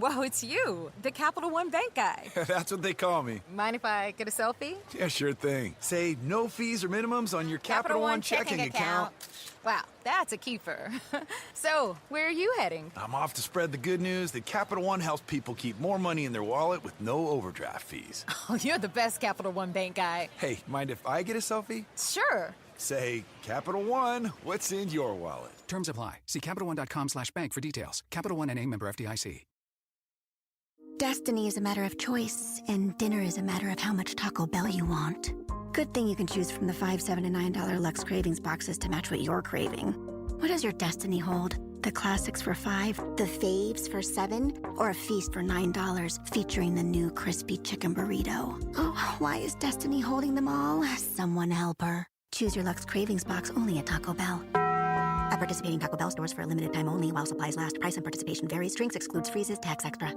Whoa, it's you, the Capital One Bank guy. That's what they call me. Mind if I get a selfie? Yeah, sure thing. Say no fees or minimums on your Capital One checking account. Wow, that's a keeper. So, where are you heading? I'm off to spread the good news that Capital One helps people keep more money in their wallet with no overdraft fees. Oh, you're the best Capital One Bank guy. Hey, mind if I get a selfie? Sure. Say, Capital One, what's in your wallet? Terms apply. See CapitalOne.com/bank for details. Capital One NA, member FDIC. Destiny is a matter of choice, and dinner is a matter of how much Taco Bell you want. Good thing you can choose from the $5, $7, and $9 Lux Cravings boxes to match what you're craving. What does your destiny hold? The classics for $5, the faves for $7, or a feast for $9 featuring the new crispy chicken burrito? Oh, why is Destiny holding them all? Someone help her. Choose your Lux Cravings box only at Taco Bell. At participating Taco Bell stores for a limited time only while supplies last. Price and participation varies. Drinks excludes freezes. Tax extra.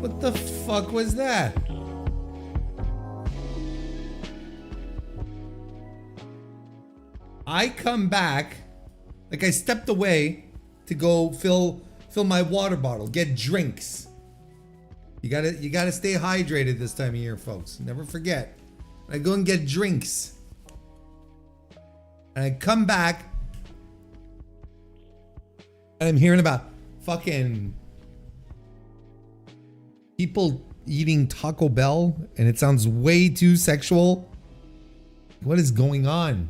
What the fuck was that? I come back, like I stepped away to go fill my water bottle, get drinks. You gotta stay hydrated this time of year, folks. Never forget. I go and get drinks. And I come back and I'm hearing about fucking people eating Taco Bell, and it sounds way too sexual. What is going on?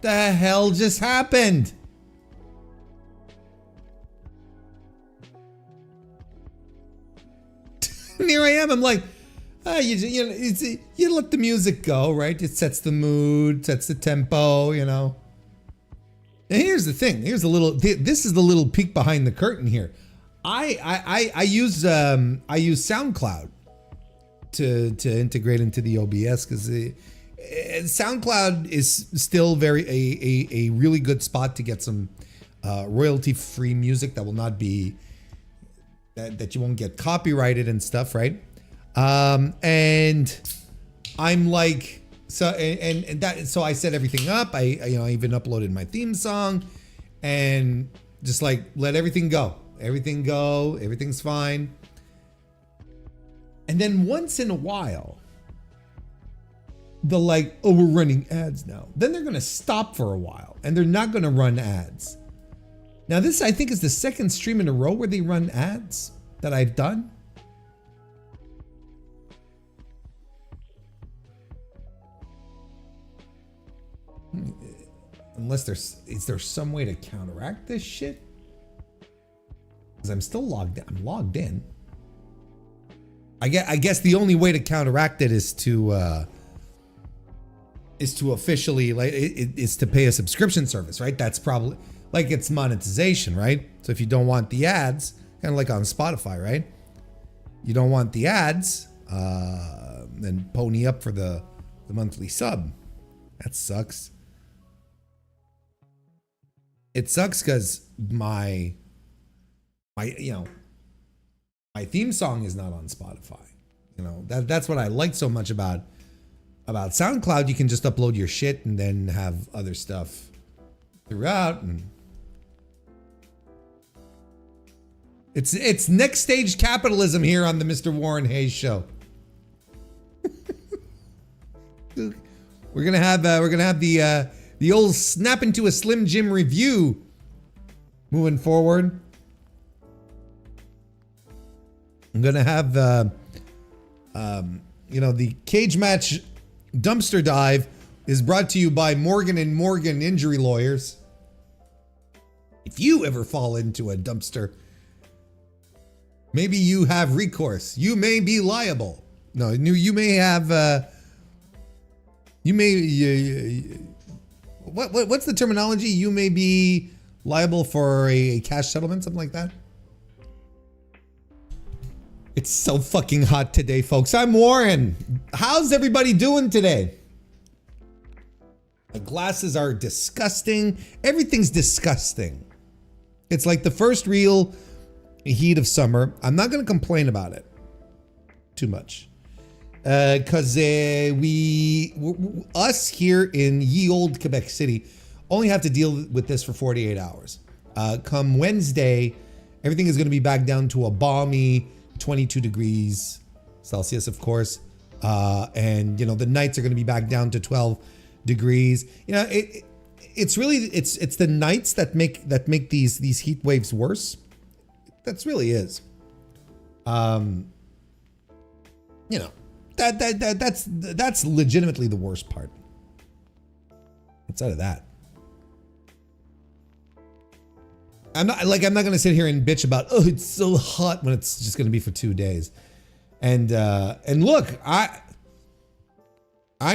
The hell just happened? And here I am. I'm like, you let the music go, right? It sets the mood, sets the tempo, you know. And here's the thing. Here's a little. This is the little peek behind the curtain here. I use SoundCloud to integrate into the OBS because SoundCloud is still a really good spot to get some royalty-free music that will not be that you won't get copyrighted and stuff, right? And I'm like, so I set everything up. I even uploaded my theme song and just like let everything go. Everything's fine. And then once in a while, they're like, oh, we're running ads now. Then they're gonna stop for a while and they're not gonna run ads. Now this, I think, is the second stream in a row where they run ads that I've done. Unless is there some way to counteract this shit? Because I'm still logged in. I'm logged in. I guess the only way to counteract it is to officially is to pay a subscription service, right? That's probably like it's monetization, right? So if you don't want the ads, kind of like on Spotify, right? You don't want the ads, then pony up for the monthly sub. That sucks. It sucks because my theme song is not on Spotify. You know, that's what I like so much about SoundCloud. You can just upload your shit and then have other stuff throughout. And it's next stage capitalism here on the Mr. Warren Hayes show. We're gonna have the old snap into a Slim Jim review moving forward. I'm gonna have the cage match dumpster dive is brought to you by Morgan & Morgan Injury Lawyers. If you ever fall into a dumpster, maybe you have recourse. You may be liable. No, you may have. What's the terminology? You may be liable for a cash settlement, something like that. It's so fucking hot today, folks. I'm Warren. How's everybody doing today? The glasses are disgusting. Everything's disgusting. It's like the first real heat of summer. I'm not going to complain about it too much. Because us here in ye old Quebec City only have to deal with this for 48 hours. Come Wednesday, everything is going to be back down to a balmy 22 degrees Celsius, of course. And, you know, the nights are going to be back down to 12 degrees. You know, it's really, it's the nights that make these heat waves worse. That's really is. You know, that's legitimately the worst part. Outside of that, I'm not going to sit here and bitch about, oh, it's so hot when it's just going to be for 2 days. And look, I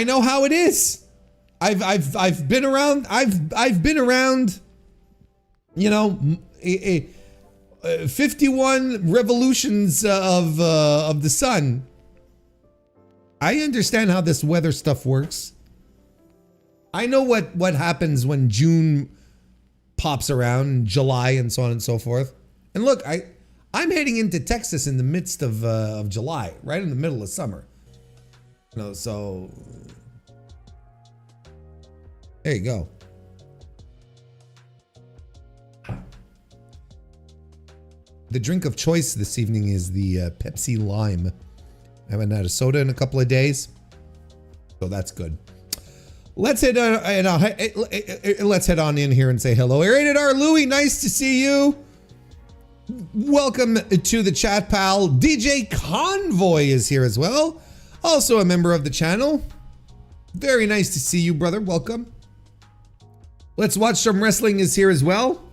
know how it is. I've been around. I've been around. You know, 51 revolutions of the sun. I understand how this weather stuff works. I know what happens when June pops around, and July, and so on and so forth. And look, I'm heading into Texas in the midst of July, right in the middle of summer. You know, so there you go. The drink of choice this evening is the Pepsi Lime. I haven't had a soda in a couple of days, so that's good. Let's head on in here and say hello. Rated R Louie, nice to see you. Welcome to the chat, pal. DJ Convoy is here as well. Also a member of the channel. Very nice to see you, brother. Welcome. Let's Watch Some Wrestling is here as well.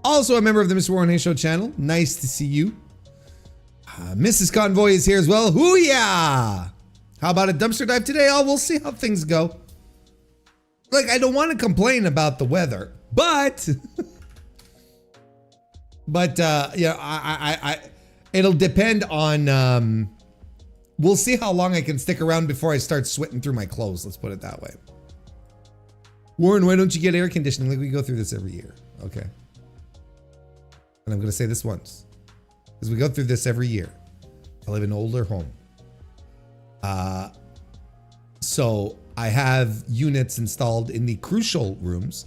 Also a member of the MrWarrenHayes Show channel. Nice to see you. Mrs. Convoy is here as well. Hoo-yah! How about a dumpster dive today? Oh, we'll see how things go. Like, I don't want to complain about the weather, but yeah, I it'll depend on we'll see how long I can stick around before I start sweating through my clothes. Let's put it that way. Warren, why don't you get air conditioning? Like, we go through this every year. Okay. And I'm going to say this once, because we go through this every year. I live in an older home. So I have units installed in the crucial rooms.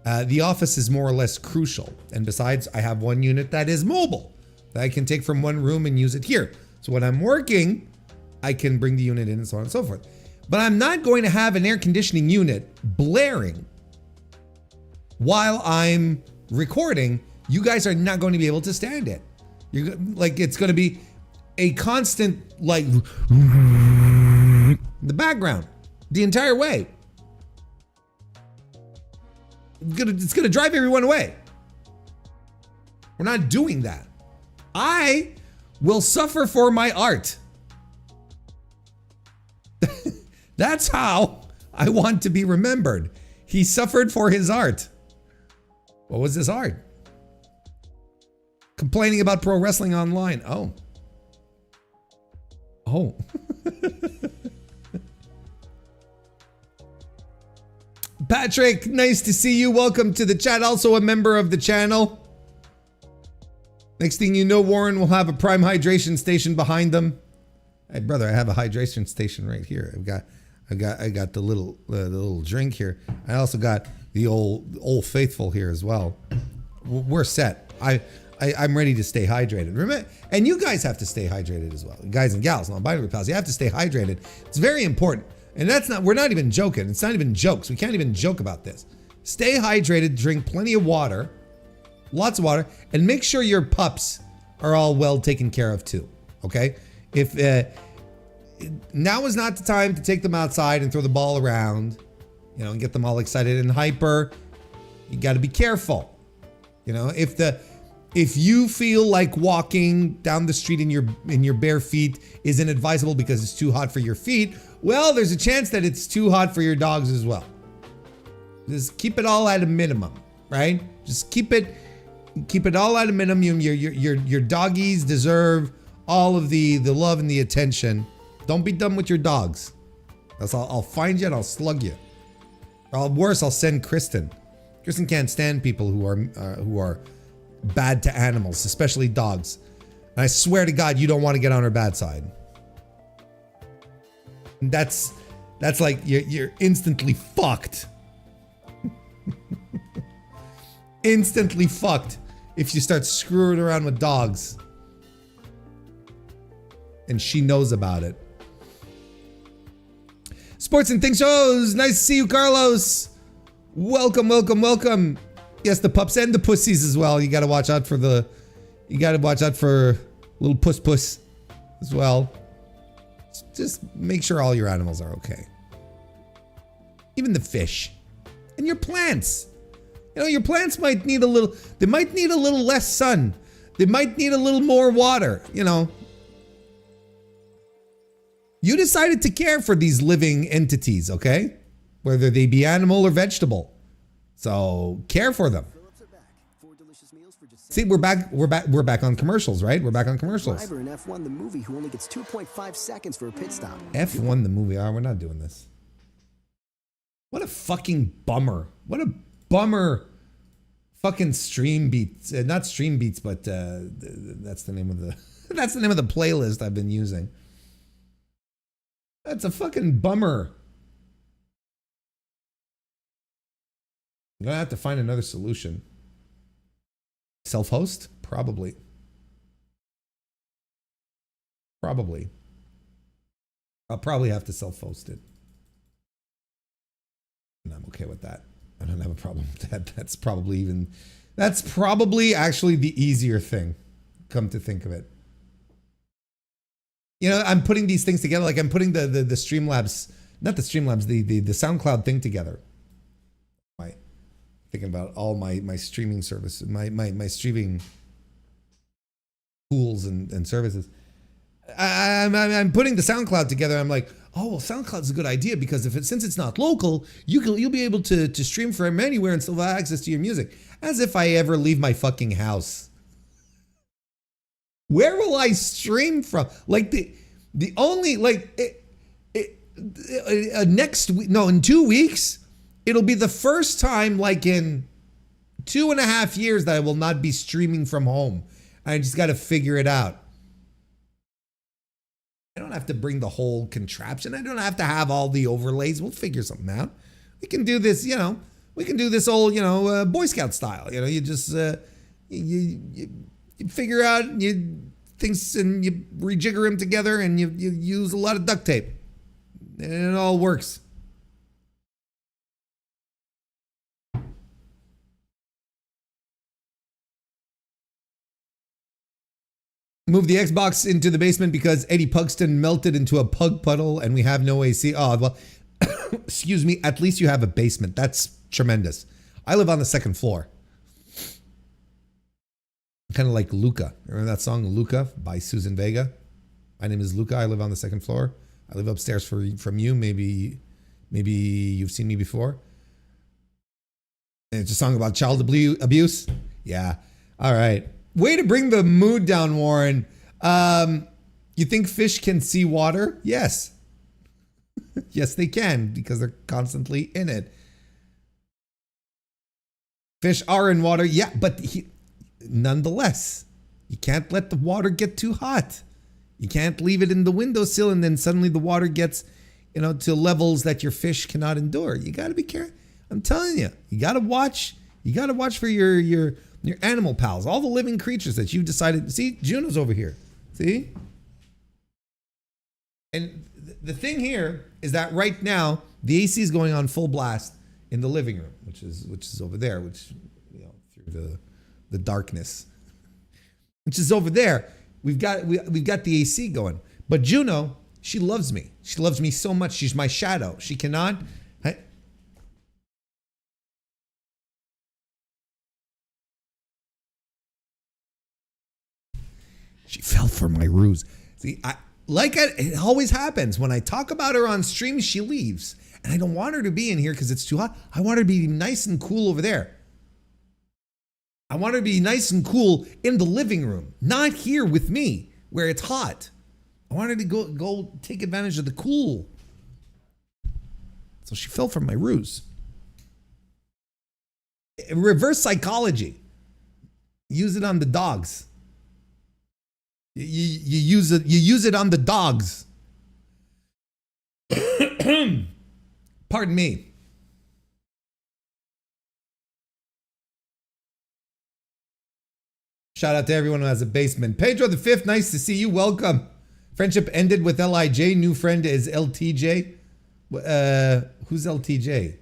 The office is more or less crucial. And besides, I have one unit that is mobile that I can take from one room and use it here. So when I'm working, I can bring the unit in and so on and so forth. But I'm not going to have an air conditioning unit blaring while I'm recording. You guys are not going to be able to stand it. You're like, it's going to be a constant, like, in the background the entire way. It's gonna drive everyone away. We're not doing that. I will suffer for my art. That's how I want to be remembered. He suffered for his art. What was his art? Complaining about pro wrestling online. Oh. Patrick, nice to see you. Welcome to the chat. Also a member of the channel. Next thing you know, Warren will have a prime hydration station behind them. Hey, brother, I have a hydration station right here. I got the little drink here. I also got the old faithful here as well. We're set. I'm ready to stay hydrated. Remember, and you guys have to stay hydrated as well. Guys and gals, non-binary pals, you have to stay hydrated. It's very important. And we're not even joking. It's not even jokes. We can't even joke about this. Stay hydrated, drink plenty of water, lots of water, and make sure your pups are all well taken care of too. Okay? If now is not the time to take them outside and throw the ball around, you know, and get them all excited and hyper. You got to be careful. You know, if you feel like walking down the street in your bare feet isn't advisable because it's too hot for your feet, well, there's a chance that it's too hot for your dogs as well. Just keep it all at a minimum, right? Just keep it all at a minimum. Your doggies deserve all of the love and the attention. Don't be dumb with your dogs. I'll find you and I'll slug you. Or worse, I'll send Kristen. Kristen can't stand people who are bad to animals, especially dogs. And I swear to God, you don't want to get on her bad side. That's like you're instantly fucked. Instantly fucked if you start screwing around with dogs. And she knows about it. Sports and Things shows. Nice to see you, Carlos. Welcome, welcome, welcome. Yes, the pups and the pussies as well. You gotta watch out for little puss as well. Just make sure all your animals are okay. Even the fish. And your plants. You know, your plants might need a little less sun. They might need a little more water, you know. You decided to care for these living entities, okay? Whether they be animal or vegetable. So care for them. See, we're back on commercials, right? We're back on commercials. Driver in F1 the movie who only gets 2.5 seconds for a pit stop. F1 the movie. Oh, we're not doing this. What a fucking bummer. What a bummer. Fucking stream beats. Not stream beats, but that's the name of the playlist I've been using. That's a fucking bummer. I'm gonna have to find another solution. Self-host? Probably. I'll probably have to self-host it. And I'm okay with that. I don't have a problem with that. That's probably actually the easier thing, come to think of it. You know, I'm putting these things together, like I'm putting the Streamlabs, not the Streamlabs, the SoundCloud thing together. Thinking about all my streaming services, my streaming tools and services. I'm putting the SoundCloud together. I'm like, oh, well, SoundCloud's a good idea because since it's not local, you'll be able to stream from anywhere and still have access to your music. As if I ever leave my fucking house. Where will I stream from? Like the only next week? No, in 2 weeks, it'll be the first time like in 2.5 years that I will not be streaming from home. I just got to figure it out. I don't have to bring the whole contraption. I don't have to have all the overlays. We'll figure something out. We can do this, you know. We can do this old, you know, Boy Scout style. You know, you just you figure out things and you rejigger them together and you use a lot of duct tape, and it all works. Move the Xbox into the basement because Eddie Pugston melted into a pug puddle and we have no AC. Oh, well, excuse me. At least you have a basement. That's tremendous. I live on the second floor. Kind of like Luca. Remember that song, Luca, by Susan Vega? My name is Luca. I live on the second floor. I live upstairs from you. Maybe you've seen me before. And it's a song about child abuse. Yeah. All right. Way to bring the mood down, Warren. You think fish can see water? Yes. Yes, they can because they're constantly in it. Fish are in water. Yeah, but nonetheless, you can't let the water get too hot. You can't leave it in the windowsill and then suddenly the water gets, you know, to levels that your fish cannot endure. You got to be careful. I'm telling you, you got to watch. You got to watch for your animal pals, all the living creatures that you've decided. See, Juno's over here. See? And the thing here is that right now the AC is going on full blast in the living room, which is over there, which, you know, through the darkness, which is over there. We've got the AC going. But Juno, she loves me. She loves me so much. She's my shadow. She cannot. She fell for my ruse. See, it always happens. When I talk about her on stream, she leaves. And I don't want her to be in here because it's too hot. I want her to be nice and cool over there. I want her to be nice and cool in the living room, not here with me where it's hot. I want her to go take advantage of the cool. So she fell for my ruse. reverse psychology. Use it on the dogs. You use it. You use it on the dogs. Pardon me. Shout out to everyone who has a basement. Pedro the Fifth, nice to see you. Welcome. Friendship ended with LIJ. New friend is LTJ. Who's LTJ?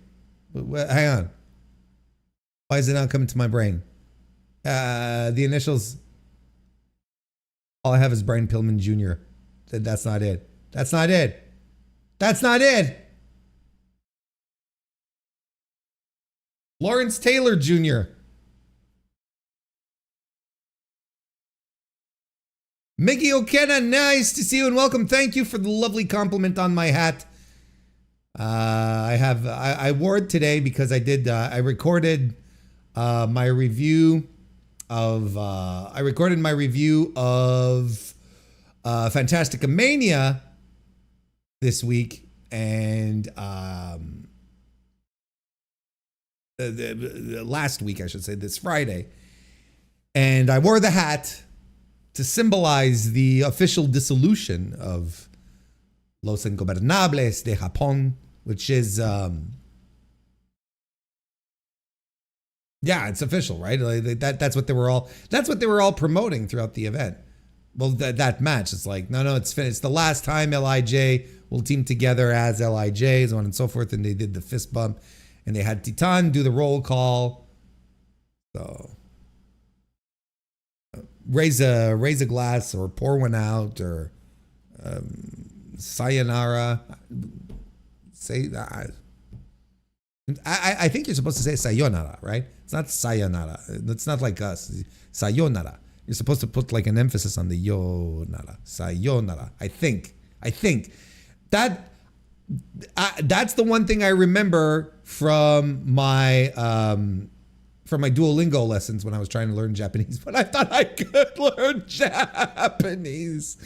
Hang on. Why is it not coming to my brain? The initials. All I have is Brian Pillman Jr. That's not it. That's not it. That's not it. Lawrence Taylor Jr. Mickey O'Kenna, nice to see you and welcome. Thank you for the lovely compliment on my hat. I wore it today because I did. I recorded my review of. I recorded my review of Fantastica Mania this week, and last week I should say, this Friday, and I wore the hat to symbolize the official dissolution of Los Ingobernables de Japón, which is, yeah, it's official, right? Like that's what they were all promoting throughout the event. Well, that match, it's like, no, it's finished. It's the last time LIJ will team together as LIJ, so on and so forth. And they did the fist bump, and they had Titan do the roll call. So raise a glass or pour one out or sayonara. Say I think you're supposed to say sayonara, right? It's not sayonara. It's not like us. Sayonara. You're supposed to put like an emphasis on the yonara. Sayonara. I think that that's the one thing I remember from my Duolingo lessons when I was trying to learn Japanese, but I thought I could learn Japanese.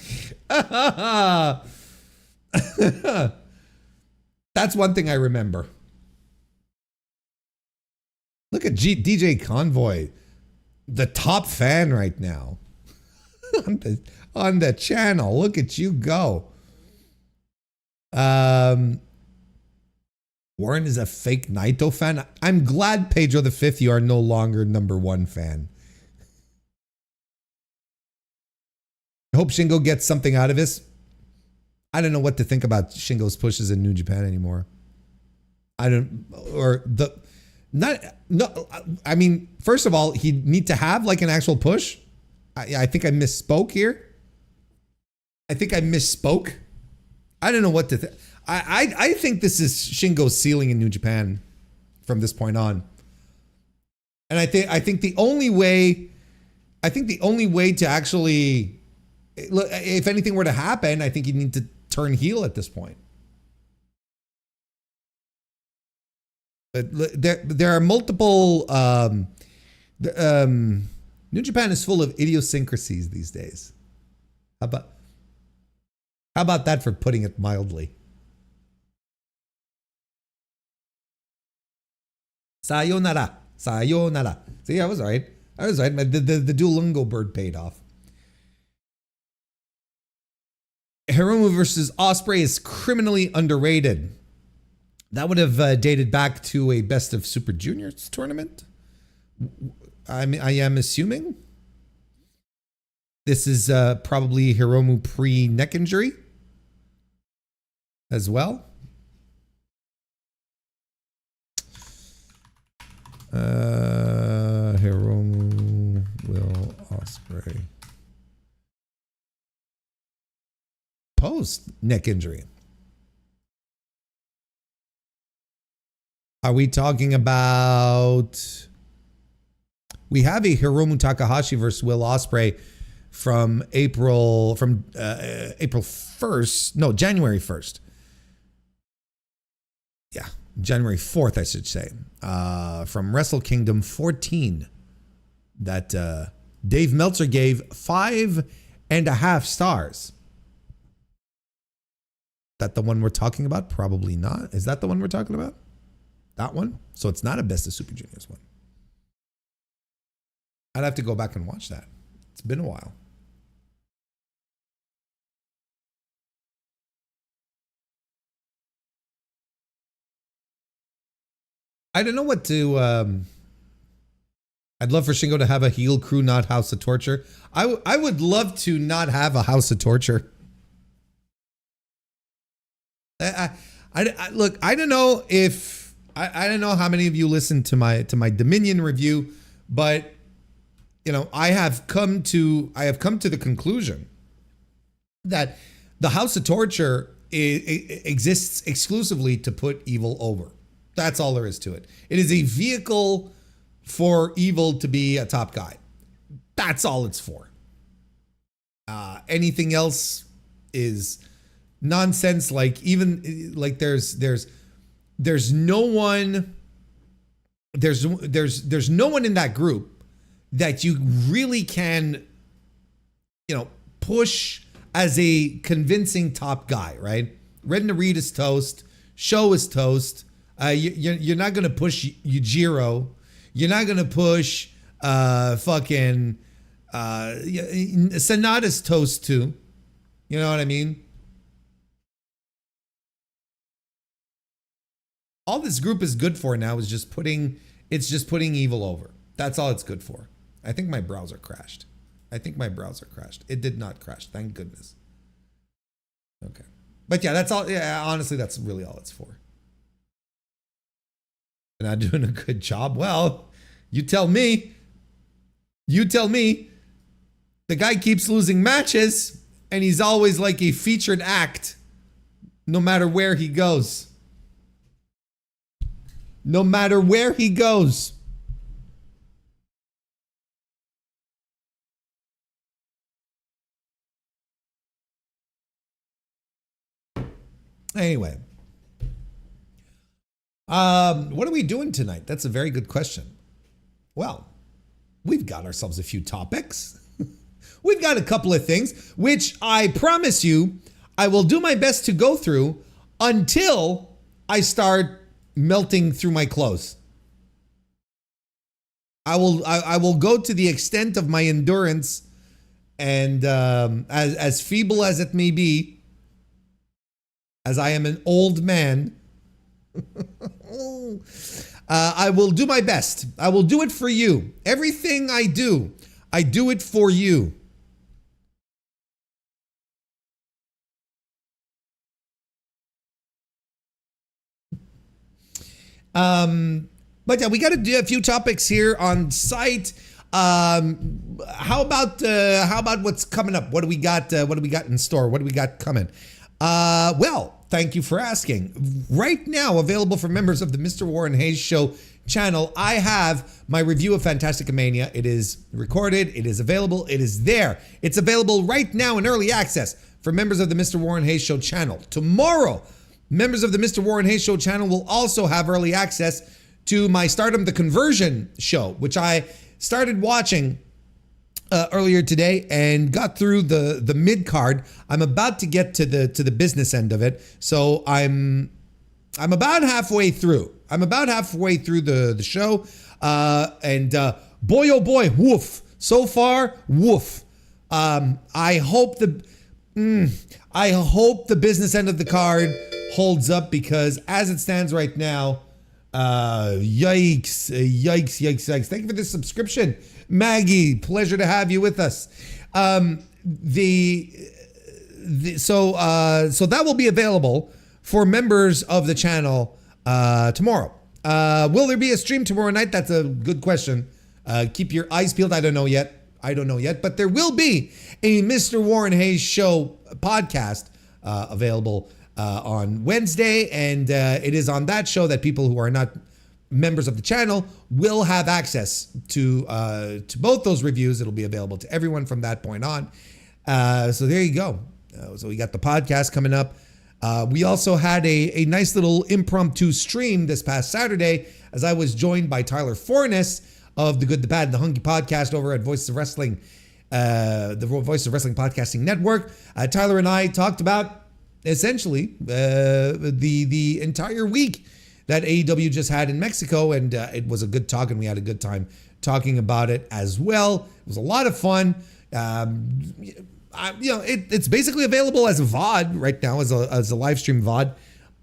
That's one thing I remember. Look at DJ Convoy, the top fan right now on the channel. Look at you go. Warren is a fake Naito fan. I'm glad, Pedro the Fifth, you are no longer #1 fan. I hope Shingo gets something out of this. I don't know what to think about Shingo's pushes in New Japan anymore. I mean, first of all, he'd need to have like an actual push. I think I misspoke here. I don't know what to think. I think this is Shingo's ceiling in New Japan from this point on. And I think the only way to actually, if anything were to happen, I think you need to turn heel at this point. There are multiple. New Japan is full of idiosyncrasies these days. How about that for putting it mildly? Sayonara. See, I was right. The Duolingo bird paid off. Hiromu versus Ospreay is criminally underrated. That would have dated back to a Best of Super Juniors tournament. I am assuming. This is probably Hiromu pre-neck injury as well. Hiromu Will Ospreay. Post neck injury. Are we talking about? We have a Hiromu Takahashi versus Will Ospreay from April 1st. No, January 1st. Yeah, January 4th, I should say. From Wrestle Kingdom 14. That Dave Meltzer gave 5.5 stars. That the one we're talking about? Probably not. Is that the one we're talking about? That one? So it's not a Best of Super Juniors one. I'd have to go back and watch that. It's been a while. I don't know what to. I'd love for Shingo to have a heel crew, not House of Torture. I would love to not have a House of Torture. Look, I don't know if I don't know how many of you listened to my Dominion review, but you know, I have come to the conclusion that the House of Torture exists exclusively to put evil over. That's all there is to it. It is a vehicle for evil to be a top guy. That's all it's for. Anything else is nonsense. Like even like there's no one in that group that you really can, you know, push as a convincing top guy, right? Red Nareed is toast. Show is toast. You're not going to push Yujiro. You're not going to push fucking Sanada's toast too. You know what I mean? All this group is good for now is just putting evil over. That's all it's good for. I think my browser crashed. It did not crash. Thank goodness. Okay. But yeah, that's all. Yeah, honestly, that's really all it's for. Not doing a good job. Well, you tell me. The guy keeps losing matches and he's always like a featured act no matter where he goes. Anyway. What are we doing tonight? That's a very good question. Well, we've got ourselves a few topics. We've got a couple of things, which I promise you, I will do my best to go through until I start melting through my clothes. I will go to the extent of my endurance, and as feeble as it may be, as I am an old man, I will do my best. I will do it for you. Everything I do it for you. But yeah, we got to do a few topics here on site. How about what's coming up? What do we got? What do we got in store? What do we got coming? Well, thank you for asking. Right now, available for members of the Mr. Warren Hayes Show channel, I have my review of Fantasticamania. It is recorded. It is available. It is there. It's available right now in early access for members of the Mr. Warren Hayes Show channel. Tomorrow, members of the Mr. Warren Hayes Show channel will also have early access to my Stardom the Conversion show, which I started watching earlier today and got through the mid card. I'm about to get to the business end of it, so I'm about halfway through. The show, and boy oh boy, woof! So far, woof. I hope the business end of the card holds up, because as it stands right now, yikes. Thank you for the subscription, Maggie. Pleasure to have you with us. So that will be available for members of the channel tomorrow. Will there be a stream tomorrow night? That's a good question. Keep your eyes peeled. I don't know yet, but there will be a Mr. Warren Hayes Show podcast available on Wednesday, and it is on that show that people who are not members of the channel will have access to both those reviews. It'll be available to everyone from that point on. So there you go. So we got the podcast coming up. We also had a nice little impromptu stream this past Saturday, as I was joined by Tyler Fornes of the Good, the Bad, and the Hungry podcast over at Voices of Wrestling, the Voices of Wrestling Podcasting Network. Tyler and I talked about essentially the entire week that AEW just had in Mexico, and it was a good talk, and we had a good time talking about it as well. It was a lot of fun. It's basically available as a VOD right now, as a live stream VOD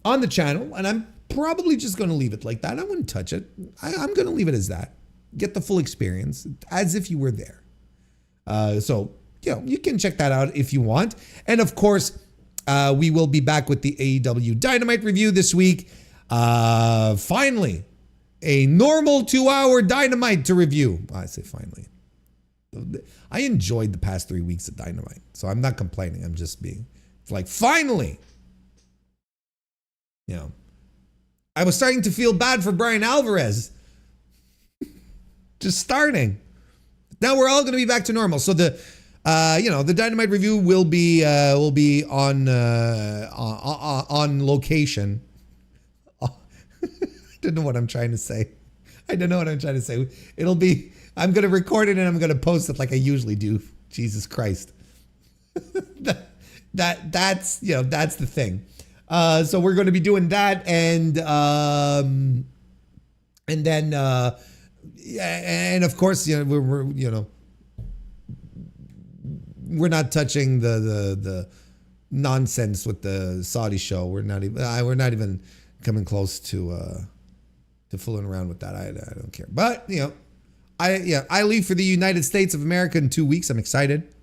on the channel, and I'm probably just going to leave it like that. I wouldn't touch it. I'm going to leave it as that. Get the full experience as if you were there. So you can check that out if you want. And of course, we will be back with the AEW Dynamite review this week. Finally, a normal 2-hour Dynamite to review. I say finally. I enjoyed the past 3 weeks of Dynamite, so I'm not complaining. I'm just it's like, finally. I was starting to feel bad for Brian Alvarez. Just starting. Now we're all going to be back to normal. So the Dynamite review will be on location. I don't know what I'm trying to say. It'll be. I'm going to record it and I'm going to post it like I usually do. Jesus Christ. That's the thing. So we're going to be doing that, and then and of course, we're not touching the nonsense with the Saudi show. We're not even coming close to fooling around with that. I don't care. But I leave for the United States of America in 2 weeks. I'm excited.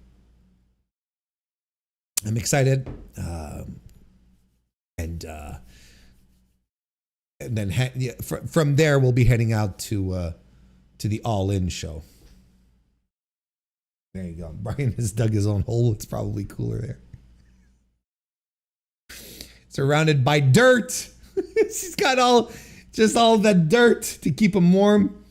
And then from there we'll be heading out to the All In show. There you go. Brian has dug his own hole. It's probably cooler there. Surrounded by dirt. He's got all the dirt to keep him warm.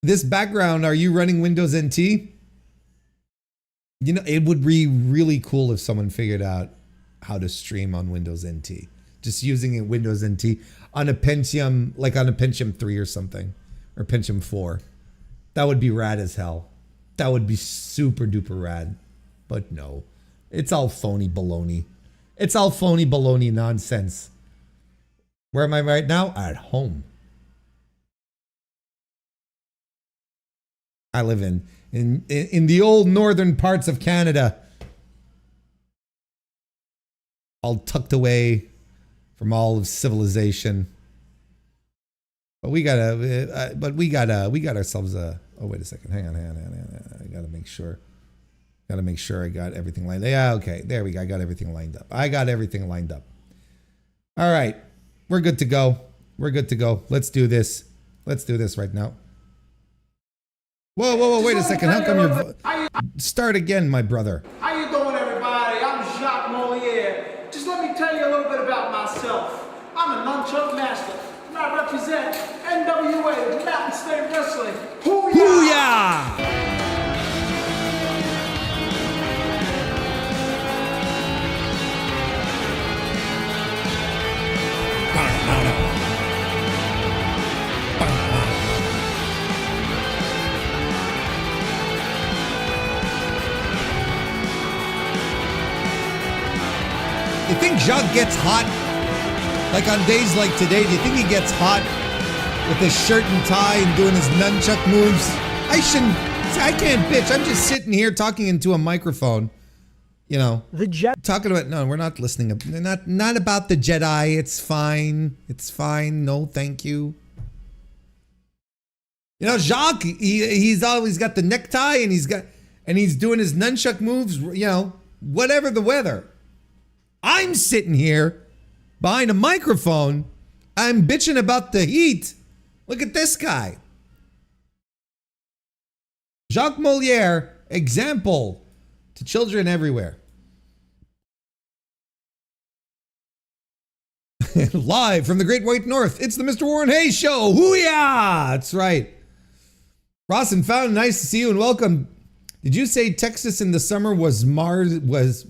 This background, are you running Windows NT? It would be really cool if someone figured out how to stream on Windows NT. Just using a Windows NT on a Pentium, like on a Pentium 3 or something, or Pentium 4. That would be rad as hell. That would be super duper rad. But no, it's all phony baloney. It's all phony baloney nonsense. Where am I right now? At home. I live in the old northern parts of Canada. All tucked away from all of civilization. But we got ourselves a, oh, wait a second. Hang on. I got to make sure. I got everything lined up. Yeah, okay. There we go. I got everything lined up. All right. We're good to go. Let's do this. Right now. Whoa, wait a second. How come you're... Start again, my brother. How you doing, everybody? I'm Jacques Moliere. Just let me tell you a little bit about myself. I'm a nunchuck master, and I represent NWA, Mountain State Wrestling. Hoo-yah! You think Jacques gets hot? Like on days like today, do you think he gets hot with his shirt and tie and doing his nunchuck moves? I can't bitch. I'm just sitting here talking into a microphone. Talking about, no, we're not listening. Not about the Jedi. It's fine. No, thank you. Jacques, he's always got the necktie and he's doing his nunchuck moves, whatever the weather. I'm sitting here behind a microphone. I'm bitching about the heat. Look at this guy. Jacques Moliere, example to children everywhere. Live from the Great White North, it's the MrWarrenHayes Show. Hoo-yah! That's right. Ross and Fountain, nice to see you and welcome. Did you say Texas in the summer was Mars booked?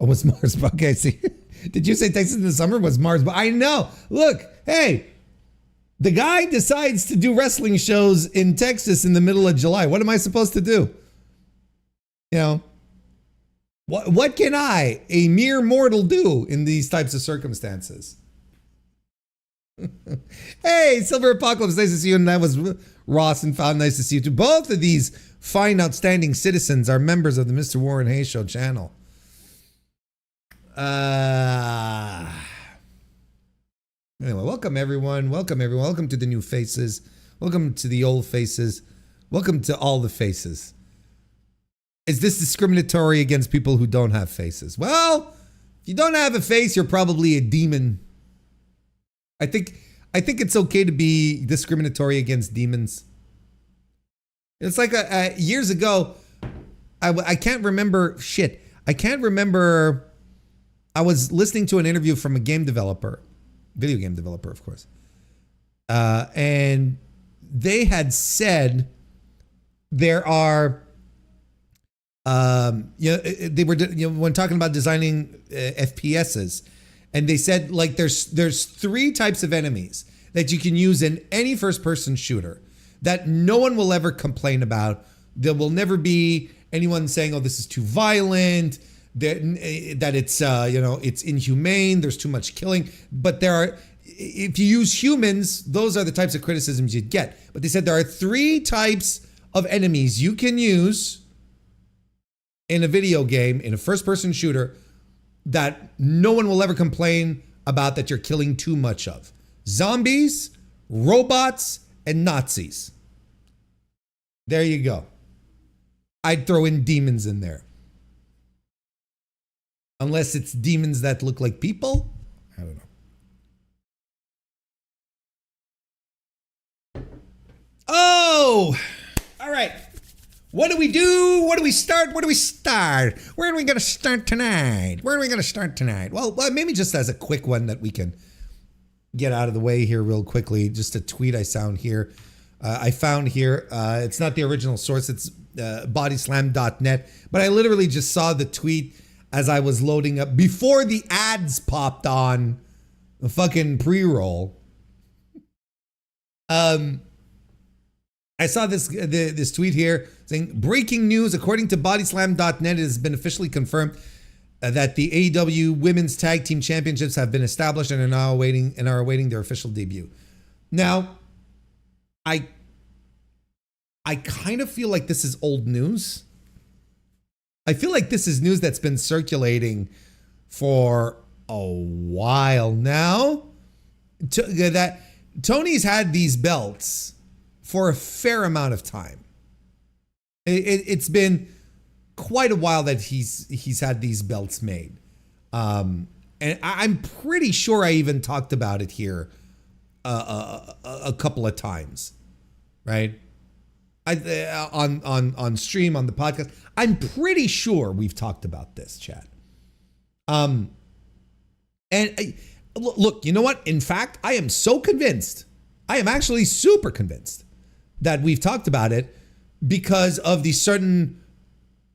Oh, was Mars booked? Okay, see. Did you say Texas in the summer was Mars booked? I know. Look, hey, the guy decides to do wrestling shows in Texas in the middle of July. What am I supposed to do? What can I, a mere mortal, do in these types of circumstances? Hey, Silver Apocalypse, nice to see you. And that was Ross and Found, nice to see you too. Both of these fine, outstanding citizens are members of the Mr. Warren Hayes Show channel. Anyway, welcome everyone. Welcome everyone. Welcome to the new faces. Welcome to the old faces. Welcome to all the faces. Is this discriminatory against people who don't have faces? Well, if you don't have a face, you're probably a demon. I think it's okay to be discriminatory against demons. It's like years ago, I can't remember shit. I can't remember. I was listening to an interview from a game developer, video game developer, of course, and they had said there are, they were, when talking about designing FPSs, and they said like there's 3 types of enemies that you can use in any first-person shooter that no one will ever complain about. There will never be anyone saying, "Oh, this is too violent." That it's it's inhumane. There's too much killing. But there are, if you use humans, those are the types of criticisms you'd get. But they said there are 3 types of enemies you can use in a video game, in a first-person shooter, that no one will ever complain about that you're killing too much of: zombies, robots, and Nazis. There you go. I'd throw in demons in there. Unless it's demons that look like people. I don't know. Oh! All right. What do we do? What do we start? Where do we start? Where are we going to start tonight? Well, maybe just as a quick one that we can get out of the way here real quickly. Just a tweet I found here. It's not the original source. It's bodyslam.net. But I literally just saw the tweet as I was loading up before the ads popped on the fucking pre-roll. I saw this tweet here saying, breaking news, according to bodyslam.net, it has been officially confirmed that the AEW Women's Tag Team Championships have been established and are now awaiting their official debut. Now, I kind of feel like this is old news. I feel like this is news that's been circulating for a while now. That Tony's had these belts for a fair amount of time. It's been quite a while that he's had these belts made. And I'm pretty sure I even talked about it here a couple of times, right? On stream, on the podcast. I'm pretty sure we've talked about this, chat. Look, you know what? In fact, I am so convinced. I am actually super convinced that we've talked about it because of the certain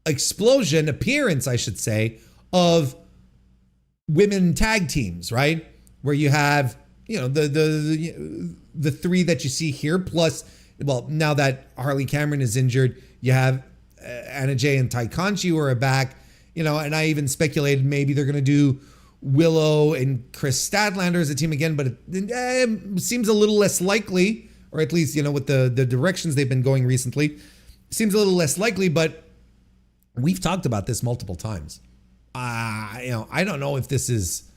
appearance, I should say, of women tag teams, right? Where you have, the 3 that you see here, plus, well, now that Harley Cameron is injured, you have Anna Jay and Ty Conchi who are back, and I even speculated maybe they're going to do Willow and Chris Statlander as a team again, but it seems a little less likely, or at least, with the directions they've been going recently, seems a little less likely, but we've talked about this multiple times. I don't know if this is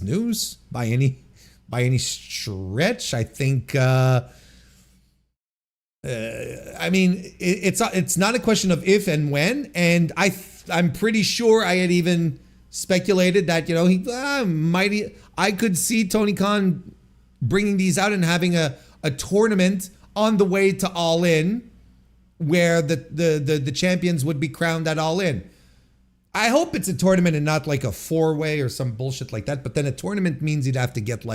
news by any stretch. I think, it's not a question of if and when, and I'm pretty sure I had even speculated that I could see Tony Khan bringing these out and having a tournament on the way to All In, where the champions would be crowned at All In. I hope it's a tournament and not like a 4-way or some bullshit like that. But then a tournament means you'd have to get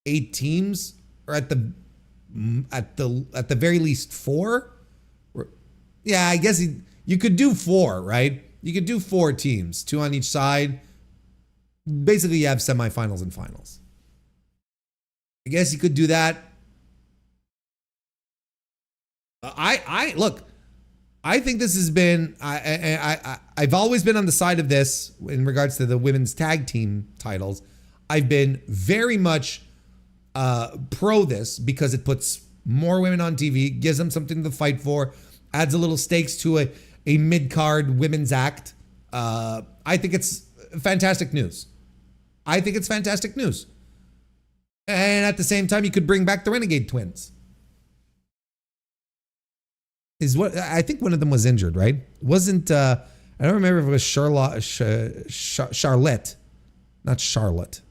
8 teams, or at the very least 4. Yeah, I guess you could do 4, right? You could do 4 teams, 2 on each side. Basically, you have semifinals and finals. I guess you could do that. Look, I think this has been, I've always been on the side of this in regards to the women's tag team titles. I've been very much pro this because it puts more women on TV, gives them something to fight for, adds a little stakes to a mid-card women's act. I think it's fantastic news. I think it's fantastic news. And at the same time, you could bring back the Renegade Twins. I think one of them was injured, right? Wasn't I don't remember if it was Charlotte, not Charlotte.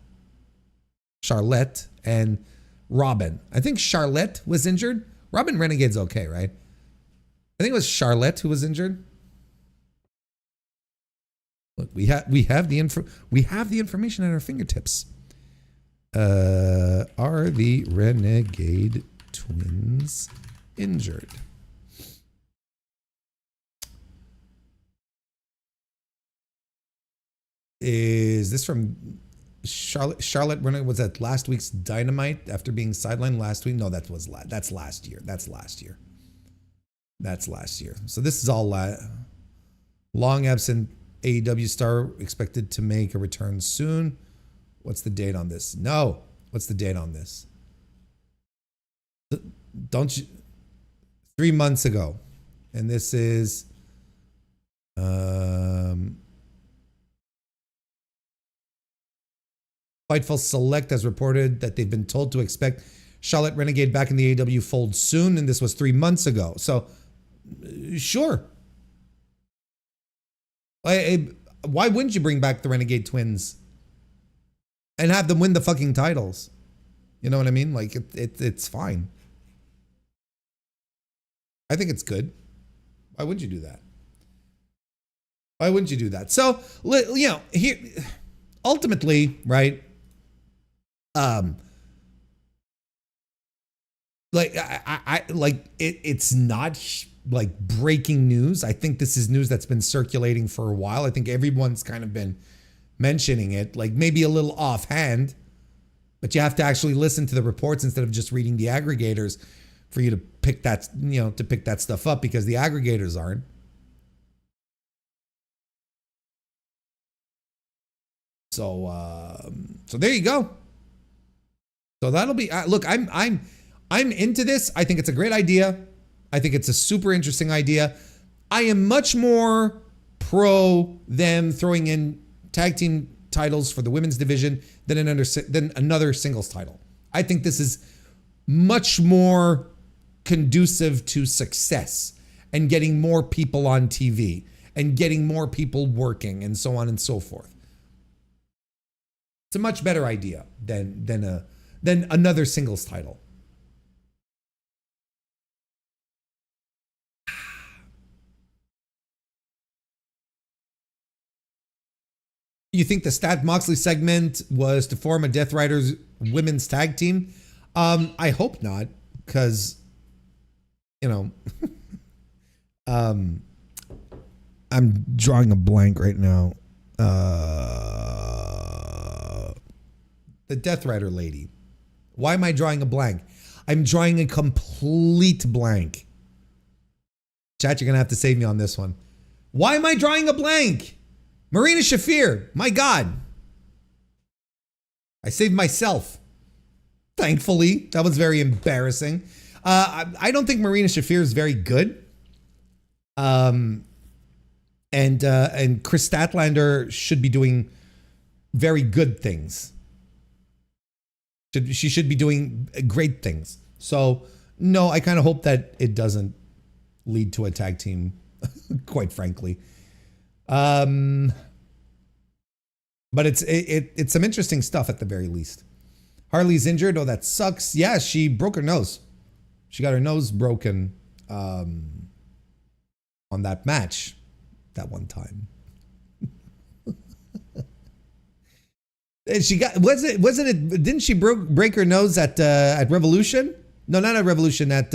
Charlotte and Robin. I think Charlotte was injured. Robin Renegade's okay, right? I think it was Charlotte who was injured. Look, we have the information at our fingertips. Are the Renegade Twins injured? Is this from Charlotte? Charlotte Renegade was at last week's Dynamite after being sidelined last week. No, that's last year. That's last year. So this is all long absent AEW star expected to make a return soon. What's the date on this? No. What's the date on this? Don't you? 3 months ago, and this is Fightful Select has reported that they've been told to expect Charlotte Renegade back in the AEW fold soon, and this was 3 months ago. So, sure. Why wouldn't you bring back the Renegade Twins and have them win the fucking titles? You know what I mean? Like, it's fine. I think it's good. Why wouldn't you do that? Why wouldn't you do that? So, you know, here, ultimately, right? It's not like breaking news. I think this is news that's been circulating for a while. I think everyone's kind of been mentioning it, like maybe a little offhand, but you have to actually listen to the reports instead of just reading the aggregators for you to pick that, you know, to pick that stuff up, because the aggregators aren't. So there you go. So that'll be, look, I'm into this. I think it's a great idea. I think it's a super interesting idea. I am much more pro them throwing in tag team titles for the women's division than another singles title. I think this is much more conducive to success and getting more people on TV and getting more people working and so on and so forth. It's a much better idea than another singles title. You think the Stat Moxley segment was to form a Death Riders women's tag team? I hope not, because, you know, I'm drawing a blank right now. The Death Rider lady. Why am I drawing a blank? I'm drawing a complete blank. Chat, you're going to have to save me on this one. Why am I drawing a blank? Marina Shafir. My God. I saved myself. Thankfully. That was very embarrassing. I don't think Marina Shafir is very good. And Chris Statlander should be doing very good things. She should be doing great things. So, no, I kind of hope that it doesn't lead to a tag team, quite frankly. But it's some interesting stuff at the very least. Harley's injured. Oh, that sucks. Yeah, she broke her nose. She got her nose broken on that match that one time. And she got wasn't it? Didn't she break her nose at Revolution? No, not at Revolution. At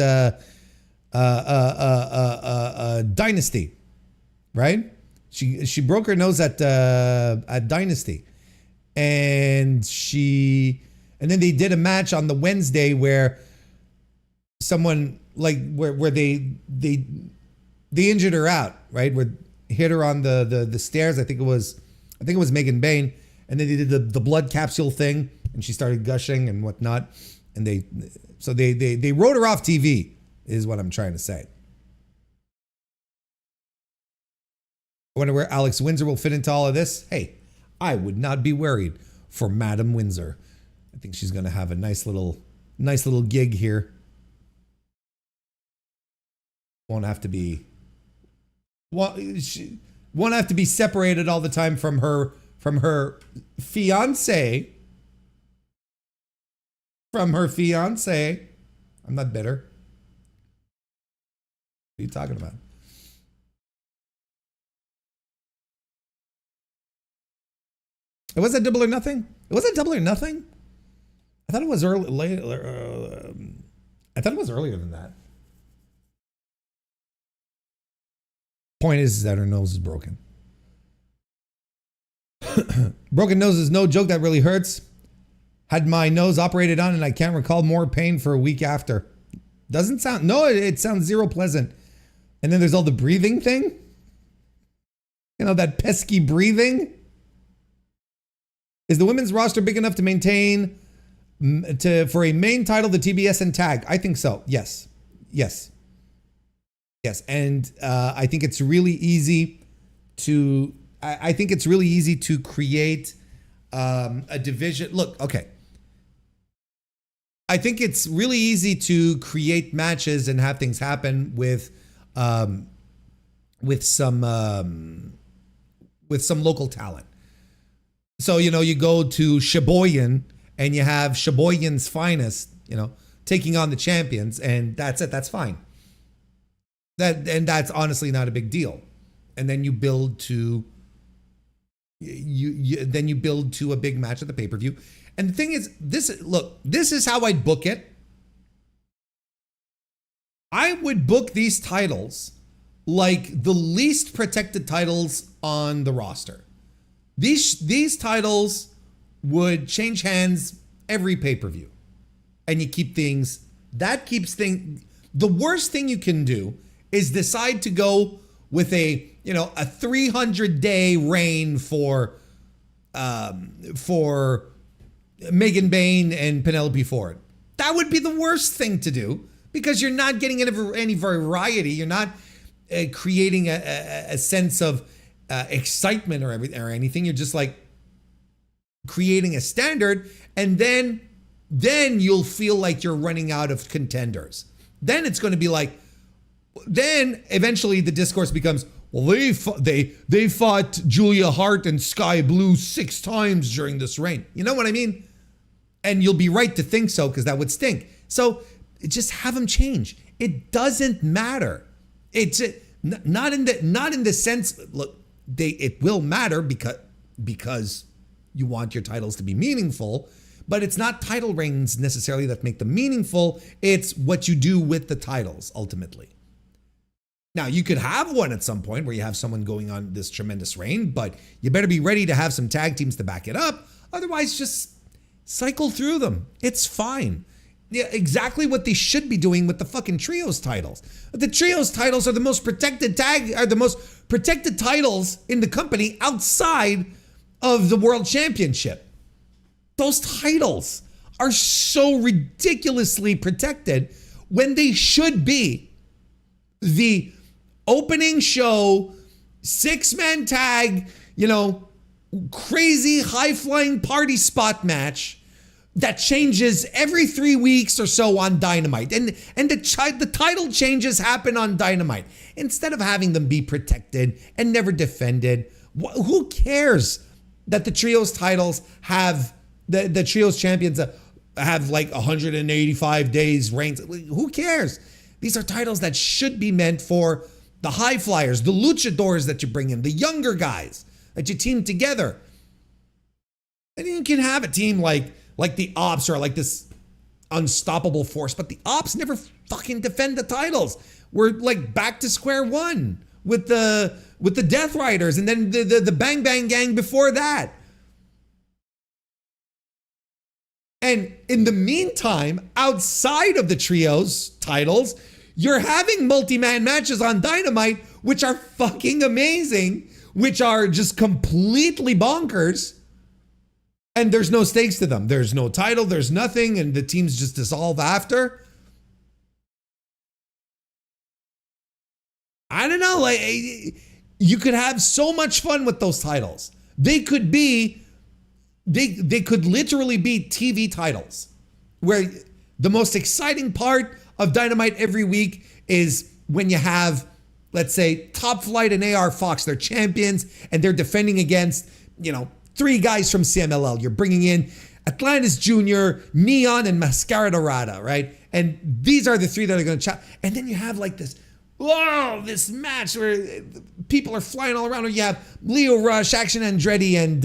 Dynasty, right? She broke her nose at Dynasty, and then they did a match on the Wednesday where someone where they they injured her out, right? Where hit her on the stairs. I think it was Megan Bain, and then they did the blood capsule thing, and she started gushing and whatnot. And they wrote her off TV, is what I'm trying to say. I wonder where Alex Windsor will fit into all of this. Hey, I would not be worried for Madam Windsor. I think she's going to have a nice little gig here. Won't have to be separated all the time from her fiance. From her fiance. I'm not bitter. What are you talking about? It was a Double or Nothing? It wasn't Double or Nothing? I thought it was earlier than that. Point is that her nose is broken. Broken nose is no joke. That really hurts. Had my nose operated on and I can't recall more pain for a week after. Doesn't sound, no, it sounds zero pleasant. And then there's all the breathing thing. You know, that pesky breathing. Is the women's roster big enough to maintain for a main title, the TBS and tag? I think so. Yes. And I think it's really easy to, create a division. Look, okay. I think it's really easy to create matches and have things happen with some local talent. So, you know, you go to Sheboygan and you have Sheboygan's finest, you know, taking on the champions, and that's it. That's fine. That's honestly not a big deal. And then you build to you build to a big match at the pay-per-view. And the thing is, this is how I'd book it. I would book these titles like the least protected titles on the roster. These titles would change hands every pay-per-view. And you keep things, the worst thing you can do is decide to go with a 300-day reign for Megan Bain and Penelope Ford. That would be the worst thing to do, because you're not getting any variety. You're not creating a sense of excitement or anything. You're just like creating a standard, and then you'll feel like you're running out of contenders. Then it's going to be like, then eventually the discourse becomes, well, they fought Julia Hart and Sky Blue 6 times during this reign. You know what I mean? And you'll be right to think so, because that would stink. So just have them change. It doesn't matter. It's not in the sense. Look, it will matter because you want your titles to be meaningful, but it's not title reigns necessarily that make them meaningful. It's what you do with the titles ultimately. Now, you could have one at some point where you have someone going on this tremendous reign, but you better be ready to have some tag teams to back it up. Otherwise, just cycle through them. It's fine. Yeah, exactly what they should be doing with the fucking trios titles. The trios titles are the most protected titles in the company outside of the World Championship. Those titles are so ridiculously protected when they should be the opening show, 6-man tag, crazy high-flying party spot match that changes every 3 weeks or so on Dynamite. And the title changes happen on Dynamite. Instead of having them be protected and never defended, who cares that the trios titles have, the trios champions have like 185 days reigns? Who cares? These are titles that should be meant for the high flyers, the luchadors that you bring in, the younger guys that you team together. And you can have a team like the Ops or like this unstoppable force, but the Ops never fucking defend the titles. We're like back to square one with the Death Riders and then the Bang Bang Gang before that. And in the meantime, outside of the trios titles, You're having multi-man matches on Dynamite, which are fucking amazing, which are just completely bonkers. And there's no stakes to them. There's no title, there's nothing, and the teams just dissolve after. I don't know, like, you could have so much fun with those titles. They could be, they could literally be TV titles, where the most exciting part of Dynamite every week is when you have, let's say, Top Flight and AR Fox, they're champions, and they're defending against, you know, 3 guys from CMLL. You're bringing in Atlantis Jr., Neon, and Mascara Dorada, right? And these are the 3 that are going to chat. And then you have like this, whoa, this match where people are flying all around. Or you have Leo Rush, Action Andretti, and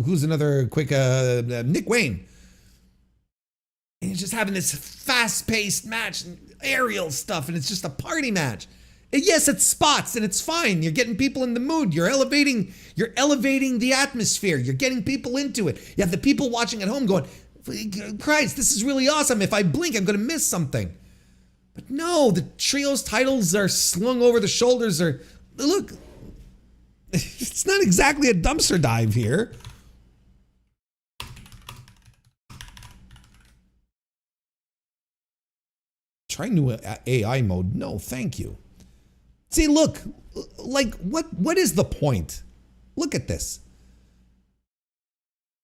who's another quick, Nick Wayne. And you're just having this fast-paced match and aerial stuff, and it's just a party match. And yes, it's spots, and it's fine. You're getting people in the mood. You're elevating the atmosphere. You're getting people into it. You have the people watching at home going, Christ, this is really awesome. If I blink, I'm going to miss something. But no, the trios titles are slung over the shoulders. Or look, it's not exactly a dumpster dive here. Try new AI mode. No, thank you. See, look, like what is the point? Look at this.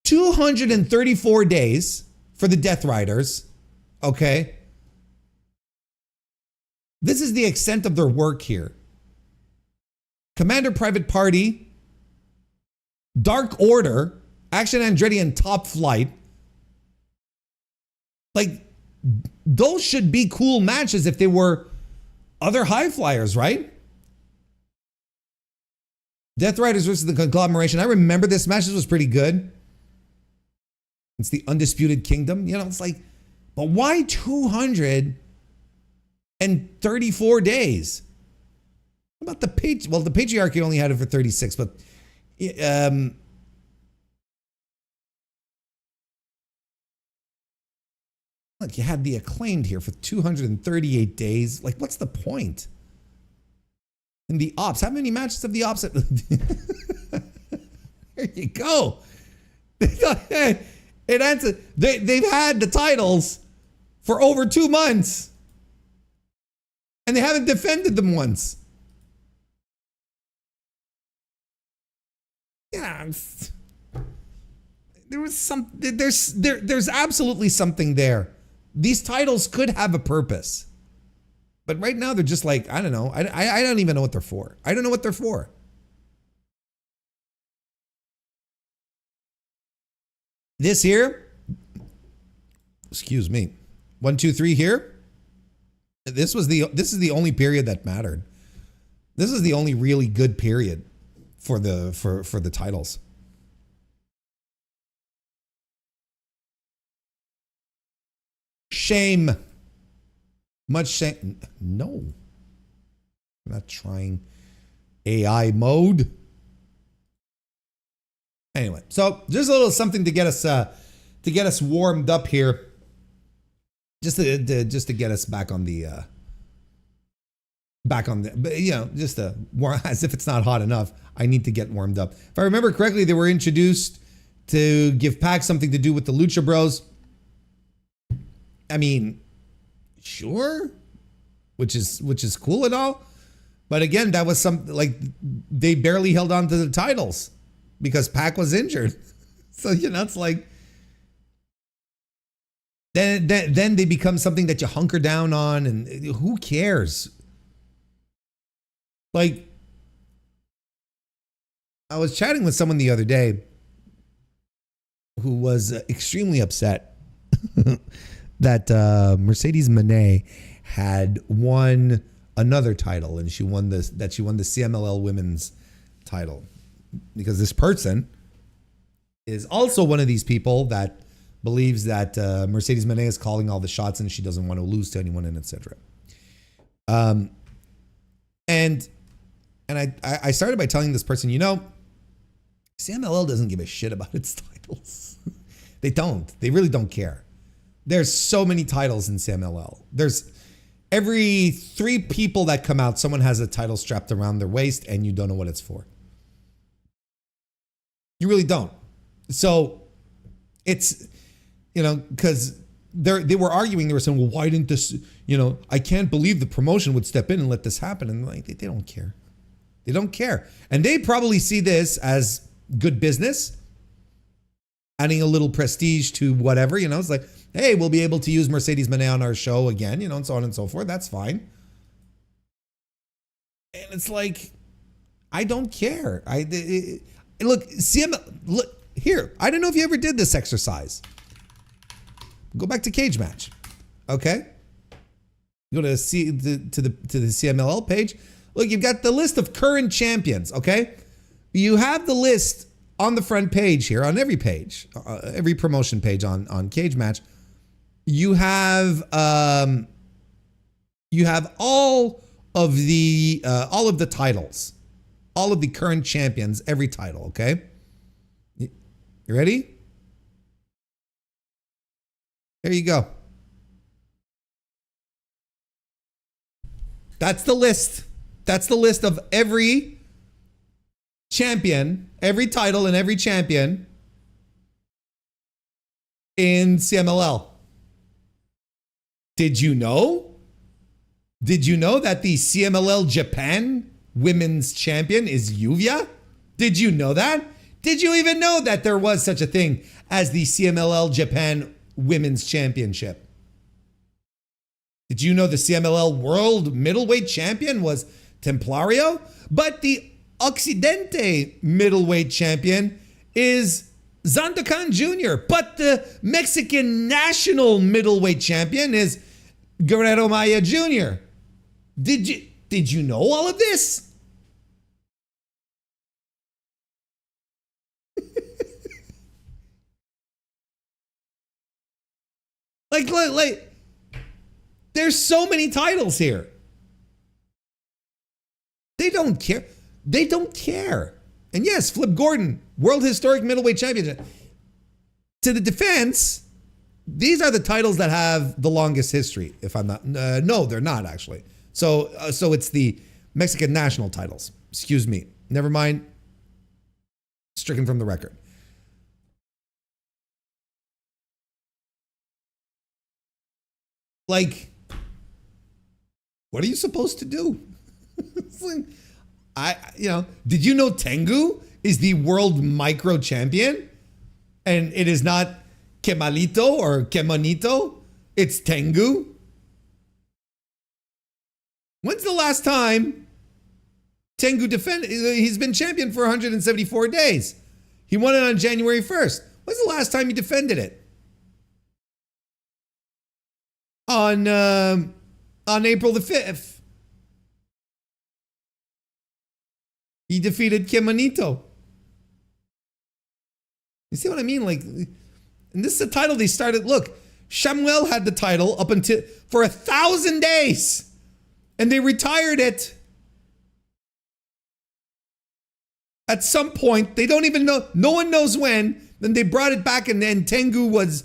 234 days for the Death Riders, okay? This is the extent of their work here. Commander Private Party, Dark Order, Action Andretti, and Top Flight. Like, those should be cool matches if they were other high flyers, right? Death Riders versus the Conglomeration. I remember this match. This was pretty good. It's the Undisputed Kingdom. You know, it's like, but why 234 days? What about the the Patriarchy only had it for 36, but look, you had the Acclaimed here for 238 days. Like, what's the point? And the Ops, how many matches have the Ops? There you go. It answered. They've had the titles for over 2 months, and they haven't defended them once. Yeah, there was some. There's absolutely something there. These titles could have a purpose. But right now they're just like, I don't know. I don't even know what they're for. I don't know what they're for. This here, excuse me, 1, 2, 3 here. This is the only period that mattered. This is the only really good period for the titles. Shame. Much shame. No. I'm not trying AI mode. Anyway, so just a little something to get us warmed up here. Just to get us back on the but you know, just to warm, as if it's not hot enough. I need to get warmed up. If I remember correctly, they were introduced to give Pac something to do with the Lucha Bros. I mean, sure, which is cool and all, but again, that was something like they barely held on to the titles because Pac was injured. So you know, it's like then they become something that you hunker down on, and who cares? Like, I was chatting with someone the other day who was extremely upset that Mercedes Moné had won another title, and she won the CMLL Women's title, because this person is also one of these people that believes that Mercedes Moné is calling all the shots and she doesn't want to lose to anyone, and etc. And I started by telling this person, you know, CMLL doesn't give a shit about its titles. They don't. They really don't care. There's so many titles in CMLL. There's every 3 people that come out, someone has a title strapped around their waist and you don't know what it's for. You really don't. So it's, because they were arguing, they were saying, well, why didn't this, I can't believe the promotion would step in and let this happen. And like, they don't care. They don't care. And they probably see this as good business, adding a little prestige to whatever, it's like, hey, we'll be able to use Mercedes Moné on our show again, and so on and so forth. That's fine. And it's like, I don't care. Look, look here. I don't know if you ever did this exercise. Go back to Cage Match. Okay? Go to the CMLL page. Look, you've got the list of current champions, okay? You have the list on the front page here, on every page, every promotion page on Cage Match. You have all of the titles, all of the current champions, every title, okay? You ready? There you go. That's the list. That's the list of every champion, every title and every champion in CMLL. Did you know? Did you know that the CMLL Japan women's champion is Yuvia? Did you know that? Did you even know that there was such a thing as the CMLL Japan Women's Championship? Did you know the CMLL World Middleweight Champion was Templario? But the Occidente Middleweight Champion is Zandokan Jr., but the Mexican National Middleweight Champion is Guerrero Maya Jr. Did you know all of this? like, there's so many titles here. They don't care. They don't care. And yes, Flip Gordon, World Historic Middleweight Championship. To the defense, these are the titles that have the longest history, if I'm not, no, they're not actually. So it's the Mexican national titles. Excuse me. Never mind. Stricken from the record. Like, what are you supposed to do? It's like, did you know Tengu is the world micro champion? And it is not Kemalito or Kemanito. It's Tengu. When's the last time Tengu defended? He's been champion for 174 days. He won it on January 1st. When's the last time he defended it? On April the 5th. He defeated Kemanito. You see what I mean? Like, and this is a title they started. Look, Shamuel had the title up until for 1,000 days. And they retired it at some point. They don't even know. No one knows when. Then they brought it back, and then Tengu was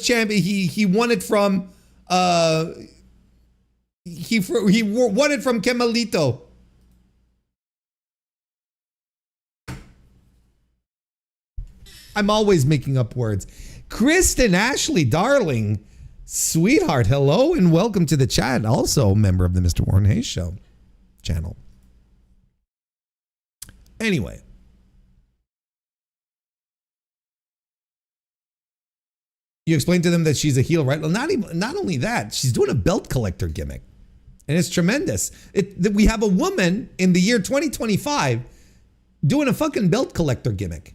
champion. He won it from he won it from Kemalito. I'm always making up words. Kristen Ashley, darling, sweetheart, hello and welcome to the chat. Also a member of the Mr. Warren Hayes Show channel. Anyway. You explained to them that she's a heel, right? Well, not only that, she's doing a belt collector gimmick. And it's tremendous. We have a woman in the year 2025 doing a fucking belt collector gimmick.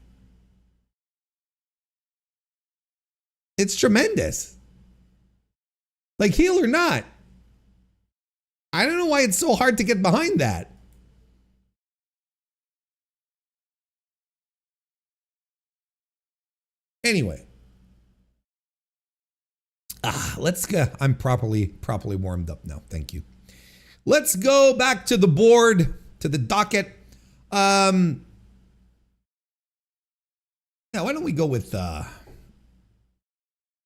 It's tremendous. Like, heel or not. I don't know why it's so hard to get behind that. Anyway. Let's go. I'm properly warmed up now. Thank you. Let's go back to the board, to the docket. Yeah, why don't we go with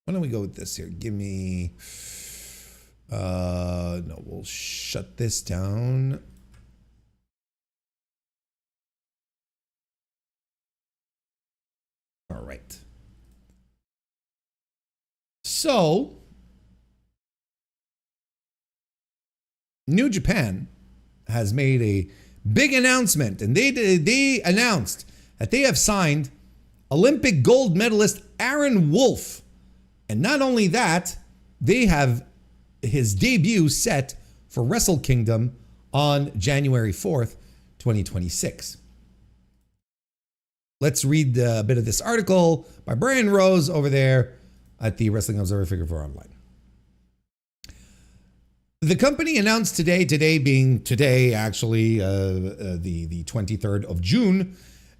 Why don't we go with this here? Give me, no, we'll shut this down. All right. So, New Japan has made a big announcement, and they announced that they have signed Olympic gold medalist Aaron Wolf. And not only that, they have his debut set for Wrestle Kingdom on January 4th, 2026. Let's read a bit of this article by Brian Rose over there at the Wrestling Observer Figure 4 Online. The company announced today being today, actually, the 23rd of June,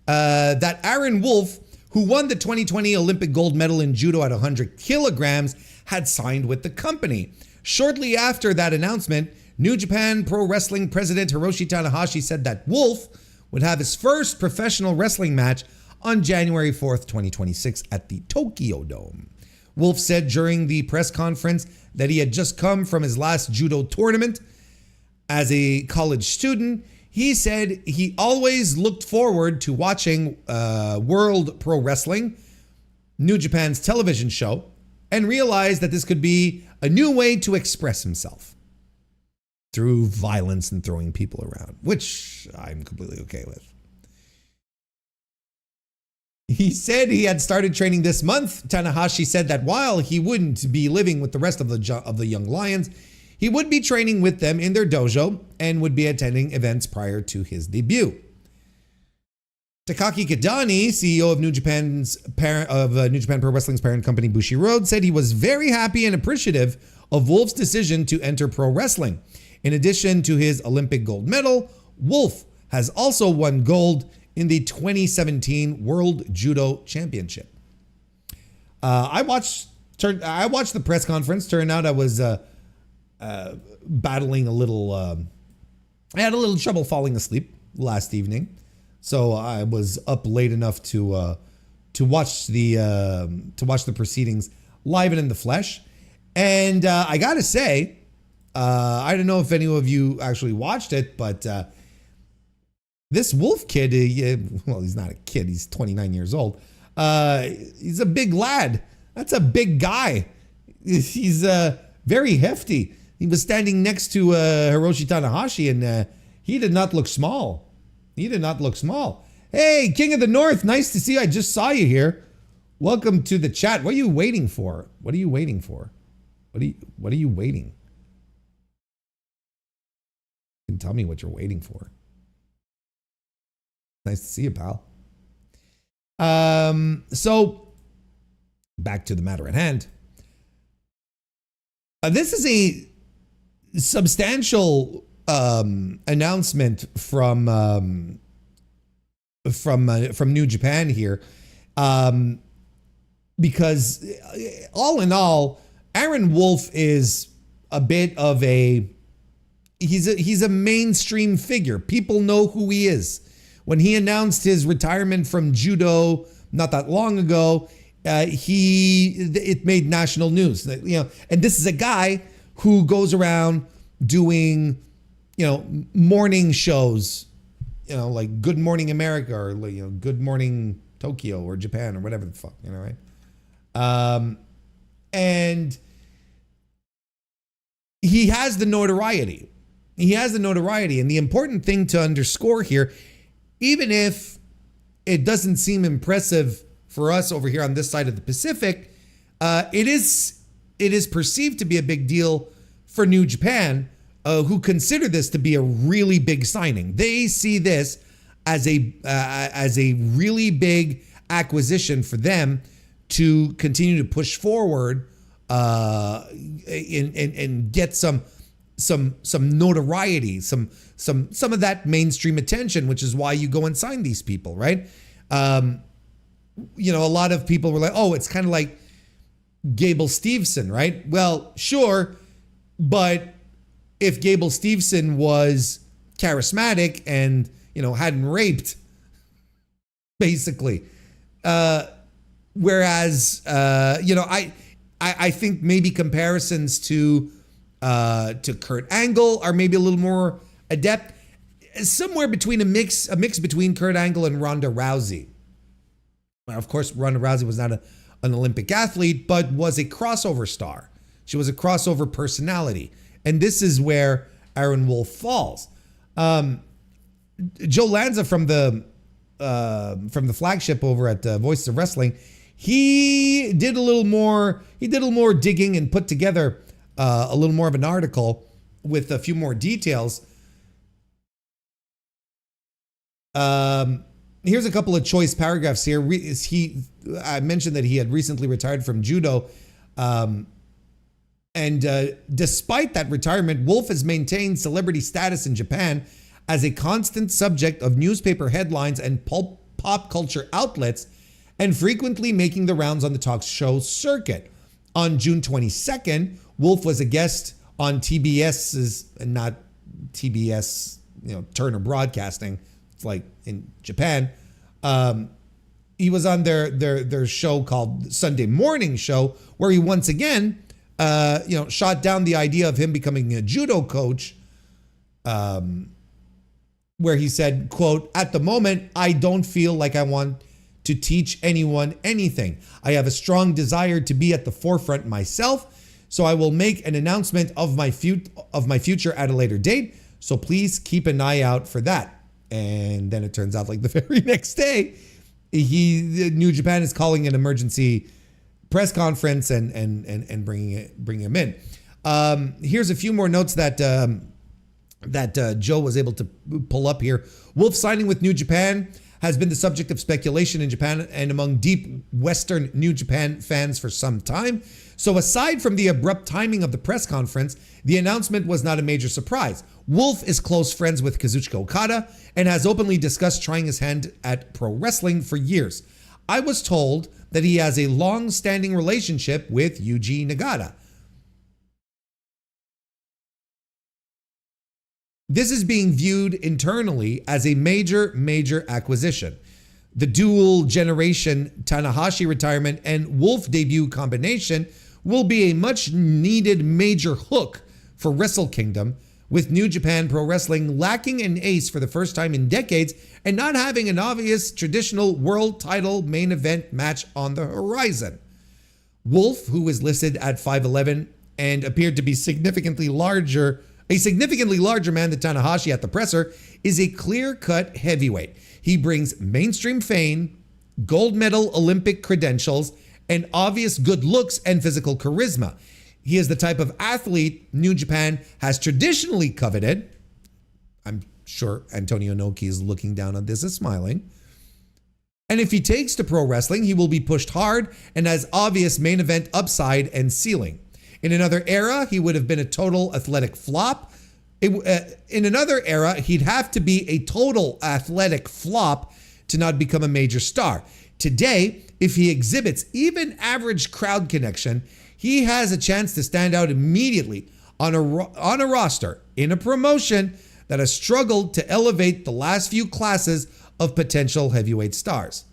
that Aaron Wolf, who won the 2020 Olympic gold medal in judo at 100 kilograms, had signed with the company. Shortly after that announcement, New Japan Pro Wrestling president Hiroshi Tanahashi said that Wolf would have his first professional wrestling match on January 4th, 2026 at the Tokyo Dome. Wolf said during the press conference that he had just come from his last judo tournament as a college student. He said he always looked forward to watching World Pro Wrestling, New Japan's television show, and realized that this could be a new way to express himself through violence and throwing people around, which I'm completely okay with. He said he had started training this month. Tanahashi said that while he wouldn't be living with the rest of the young lions, he would be training with them in their dojo and would be attending events prior to his debut. Takaki Kadani, CEO of New Japan Pro Wrestling's parent company Bushiroad, said he was very happy and appreciative of Wolf's decision to enter pro wrestling. In addition to his Olympic gold medal, Wolf has also won gold in the 2017 World Judo Championship. I watched the press conference. Turned out I was battling a little. I had a little trouble falling asleep last evening, so I was up late enough to watch the proceedings live and in the flesh. And I gotta say, I don't know if any of you actually watched it, but this Wolf kid, well, he's not a kid. He's 29 years old. He's a big lad. That's a big guy. He's very hefty. He was standing next to Hiroshi Tanahashi, and he did not look small. He did not look small. Hey, King of the North, nice to see you. I just saw you here. Welcome to the chat. What are you waiting for? What are you waiting for? What are you waiting? You can tell me what you're waiting for. Nice to see you, pal. So back to the matter at hand. This is a substantial announcement from New Japan here, because all in all, Aaron Wolf is a bit of he's a mainstream figure. People know who he is. When he announced his retirement from judo not that long ago, it made national news. And this is a guy who goes around doing, morning shows, like Good Morning America or Good Morning Tokyo or Japan or whatever the fuck, right? And he has the notoriety. And the important thing to underscore here, even if it doesn't seem impressive for us over here on this side of the Pacific, it is perceived to be a big deal for New Japan, who consider this to be a really big signing. They see this as a really big acquisition for them to continue to push forward and get some notoriety, some of that mainstream attention, which is why you go and sign these people, right? A lot of people were like, oh, it's kind of like Gable Steveson, right? Well, sure, but if Gable Steveson was charismatic and, hadn't raped, basically, whereas, I think maybe comparisons to Kurt Angle are maybe a little more adept. Somewhere between a mix between Kurt Angle and Ronda Rousey. Well, of course, Ronda Rousey was not an Olympic athlete, but was a crossover star. She was a crossover personality. And this is where Aaron Wolf falls. Joe Lanza from the flagship over at Voices of Wrestling, he did a little more digging and put together a little more of an article with a few more details. Here's a couple of choice paragraphs here. I mentioned that he had recently retired from judo. And despite that retirement, Wolf has maintained celebrity status in Japan as a constant subject of newspaper headlines and pop culture outlets, and frequently making the rounds on the talk show circuit. On June 22nd, Wolf was a guest on TBS's, not TBS, Turner Broadcasting. It's like in Japan. He was on their show called Sunday Morning Show, where he once again, shot down the idea of him becoming a judo coach, where he said, quote, "At the moment, I don't feel like I want to teach anyone anything. I have a strong desire to be at the forefront myself, so I will make an announcement of my future at a later date. So please keep an eye out for that." And then it turns out, like the very next day, New Japan is calling an emergency press conference and bringing him in. Here's a few more notes that Joe was able to pull up here. Wolf signing with New Japan has been the subject of speculation in Japan and among deep Western New Japan fans for some time. So aside from the abrupt timing of the press conference, the announcement was not a major surprise. Wolf is close friends with Kazuchika Okada and has openly discussed trying his hand at pro wrestling for years. I was told that he has a long-standing relationship with Yuji Nagata. This is being viewed internally as a major acquisition. The dual generation Tanahashi retirement and Wolf debut combination will be a much needed major hook for Wrestle Kingdom, with New Japan Pro Wrestling lacking an ace for the first time in decades and not having an obvious traditional world title main event match on the horizon. Wolf, who is listed at 5'11" and appeared to be a significantly larger man than Tanahashi at the presser, is a clear-cut heavyweight. He brings mainstream fame, gold medal Olympic credentials, and obvious good looks and physical charisma. He is the type of athlete New Japan has traditionally coveted. I'm sure Antonio Inoki is looking down on this and smiling. And if he takes to pro wrestling, he will be pushed hard and has obvious main event upside and ceiling. In another era, he would have been a total athletic flop. In another era, he'd have to be a total athletic flop to not become a major star. Today, if he exhibits even average crowd connection, he has a chance to stand out immediately on a roster in a promotion that has struggled to elevate the last few classes of potential heavyweight stars.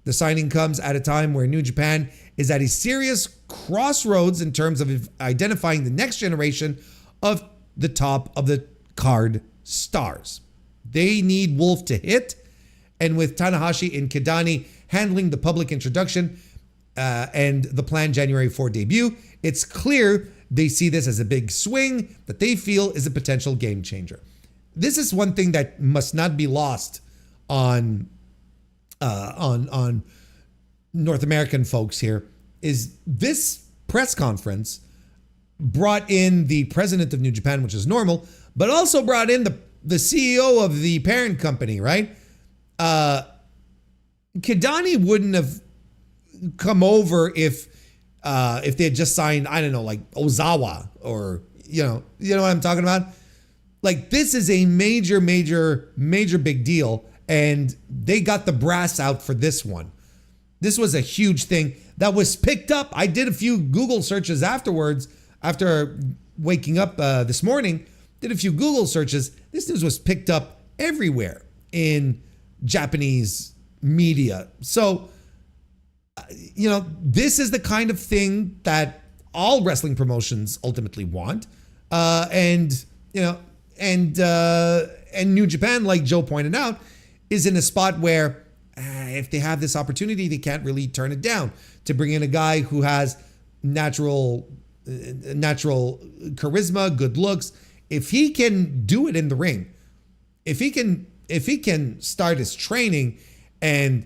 The signing comes at a time where New Japan is at a serious crossroads in terms of identifying the next generation of the top of the card stars. They need Wolf to hit, and with Tanahashi and Kidani handling the public introduction and the planned January 4 debut, it's clear they see this as a big swing that they feel is a potential game changer. This is one thing that must not be lost on North American folks here, is this press conference brought in the president of New Japan, which is normal, but also brought in the CEO of the parent company, right? Kidani wouldn't have come over if they had just signed, I don't know, like Ozawa, or you know what I'm talking about? Like, this is a major big deal, and they got the brass out for this one. This was a huge thing that was picked up. I did a few Google searches afterwards, after waking up this morning, did a few Google searches. This news was picked up everywhere in Japanese media. So, this is the kind of thing that all wrestling promotions ultimately want. And New Japan, like Joe pointed out, is in a spot where if they have this opportunity, they can't really turn it down to bring in a guy who has natural charisma, good looks. If he can do it in the ring, if he can start his training and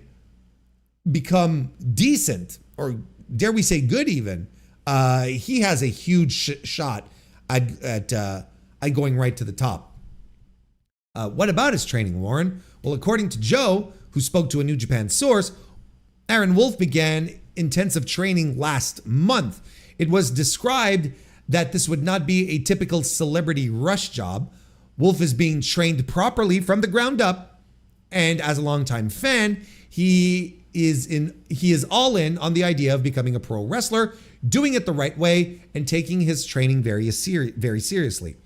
become decent, or dare we say good even, he has a huge shot at going right to the top. What about his training, Warren? Well, according to Joe, who spoke to a New Japan source, Aaron Wolf began intensive training last month. It was described that this would not be a typical celebrity rush job. Wolf is being trained properly from the ground up, and as a longtime fan, he is all in on the idea of becoming a pro wrestler, doing it the right way, and taking his training very seriously.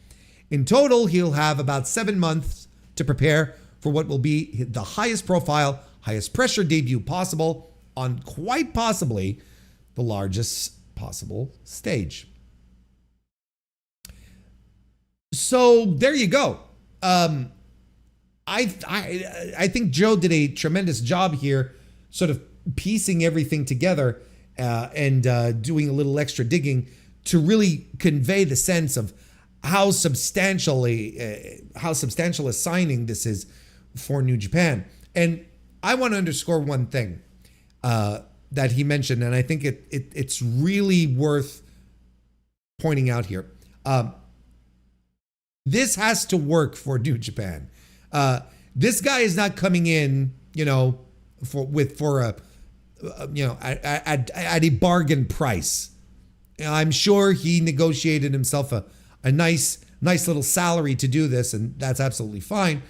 In total, he'll have about 7 months to prepare for what will be the highest profile, highest pressure debut possible on quite possibly the largest possible stage. So there you go. I think Joe did a tremendous job here, sort of piecing everything together and doing a little extra digging to really convey the sense of how substantial a signing this is for New Japan. And I want to underscore one thing that he mentioned, and I think it's really worth pointing out here. This has to work for New Japan. This guy is not coming in, at a bargain price. I'm sure he negotiated himself a nice little salary to do this, and that's absolutely fine.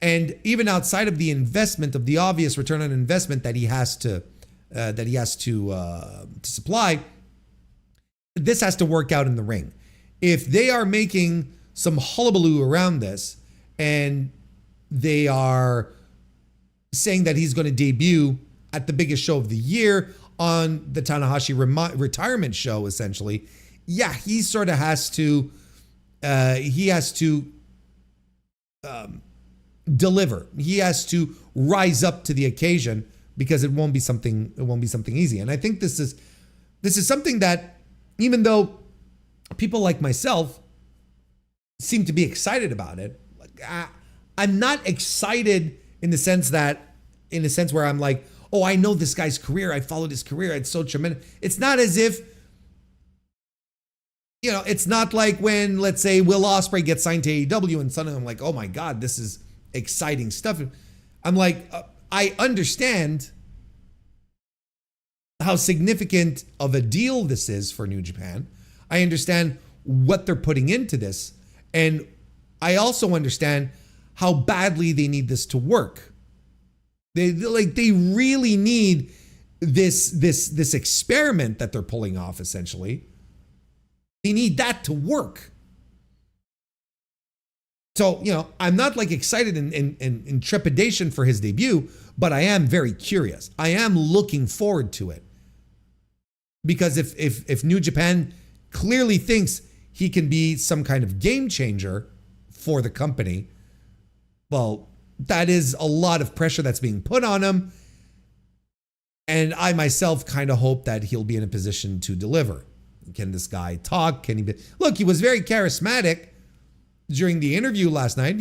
And even outside of the investment, of the obvious return on investment that he has to supply, this has to work out in the ring. If they are making some hullabaloo around this, and they are saying that he's going to debut at the biggest show of the year on the Tanahashi retirement show, essentially, yeah, he sort of has to deliver. He has to rise up to the occasion, because it won't be something easy. And I think this is something that, even though people like myself seem to be excited about it, I'm not excited in the sense where I'm like, oh, I know this guy's career. I followed his career. It's so tremendous. It's not as if, it's not like when, let's say, Will Ospreay gets signed to AEW and suddenly I'm like, oh my God, this is exciting stuff. I'm like, I understand how significant of a deal this is for New Japan. I understand what they're putting into this. And I also understand how badly they need this to work. They really need this experiment that they're pulling off, essentially. They need that to work. So, I'm not like excited in trepidation for his debut, but I am very curious. I am looking forward to it. Because if New Japan clearly thinks he can be some kind of game changer for the company, well, that is a lot of pressure that's being put on him. And I myself kind of hope that he'll be in a position to deliver. Can this guy talk? Can he be? Look, he was very charismatic during the interview last night.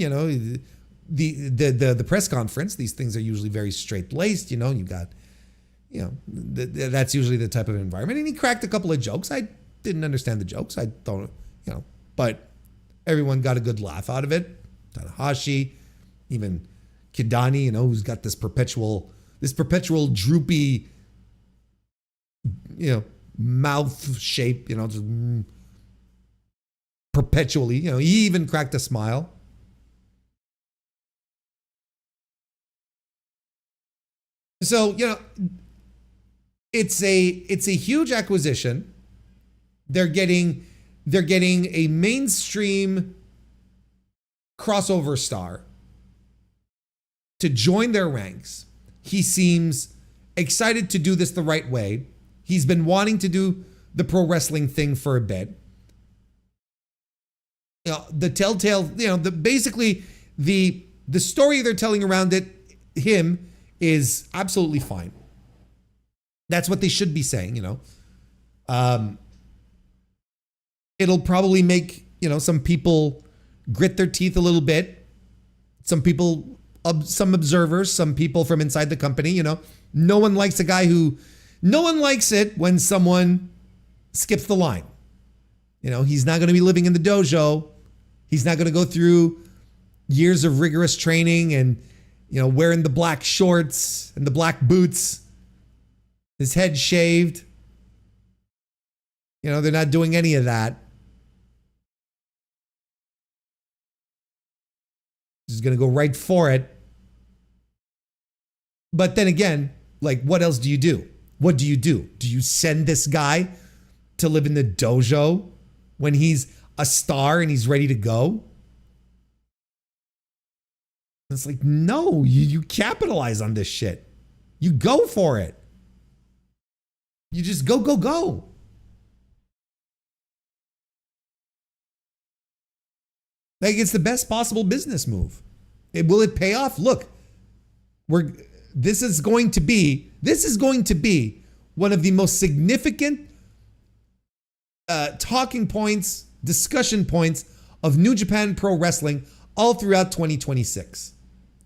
The press conference. These things are usually very straight-laced. You've got, that's usually the type of environment. And he cracked a couple of jokes. I didn't understand the jokes. I don't, but everyone got a good laugh out of it. Tanahashi, even Kidani, who's got this perpetual droopy, mouth shape, just perpetually, he even cracked a smile. So, it's a huge acquisition. They're getting a mainstream crossover star to join their ranks. He seems excited to do this the right way. He's been wanting to do the pro wrestling thing for a bit. You know, the telltale, you know, basically the story they're telling around him is absolutely fine. That's what they should be saying, you know. It'll probably make, you know, some people grit their teeth a little bit. Some people, some observers, some people from inside the company, you know, no one likes it when someone skips the line. You know, he's not going to be living in the dojo. He's not going to go through years of rigorous training and, you know, wearing the black shorts and the black boots, his head shaved. You know, they're not doing any of that. He's going to go right for it. But then again, like, what else do you do? What do you do? Do you send this guy to live in the dojo when he's a star and he's ready to go? It's like, no, you capitalize on this shit. You go for it. You just go. Like, it's the best possible business move. Will it pay off? Look, this is going to be one of the most significant talking points, discussion points of New Japan Pro Wrestling all throughout 2026.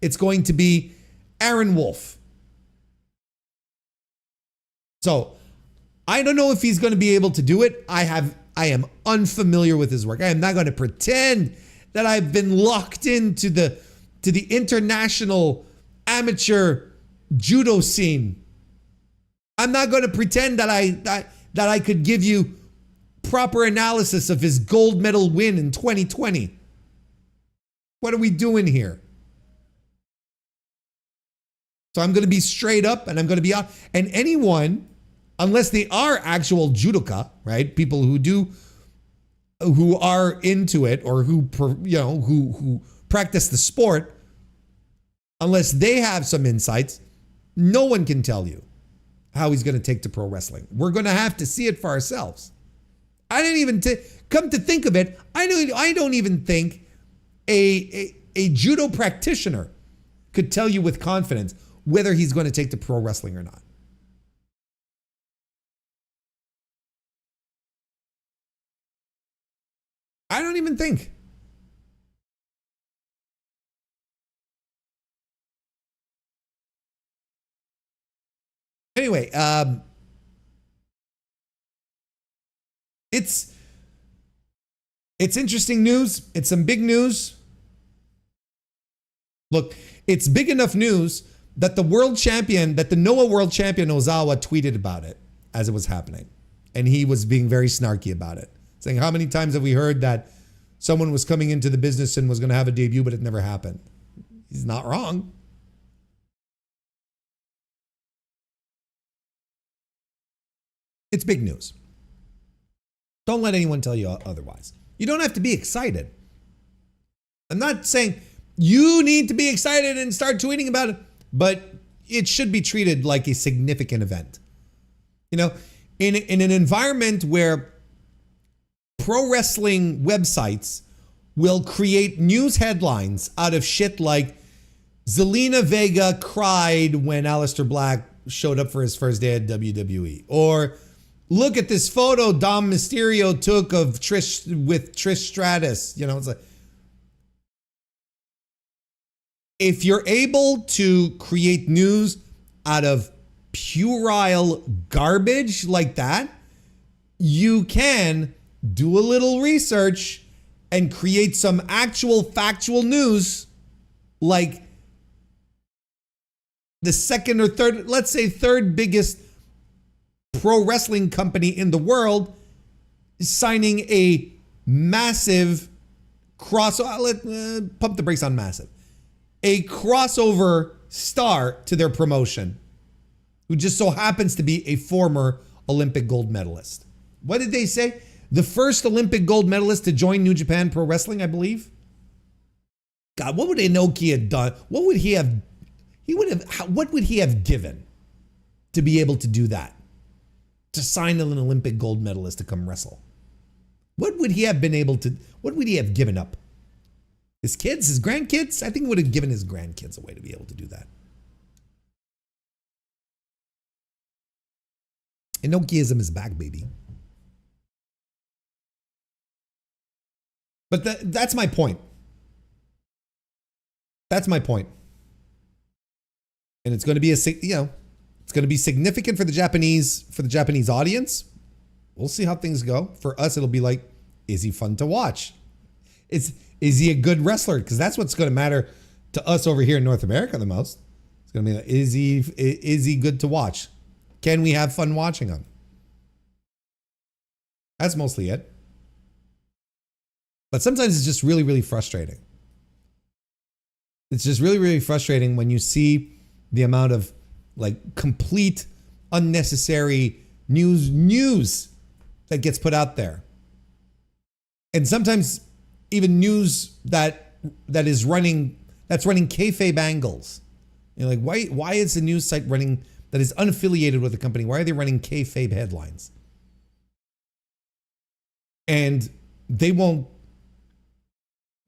It's going to be Aaron Wolf. So I don't know if he's going to be able to do it. I am unfamiliar with his work. I am not going to pretend that I've been locked into the international amateur judo scene. I'm not going to pretend that I could give you proper analysis of his gold medal win in 2020. What are we doing here? So I'm going to be straight up and I'm going to be out. And anyone, unless they are actual judoka, right? People who are into it or who practice the sport, unless they have some insights, no one can tell you how he's going to take to pro wrestling. We're going to have to see it for ourselves. I didn't even come to think of it. I don't even think a judo practitioner could tell you with confidence whether he's going to take to pro wrestling or not. I don't even think. Anyway, it's interesting news. It's some big news. Look, it's big enough news that the Noah world champion Ozawa tweeted about it as it was happening. And he was being very snarky about it, saying, how many times have we heard that someone was coming into the business and was going to have a debut, but it never happened? He's not wrong. It's big news. Don't let anyone tell you otherwise. You don't have to be excited. I'm not saying you need to be excited and start tweeting about it, but it should be treated like a significant event. You know, in an environment where pro wrestling websites will create news headlines out of shit like Zelina Vega cried when Aleister Black showed up for his first day at WWE, or look at this photo Dom Mysterio took of Trish with Trish Stratus. You know, it's like, if you're able to create news out of puerile garbage like that, you can do a little research and create some actual factual news, like the second or third, let's say third biggest pro wrestling company in the world is signing a massive pump the brakes on massive. A crossover star to their promotion who just so happens to be a former Olympic gold medalist. What did they say? The first Olympic gold medalist to join New Japan Pro Wrestling, I believe. God, what would Inoki have done? What would he have given to be able to do that? to sign an Olympic gold medalist to come wrestle? What would he have been able to, what would he have given up? His kids, his grandkids? I think he would have given his grandkids away to be able to do that. Enochiism is back, baby. But that's my point. That's my point. And it's going to be it's going to be significant for the Japanese audience. We'll see how things go. For us, it'll be like, is he fun to watch? Is he a good wrestler? Because that's what's going to matter to us over here in North America the most. It's going to be like, is he good to watch? Can we have fun watching him? That's mostly it. But sometimes it's just really, really frustrating. It's just really, really frustrating when you see the amount of like complete unnecessary news that gets put out there. And sometimes even news that's running kayfabe angles. You're like, why is the news site running that is unaffiliated with the company? Why are they running kayfabe headlines? And they won't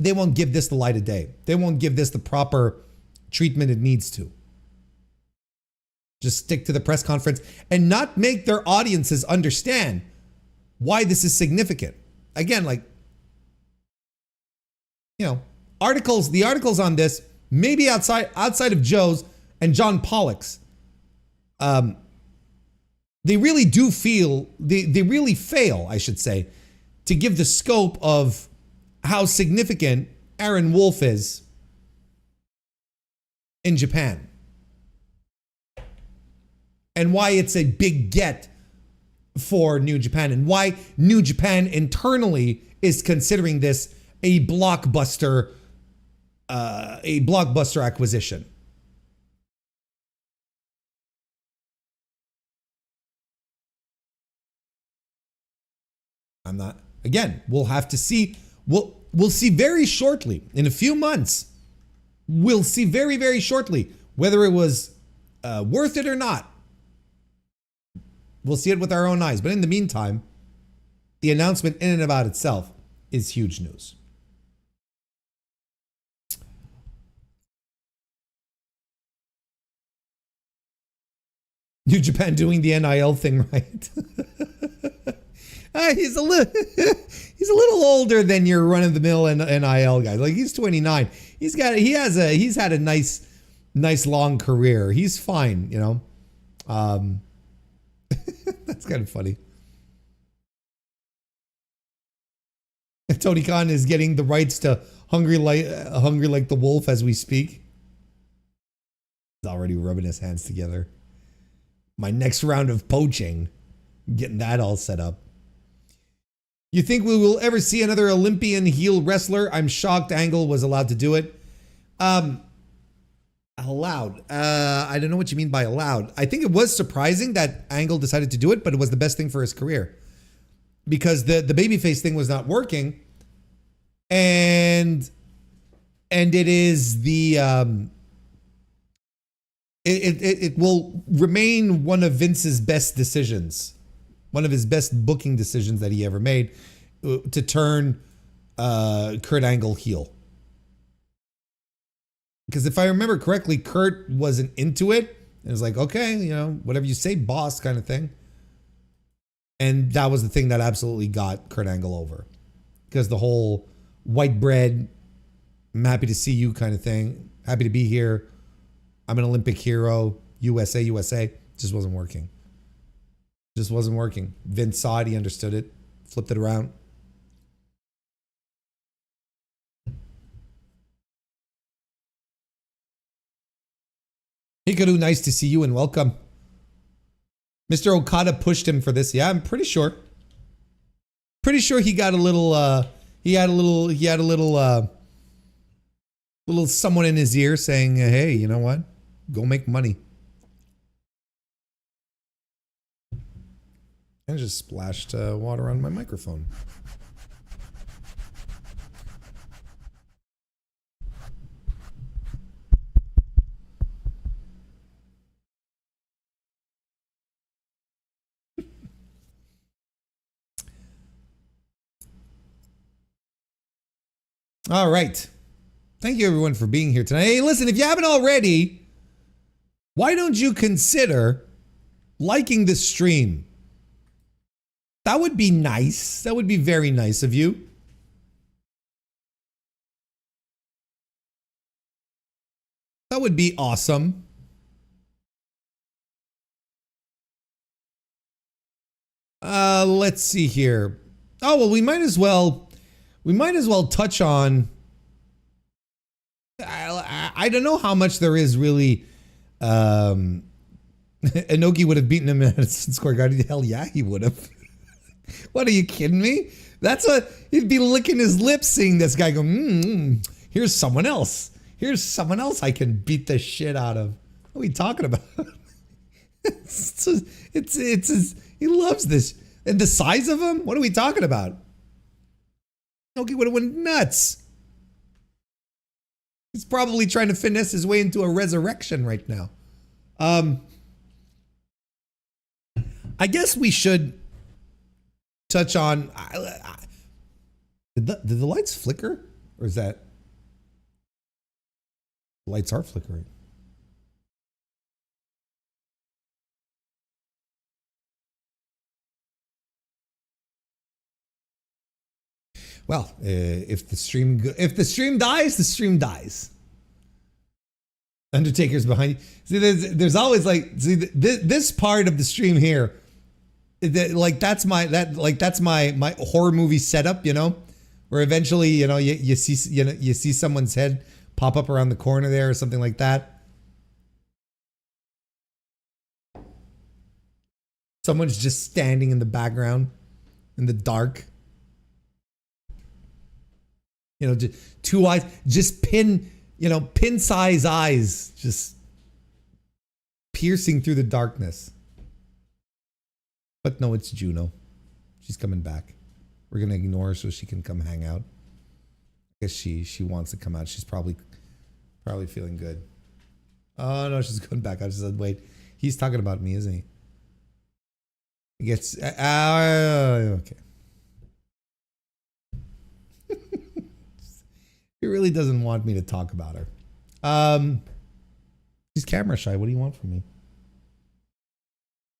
give this the light of day. They won't give this the proper treatment it needs to. Just stick to the press conference and not make their audiences understand why this is significant. Again, like, the articles on this, maybe outside of Joe's and John Pollock's, they really do feel, they really fail, I should say, to give the scope of how significant Aaron Wolf is in Japan. And why it's a big get for New Japan, and why New Japan internally is considering this a blockbuster acquisition. I'm not. Again, we'll have to see. We'll see very shortly, in a few months. We'll see very, very shortly whether it was worth it or not. We'll see it with our own eyes. But in the meantime, the announcement in and about itself is huge news. New Japan doing the NIL thing right. He's a little older than your run-of-the-mill NIL guy. Like, he's 29. He's had a nice long career. He's fine, you know. That's kind of funny. And Tony Khan is getting the rights to Hungry Like the Wolf as we speak. He's already rubbing his hands together. My next round of poaching, getting that all set up. You think we will ever see another Olympian heel wrestler? I'm shocked Angle was allowed to do it. Allowed. I don't know what you mean by allowed. I think it was surprising that Angle decided to do it, but it was the best thing for his career. Because the babyface thing was not working. And it is the it will remain one of Vince's best decisions. One of his best booking decisions that he ever made, to turn Kurt Angle heel. Because if I remember correctly, Kurt wasn't into it. It was like, okay, you know, whatever you say, boss, kind of thing. And that was the thing that absolutely got Kurt Angle over. Because the whole white bread, I'm happy to see you kind of thing. Happy to be here. I'm an Olympic hero. USA, USA. Just wasn't working. Just wasn't working. Vince saw it. He understood it. Flipped it around. Hikaru, nice to see you and welcome. Mr. Okada pushed him for this. Yeah, I'm pretty sure. Pretty sure he got a little little someone in his ear saying, hey, you know what? Go make money. I just splashed water on my microphone. All right. Thank you everyone for being here tonight. Hey, listen, if you haven't already, why don't you consider liking the stream? That would be nice. That would be very nice of you. That would be awesome. Let's see here. Oh, well, we might as well touch on, I don't know how much there is really. Inoki would have beaten him in Madison Square Garden. Hell yeah, he would have. What, are you kidding me? That's what he'd be licking his lips seeing this guy go, here's someone else. Here's someone else I can beat the shit out of. What are we talking about? He loves this. And the size of him? What are we talking about? Inoki would have went nuts. He's probably trying to finesse his way into a resurrection right now. I guess we should touch on. Did the lights flicker, or is that the lights are flickering? Well, if the stream dies, the stream dies. Undertaker's behind you. See, there's always like, see, this part of the stream here, that's my horror movie setup, you know, where eventually, you know, you see someone's head pop up around the corner there or something like that. Someone's just standing in the background in the dark. You know, just two eyes, just pin-size eyes, just piercing through the darkness. But no, it's Juno. She's coming back. We're gonna ignore her so she can come hang out. I guess she wants to come out. She's probably feeling good. Oh no, she's going back. I just said, wait, he's talking about me, isn't he? He gets okay. He really doesn't want me to talk about her. She's camera shy. What do you want from me?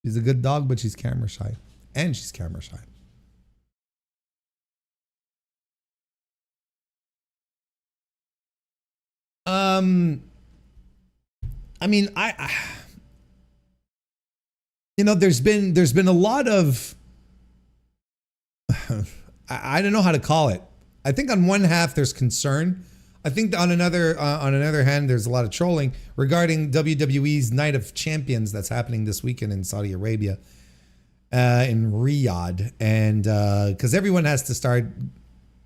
She's a good dog, but she's camera shy. And she's camera shy. I mean, you know, there's been a lot of I don't know how to call it. I think on one half there's concern. I think on another hand there's a lot of trolling regarding WWE's Night of Champions that's happening this weekend in Saudi Arabia, in Riyadh, and because everyone has to start,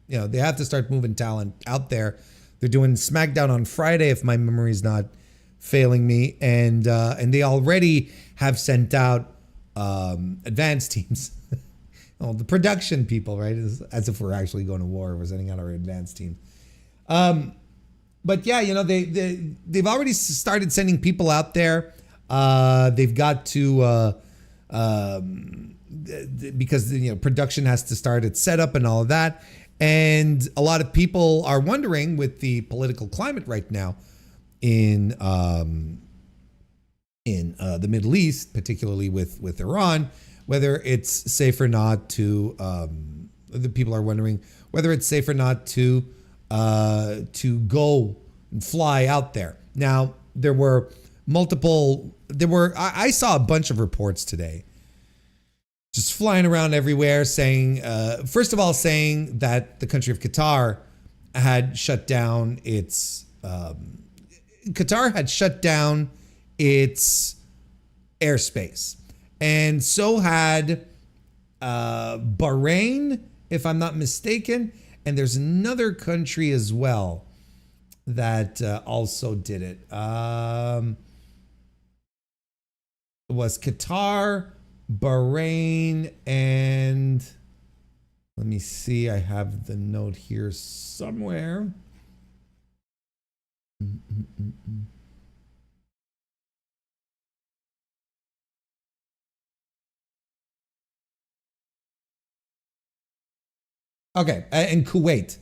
you know, they have to start moving talent out there. They're doing SmackDown on Friday, if my memory's not failing me, and they already have sent out advanced teams. Oh, the production people, right? As if we're actually going to war. We're sending out our advanced team. But yeah, you know, they've already started sending people out there. They've got to because, you know, production has to start its setup and all of that. And a lot of people are wondering, with the political climate right now in the Middle East, particularly with Iran, whether it's safe or not to, the people are wondering whether it's safe or not to go and fly out there. Now, I saw a bunch of reports today, just flying around everywhere saying, first of all, saying that the country of Qatar had shut down its, airspace. And so had Bahrain, if I'm not mistaken. And there's another country as well that also did it. It was Qatar, Bahrain, and let me see. I have the note here somewhere. Okay, and Kuwait.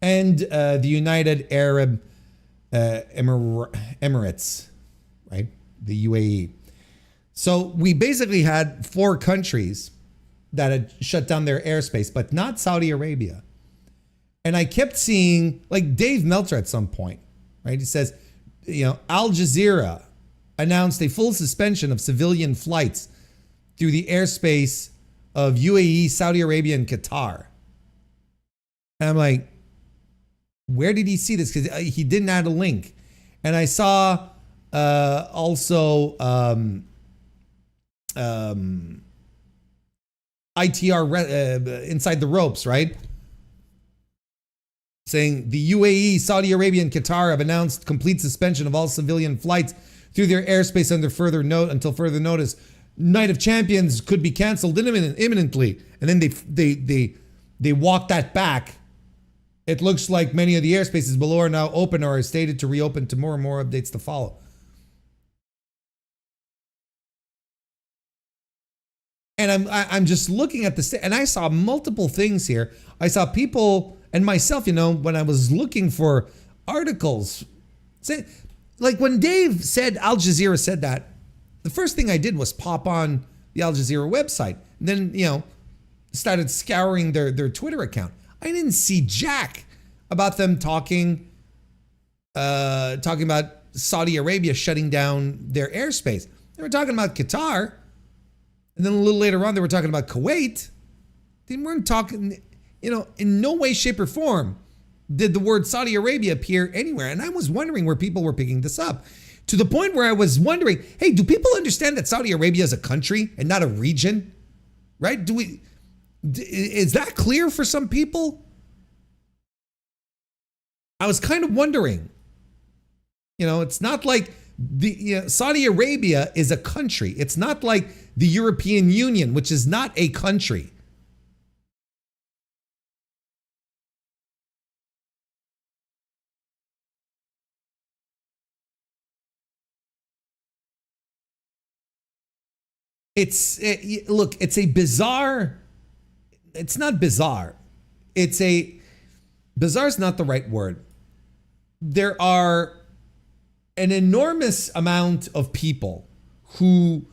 and the United Arab Emirates, right? The UAE. So we basically had 4 countries that had shut down their airspace, but not Saudi Arabia. And I kept seeing, like Dave Meltzer at some point, right? He says, Al Jazeera announced a full suspension of civilian flights through the airspace of UAE, Saudi Arabia, and Qatar. And I'm like, where did he see this? Because he didn't add a link. And I saw also ITR Inside the Ropes, right? Saying the UAE, Saudi Arabia, and Qatar have announced complete suspension of all civilian flights through their airspace until further notice. Night of Champions could be canceled imminently. And then they walked that back. It looks like many of the airspaces below are now open or are stated to reopen tomorrow. More updates to follow. And I'm just looking at this, and I saw multiple things here. I saw people and myself, when I was looking for articles, say, like when Dave said Al Jazeera said that, the first thing I did was pop on the Al Jazeera website, and then started scouring their Twitter account. I didn't see jack about them talking about Saudi Arabia shutting down their airspace. They were talking about Qatar. And then a little later on, they were talking about Kuwait. They weren't talking, in no way, shape, or form did the word Saudi Arabia appear anywhere. And I was wondering where people were picking this up, to the point where I was wondering, hey, do people understand that Saudi Arabia is a country and not a region? Right? Is that clear for some people? I was kind of wondering. It's not like Saudi Arabia is a country. It's not like the European Union, which is not a country. It's a bizarre. It's not bizarre. Bizarre is not the right word. There are an enormous amount of people who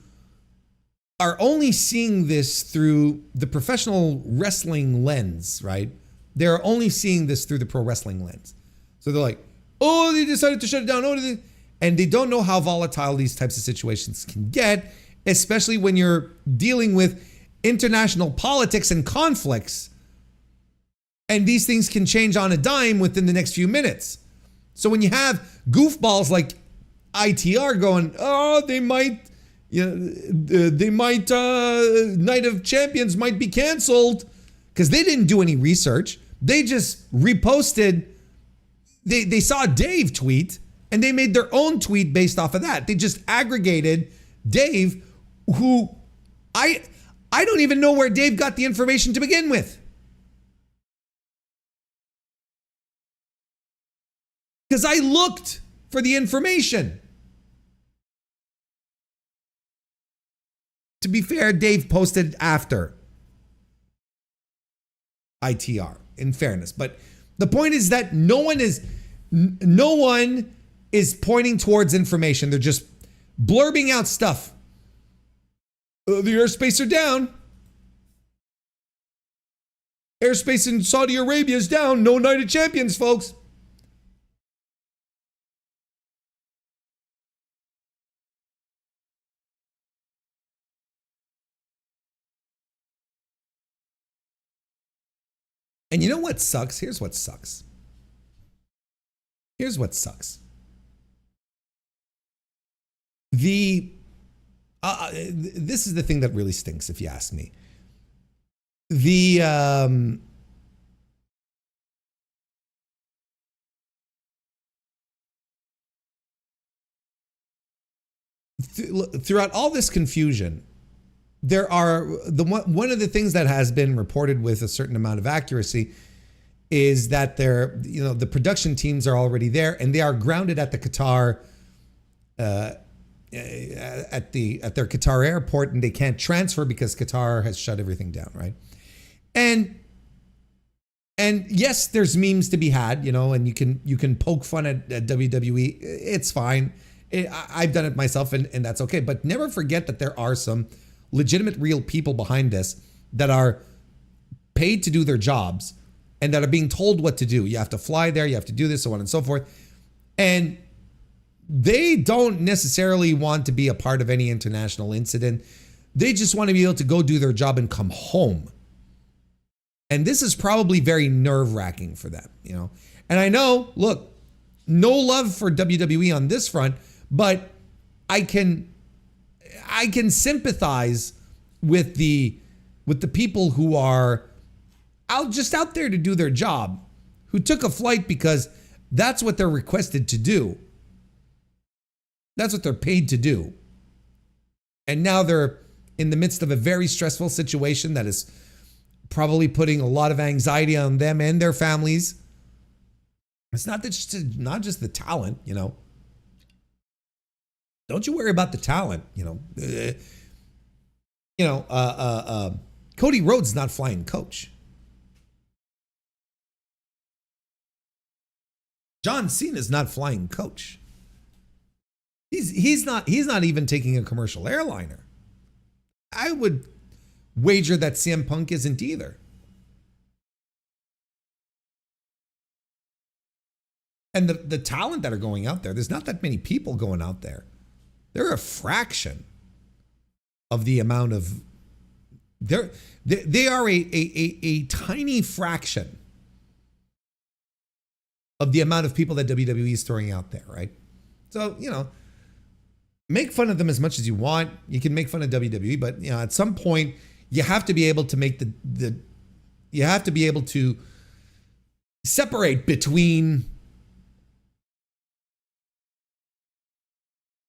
are only seeing this through the professional wrestling lens, right? They're only seeing this through the pro wrestling lens. So they're like, oh, they decided to shut it down. And they don't know how volatile these types of situations can get, especially when you're dealing with international politics and conflicts. And these things can change on a dime within the next few minutes. So when you have goofballs like ITR going, oh, Night of Champions might be canceled, because they didn't do any research. They just reposted. They saw Dave tweet and they made their own tweet based off of that. They just aggregated Dave, who I don't even know where Dave got the information to begin with. Because I looked for the information. To be fair, Dave posted after ITR, in fairness. But the point is that no one is pointing towards information. They're just blurbing out stuff. The airspace are down. Airspace in Saudi Arabia is down. No Night of Champions, folks. And you know what sucks? Here's what sucks. This is the thing that really stinks, if you ask me. Throughout all this confusion, there are one of the things that has been reported with a certain amount of accuracy is that the production teams are already there and they are grounded at the Qatar at their Qatar airport, and they can't transfer because Qatar has shut everything down, right? And And yes, there's memes to be had, and you can poke fun at WWE. It's fine. I've done it myself, and that's okay. But never forget that there are some legitimate, real people behind this that are paid to do their jobs and that are being told what to do. You have to fly there, you have to do this, so on and so forth. And they don't necessarily want to be a part of any international incident. They just want to be able to go do their job and come home. And this is probably very nerve-wracking for them, And I know, look, no love for WWE on this front, but I can sympathize with the people who are out there to do their job, who took a flight because that's what they're requested to do. That's what they're paid to do. And now they're in the midst of a very stressful situation that is probably putting a lot of anxiety on them and their families. It's not just the talent, Don't you worry about the talent, Cody Rhodes is not flying coach. John Cena is not flying coach. He's not even taking a commercial airliner. I would wager that CM Punk isn't either. And the talent that are going out there's not that many people going out there. They're a fraction of the amount of they are a tiny fraction of the amount of people that WWE is throwing out there, right? So, make fun of them as much as you want. You can make fun of WWE, but at some point you have to be able to make you have to be able to separate between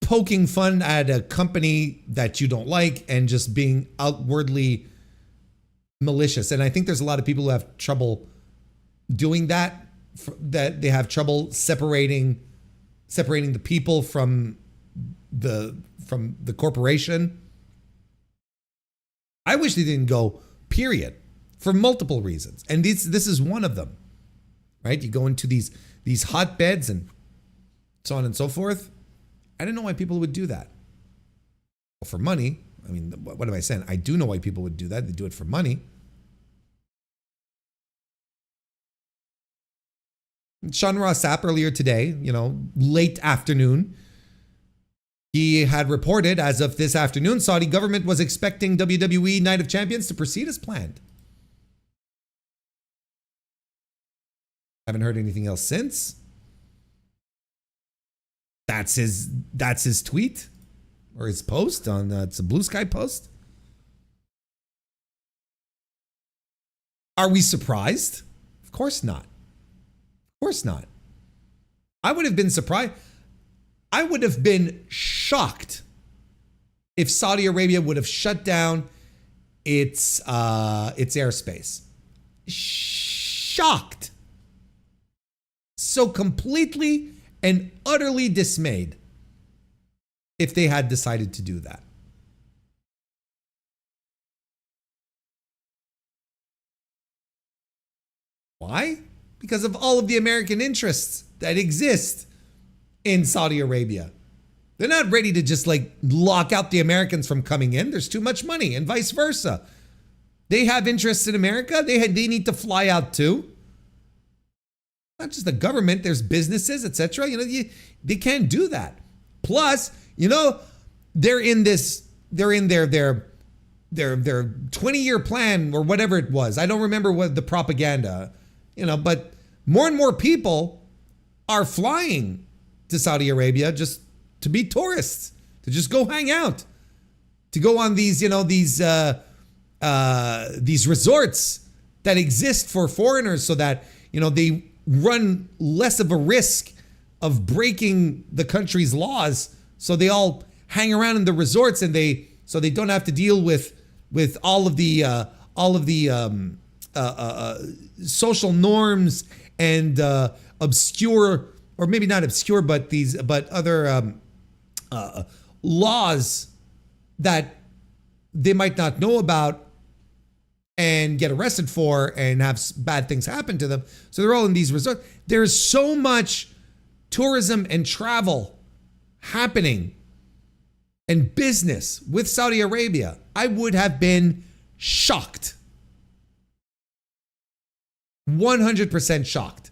poking fun at a company that you don't like and just being outwardly malicious. And I think there's a lot of people who have trouble doing that they have trouble separating the people from the corporation. I wish they didn't go, period, for multiple reasons. And this is one of them, right? You go into these hotbeds and so on and so forth. I didn't know why people would do that. Well, for money. I mean, what am I saying? I do know why people would do that. They do it for money. Sean Ross Sapp earlier today, late afternoon, he had reported as of this afternoon, Saudi government was expecting WWE Night of Champions to proceed as planned. Haven't heard anything else since. That's his tweet or his post on it's a Blue Sky post. Are we surprised? Of course not. Of course not. I would have been surprised. I would have been shocked if Saudi Arabia would have shut down its airspace. Shocked. So completely and utterly dismayed if they had decided to do that. Why? Because of all of the American interests that exist in Saudi Arabia. They're not ready to just lock out the Americans from coming in. There's too much money, and vice versa. They have interests in America. They need to fly out too. Not just the government. There's businesses, etc. They can't do that. Plus, they're in their 20-year plan or whatever it was. I don't remember what the propaganda. But more and more people are flying to Saudi Arabia just to be tourists, to just go hang out, to go on these resorts that exist for foreigners so that, they run less of a risk of breaking the country's laws. So they all hang around in the resorts and they don't have to deal with all of the social norms and obscure, or maybe not obscure, but other laws that they might not know about, and get arrested for and have bad things happen to them. So they're all in these resorts. There's so much tourism and travel happening and business with Saudi Arabia. I would have been shocked. 100% shocked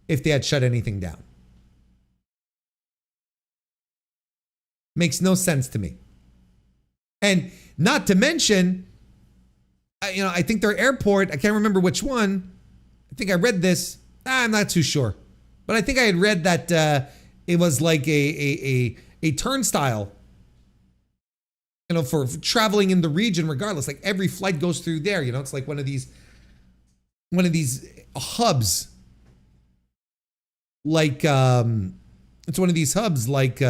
if they had shut anything down. Makes no sense to me. And not to mention, I think their airport, I can't remember which one. I think I read this. I'm not too sure. But I think I had read that it was like a turnstile, for traveling in the region regardless. Like every flight goes through there, it's like one of these hubs. Like, it's one of these hubs like,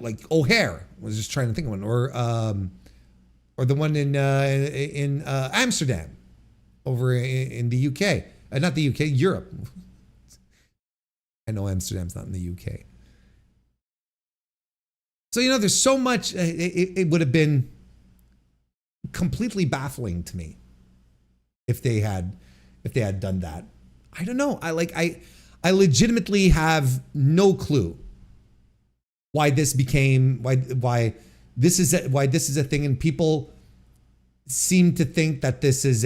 like O'Hare. I was just trying to think of one, or the one in Amsterdam, over in the UK. Not the UK, Europe. I know Amsterdam's not in the UK. So there's so much. It would have been completely baffling to me if they had done that. I don't know. I legitimately have no clue why this became why this is a thing, and people seem to think that this is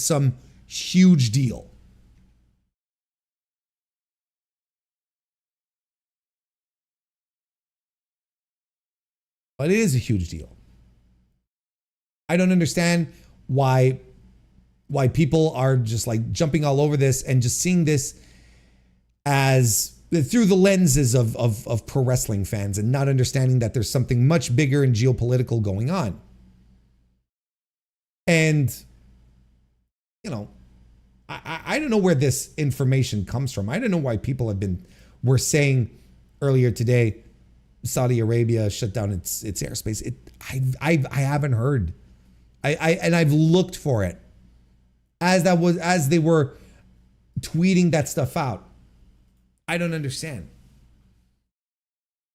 some huge deal. But it is a huge deal. I don't understand why people are just like jumping all over this and just seeing this as through the lenses of pro wrestling fans, and not understanding that there's something much bigger and geopolitical going on. And, I don't know where this information comes from. I don't know why people were saying earlier today, Saudi Arabia shut down its airspace. I haven't heard. And I've looked for it as they were tweeting that stuff out. I don't understand.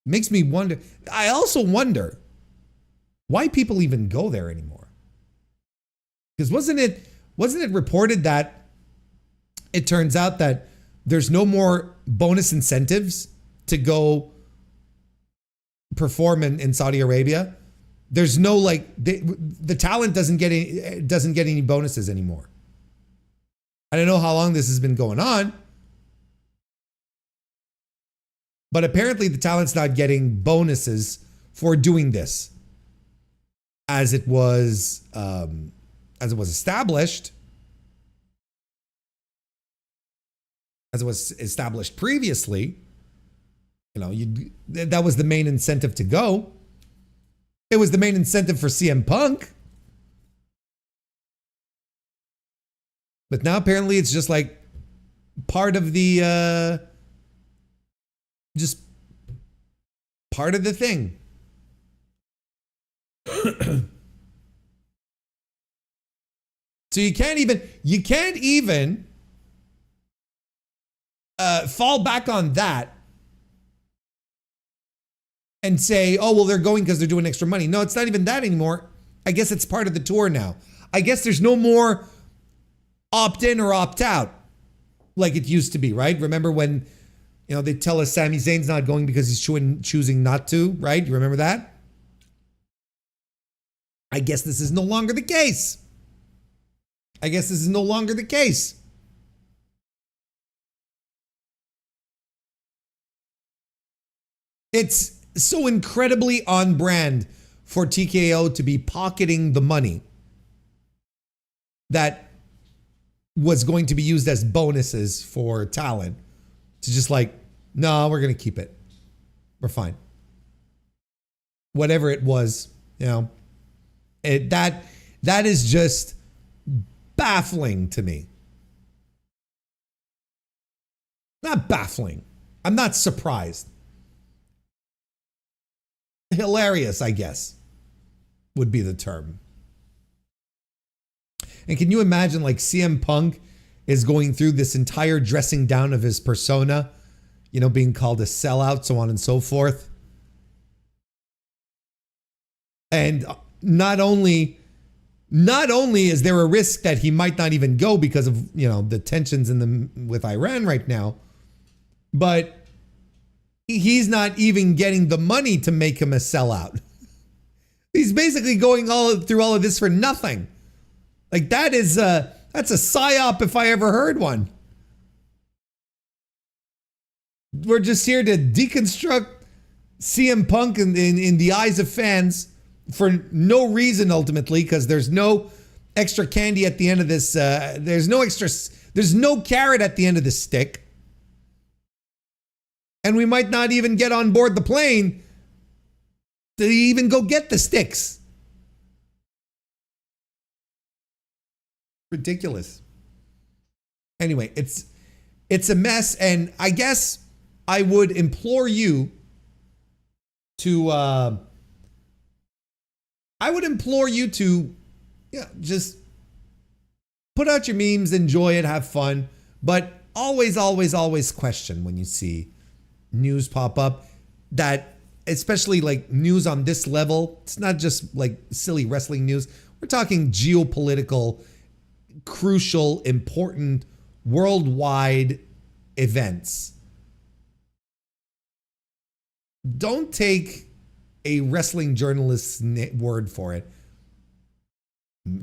Makes me wonder. I also wonder why people even go there anymore. Because wasn't it reported that it turns out that there's no more bonus incentives to go perform in Saudi Arabia? There's no the talent doesn't get any bonuses anymore. I don't know how long this has been going on, but apparently the talent's not getting bonuses for doing this as it was established. As it was established previously, that was the main incentive to go. It was the main incentive for CM Punk. But now apparently it's just like part of the just part of the thing. So you can't even fall back on that and say, oh, well, they're going because they're doing extra money. No, it's not even that anymore. I guess it's part of the tour now. I guess there's no more opt in or opt out like it used to be, right? Remember when, they tell us Sami Zayn's not going because he's choosing not to, right? You remember that? I guess this is no longer the case. It's so incredibly on brand for TKO to be pocketing the money that was going to be used as bonuses for talent to just no, we're going to keep it. We're fine. Whatever it was, that is just baffling to me. Not baffling. I'm not surprised. Hilarious, I guess, would be the term. And can you imagine CM Punk is going through this entire dressing down of his persona, you know, being called a sellout, so on and so forth. And not only is there a risk that he might not even go because of, you know, the tensions with Iran right now, but he's not even getting the money to make him a sellout. He's basically going through all of this for nothing. Like that's a psyop if I ever heard one. We're just here to deconstruct CM Punk in the eyes of fans for no reason ultimately, because there's no extra candy at the end of this. There's no carrot at the end of the stick. And we might not even get on board the plane to even go get the sticks. Ridiculous. Anyway, it's a mess, and I guess I would implore you to just put out your memes, enjoy it, have fun, but always question when you see news pop up that, especially like news on this level. It's not just like silly wrestling news. We're talking geopolitical, crucial, important, worldwide events. Don't take a wrestling journalist's word for it.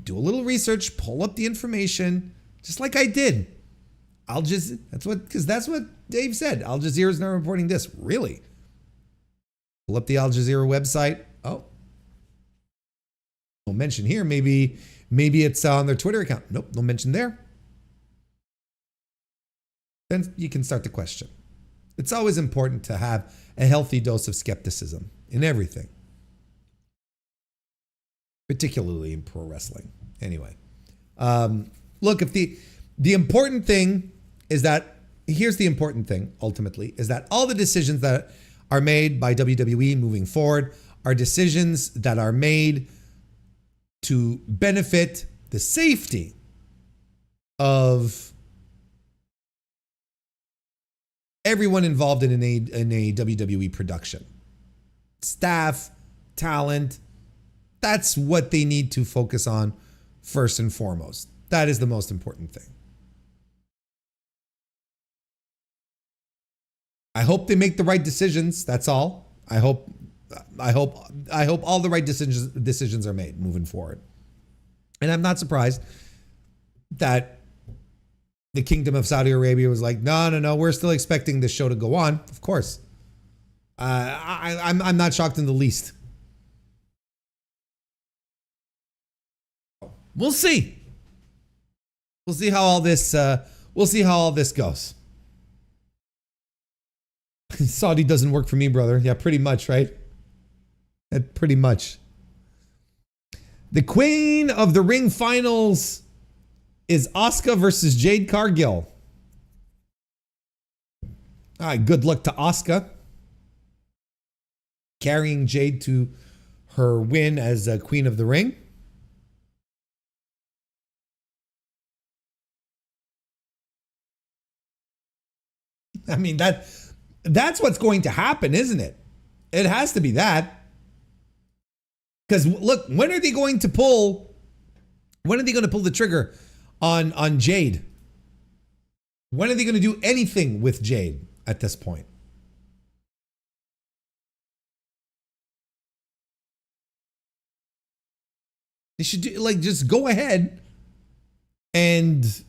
Do a little research, pull up the information, just like I did. That's what Dave said. Al Jazeera's not reporting this. Really? Pull up the Al Jazeera website. Oh, no mention here. Maybe it's on their Twitter account. Nope, no mention there. Then you can start to question. It's always important to have a healthy dose of skepticism in everything, particularly in pro wrestling. Anyway, look, if the important thing is that, here's the important thing ultimately, is that all the decisions that are made by WWE moving forward are decisions that are made to benefit the safety of everyone involved in a WWE production. Staff, talent, that's what they need to focus on first and foremost. That is the most important thing. I hope they make the right decisions. That's all. I hope all the right decisions are made moving forward. And I'm not surprised that the Kingdom of Saudi Arabia was like, no, we're still expecting this show to go on. Of course. I'm not shocked in the least. We'll see. We'll see how all this goes. Saudi doesn't work for me, brother. Yeah, pretty much, right? Pretty much. The Queen of the Ring finals is Asuka versus Jade Cargill. All right, good luck to Asuka, carrying Jade to her win as a Queen of the Ring. I mean, that's what's going to happen, isn't it? It has to be that. Because look, when are they going to pull the trigger on Jade? When are they going to do anything with Jade at this point? They should just go ahead, and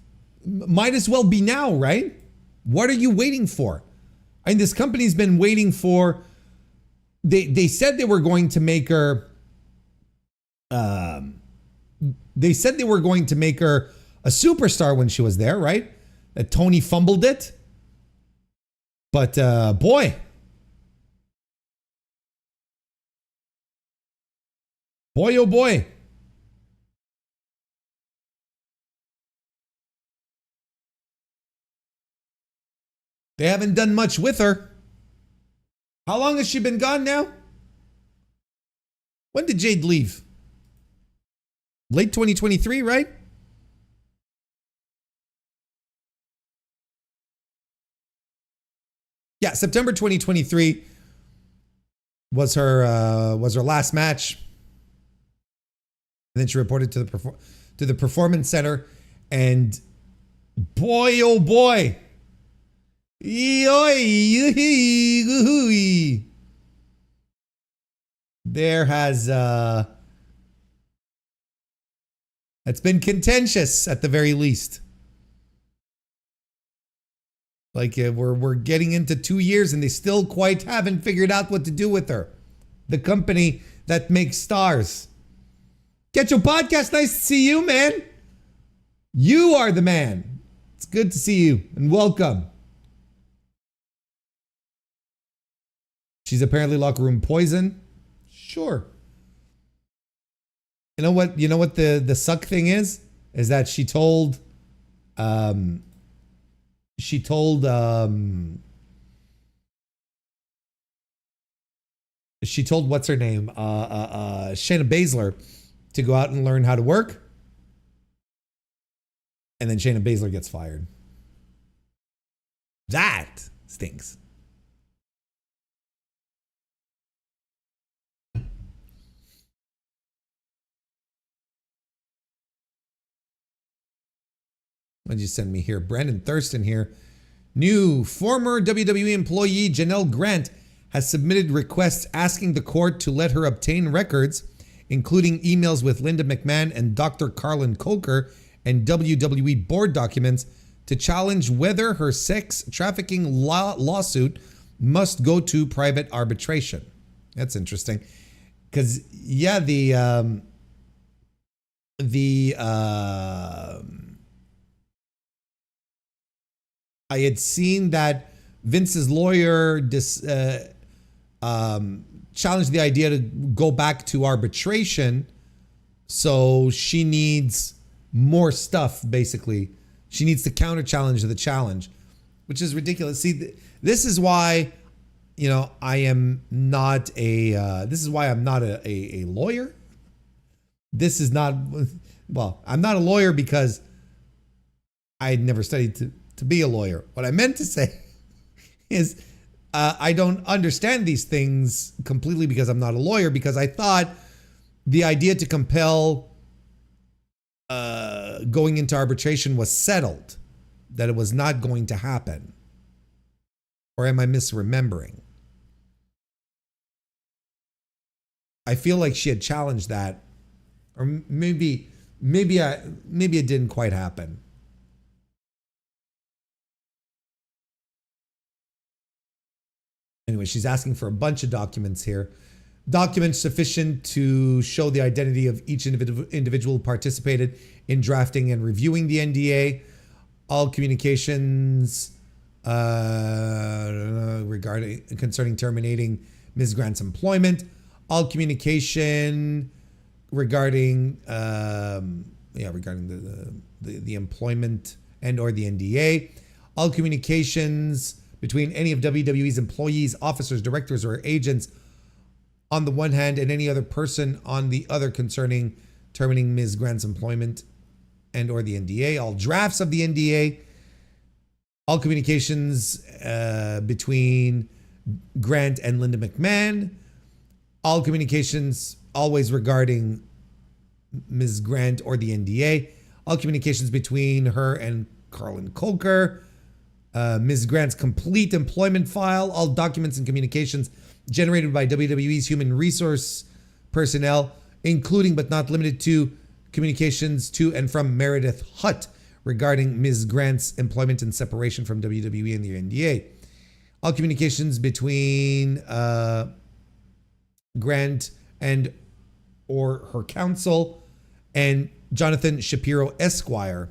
might as well be now, right? What are you waiting for? I mean, this company's been waiting for. They said they were going to make her. They said they were going to make her a superstar when she was there, right? That Tony fumbled it. But boy, oh boy. They haven't done much with her. How long has she been gone now? When did Jade leave? Late 2023, right? Yeah, September 2023 was her last match. And then she reported to the Performance Center, and boy, oh boy, there has it's been contentious at the very least. Like we're getting into 2 years and they still quite haven't figured out what to do with her. The company that makes stars. Get your podcast. Nice to see you, man. You are the man. It's good to see you and welcome. She's apparently locker room poison. Sure. You know what the suck thing is? Is that she told what's her name? Shayna Baszler to go out and learn how to work. And then Shayna Baszler gets fired. That stinks. What did you send me here? Brandon Thurston here. New former WWE employee Janelle Grant has submitted requests asking the court to let her obtain records, including emails with Linda McMahon and Dr. Carlin Coker and WWE board documents, to challenge whether her sex trafficking lawsuit must go to private arbitration. That's interesting. Because, yeah, I had seen that Vince's lawyer challenged the idea to go back to arbitration. So she needs more stuff, basically. She needs to counter challenge the challenge, which is ridiculous. See, this is why, I am not this is why I'm not a lawyer. This is not, well, I'm not a lawyer because I had never studied to be a lawyer. What I meant to say is I don't understand these things completely because I'm not a lawyer, because I thought the idea to compel going into arbitration was settled, that it was not going to happen. Or am I misremembering? I feel like she had challenged that, or maybe it didn't quite happen. Anyway, she's asking for a bunch of documents here. Documents sufficient to show the identity of each individual who participated in drafting and reviewing the NDA. All communications concerning terminating Ms. Grant's employment. All communication regarding the employment and or the NDA. All communications between any of WWE's employees, officers, directors, or agents on the one hand, and any other person on the other concerning terminating Ms. Grant's employment and or the NDA. All drafts of the NDA. All communications between Grant and Linda McMahon. All communications always regarding Ms. Grant or the NDA. All communications between her and Carlin Coker. Ms. Grant's complete employment file, all documents and communications generated by WWE's human resource personnel, including but not limited to communications to and from Meredith Hutt regarding Ms. Grant's employment and separation from WWE and the NDA. All communications between Grant and or her counsel and Jonathan Shapiro Esquire.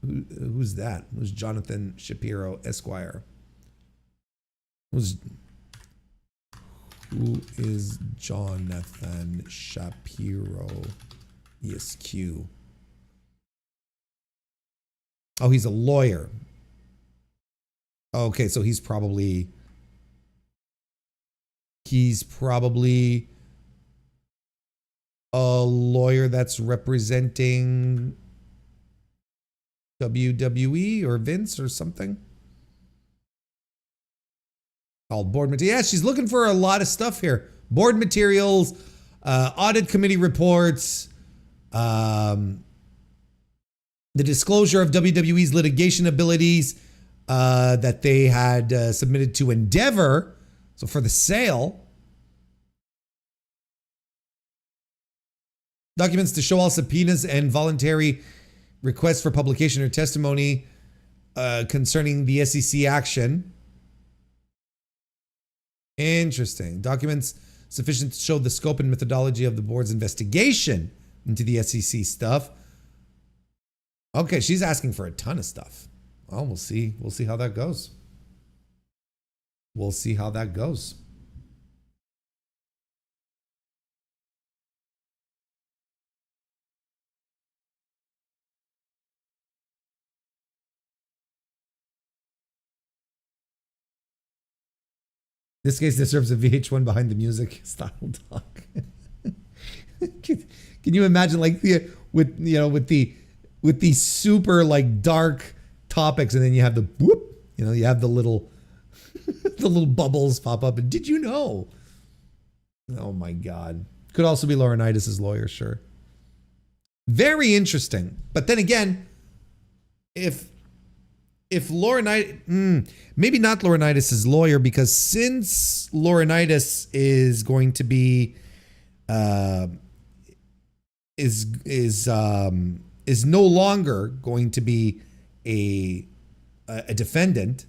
Who's that? Who's Jonathan Shapiro Esquire? Who is Jonathan Shapiro ESQ? Oh, he's a lawyer. Okay, so he's probably a lawyer that's representing WWE or Vince or something. Called board material. Yeah, she's looking for a lot of stuff here. Board materials, audit committee reports, the disclosure of WWE's litigation abilities that they had submitted to Endeavor. So for the sale. Documents to show all subpoenas and voluntary requests for publication or testimony concerning the SEC action. Interesting. Documents sufficient to show the scope and methodology of the board's investigation into the SEC stuff. Okay, she's asking for a ton of stuff. Well, we'll see. We'll see how that goes. We'll see how that goes. This case deserves a VH1 behind the music style talk. Can you imagine, like, with the super like dark topics, and then you have the whoop, you have the little the little bubbles pop up, and did you know? Oh my God. Could also be Laurinaitis' lawyer, sure. Very interesting. But then again, if Laurinaitis, maybe not Laurinaitis' lawyer, because since Laurinaitis is going to be is no longer going to be a defendant,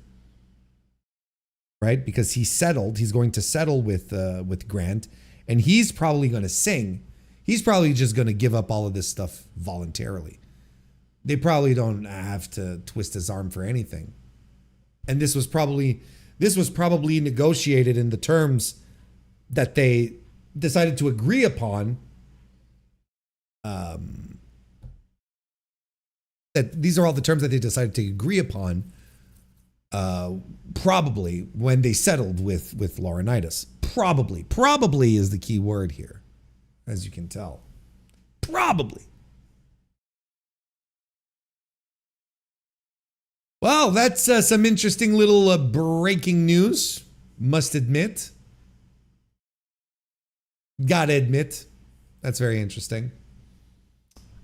right? Because he's going to settle with Grant, and he's probably going to sing. He's probably just going to give up all of this stuff voluntarily. They probably don't have to twist his arm for anything. And this was probably negotiated in the terms that they decided to agree upon. That these are all the terms that they decided to agree upon. Probably when they settled with Laurinaitis. Probably is the key word here, as you can tell. Probably. Well, that's some interesting little breaking news, must admit. Gotta admit, that's very interesting.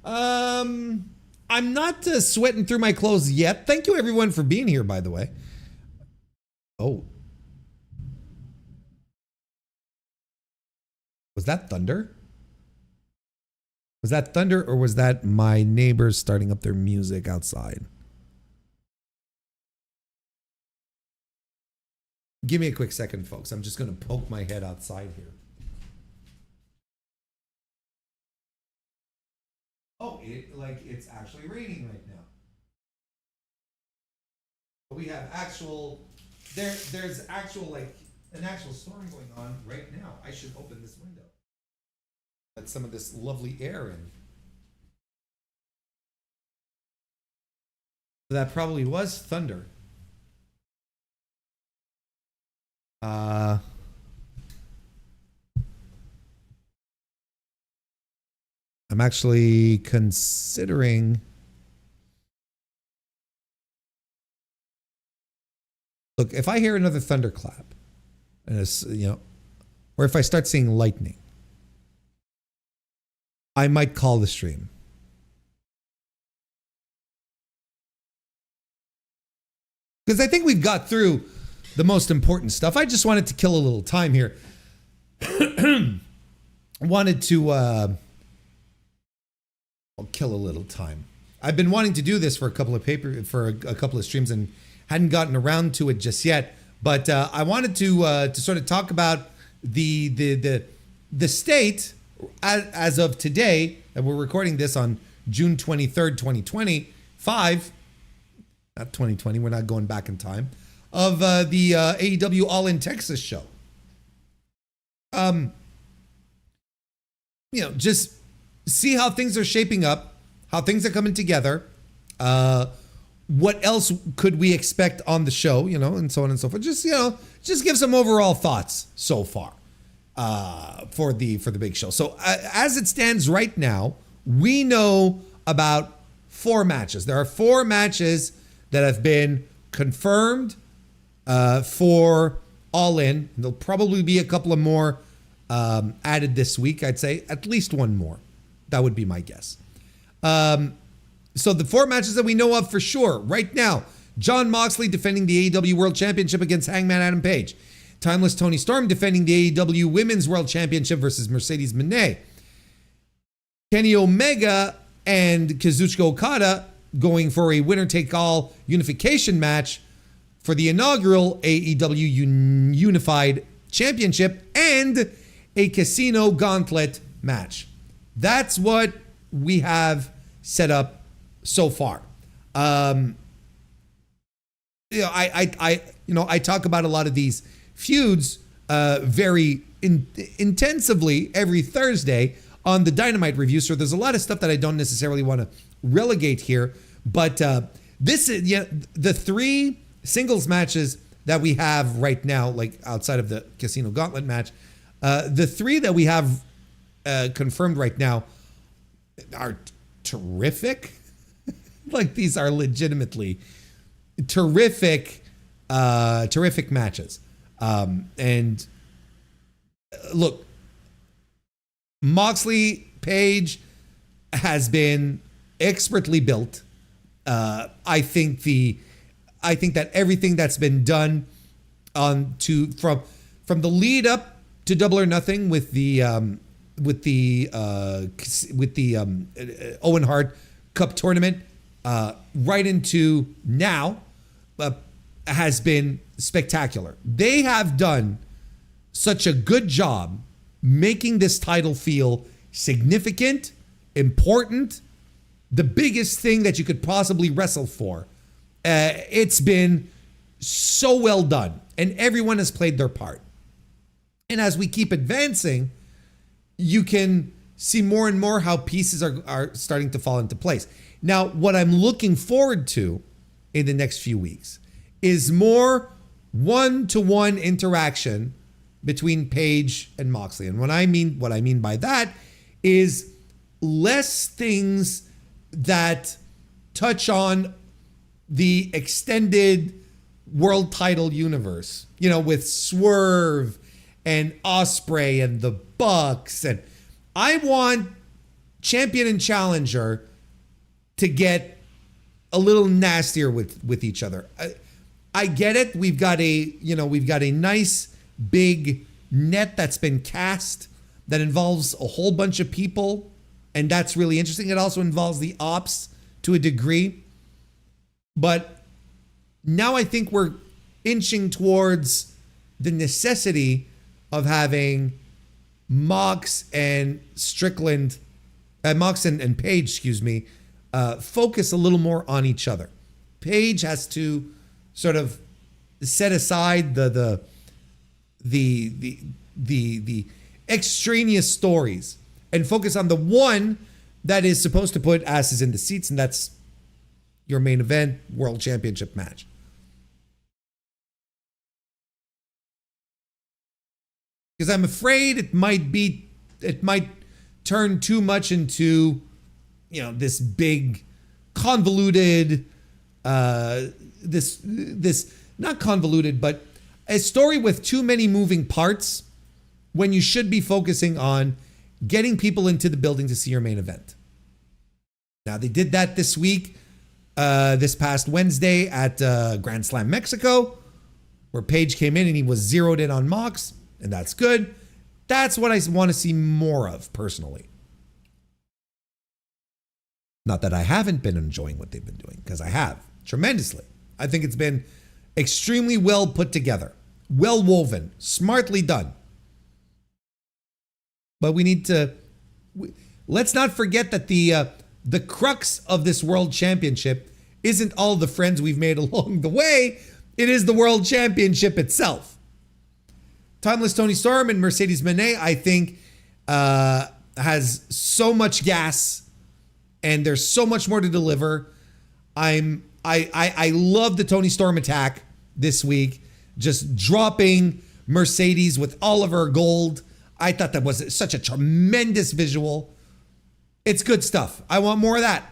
I'm not sweating through my clothes yet. Thank you everyone for being here, by the way. Oh. Was that thunder? Was that thunder, or was that my neighbors starting up their music outside? Give me a quick second, folks. I'm just going to poke my head outside here. Oh, it's actually raining right now. We have there's actual, an actual storm going on right now. I should open this window. Let some of this lovely air in. That probably was thunder. I'm actually considering. Look, if I hear another thunderclap, and it's, or if I start seeing lightning, I might call the stream. Because I think we've got through the most important stuff. I just wanted to kill a little time here. Wanted to kill a little time. I've been wanting to do this for a couple of streams and hadn't gotten around to it just yet. But I wanted to sort of talk about the state as of today, and we're recording this on June 23rd, 2025. Not 2020. We're not going back in time. Of the AEW All in Texas show. Just see how things are shaping up, how things are coming together. What else could we expect on the show, and so on and so forth. Just give some overall thoughts so far for the big show. So as it stands right now, we know about 4 matches. There are 4 matches that have been confirmed for all in. There'll probably be a couple of more added this week. I'd say at least one more. That would be my guess. So the 4 matches that we know of for sure right now: Jon Moxley defending the AEW World Championship against Hangman Adam Page. Timeless Toni Storm defending the AEW Women's World Championship versus Mercedes Moné. Kenny Omega and Kazuchika Okada going for a winner-take-all unification match for the inaugural AEW Unified Championship and a Casino Gauntlet match. That's what we have set up so far. I talk about a lot of these feuds very intensively every Thursday on the Dynamite review. So there's a lot of stuff that I don't necessarily want to relegate here. But this is the 3 singles matches that we have right now, like outside of the Casino Gauntlet match. The 3 that we have confirmed right now are terrific. Like, these are legitimately terrific matches. And look, Moxley Page has been expertly built. I think that everything that's been done from the lead up to Double or Nothing with the Owen Hart Cup tournament right into now has been spectacular. They have done such a good job making this title feel significant, important, the biggest thing that you could possibly wrestle for. It's been so well done, and everyone has played their part. And as we keep advancing, you can see more and more how pieces are starting to fall into place. Now, what I'm looking forward to in the next few weeks is more one-to-one interaction between Page and Moxley. And what I mean by that is less things that touch on the extended world title universe, with Swerve and Osprey and the Bucks. And I want champion and challenger to get a little nastier with each other. I get it. We've got a nice big net that's been cast that involves a whole bunch of people, and that's really interesting. It also involves the ops to a degree. But now I think we're inching towards the necessity of having Mox and Strickland, Mox and Page, focus a little more on each other. Page has to sort of set aside the extraneous stories and focus on the one that is supposed to put asses in the seats, and that's your main event world championship match. Because I'm afraid it might turn too much into, this big convoluted, this not convoluted, but a story with too many moving parts when you should be focusing on getting people into the building to see your main event. Now, they did that this week, this past Wednesday at Grand Slam Mexico, where Page came in and he was zeroed in on Mox, and that's good. That's what I want to see more of, personally. Not that I haven't been enjoying what they've been doing, because I have, tremendously. I think it's been extremely well put together, well woven, smartly done. But let's not forget that the crux of this world championship isn't all the friends we've made along the way. It is the world championship itself. Timeless Toni Storm and Mercedes Moné, I think, has so much gas, and there's so much more to deliver. I love the Toni Storm attack this week, just dropping Mercedes with all of her gold. I thought that was such a tremendous visual. It's good stuff. I want more of that.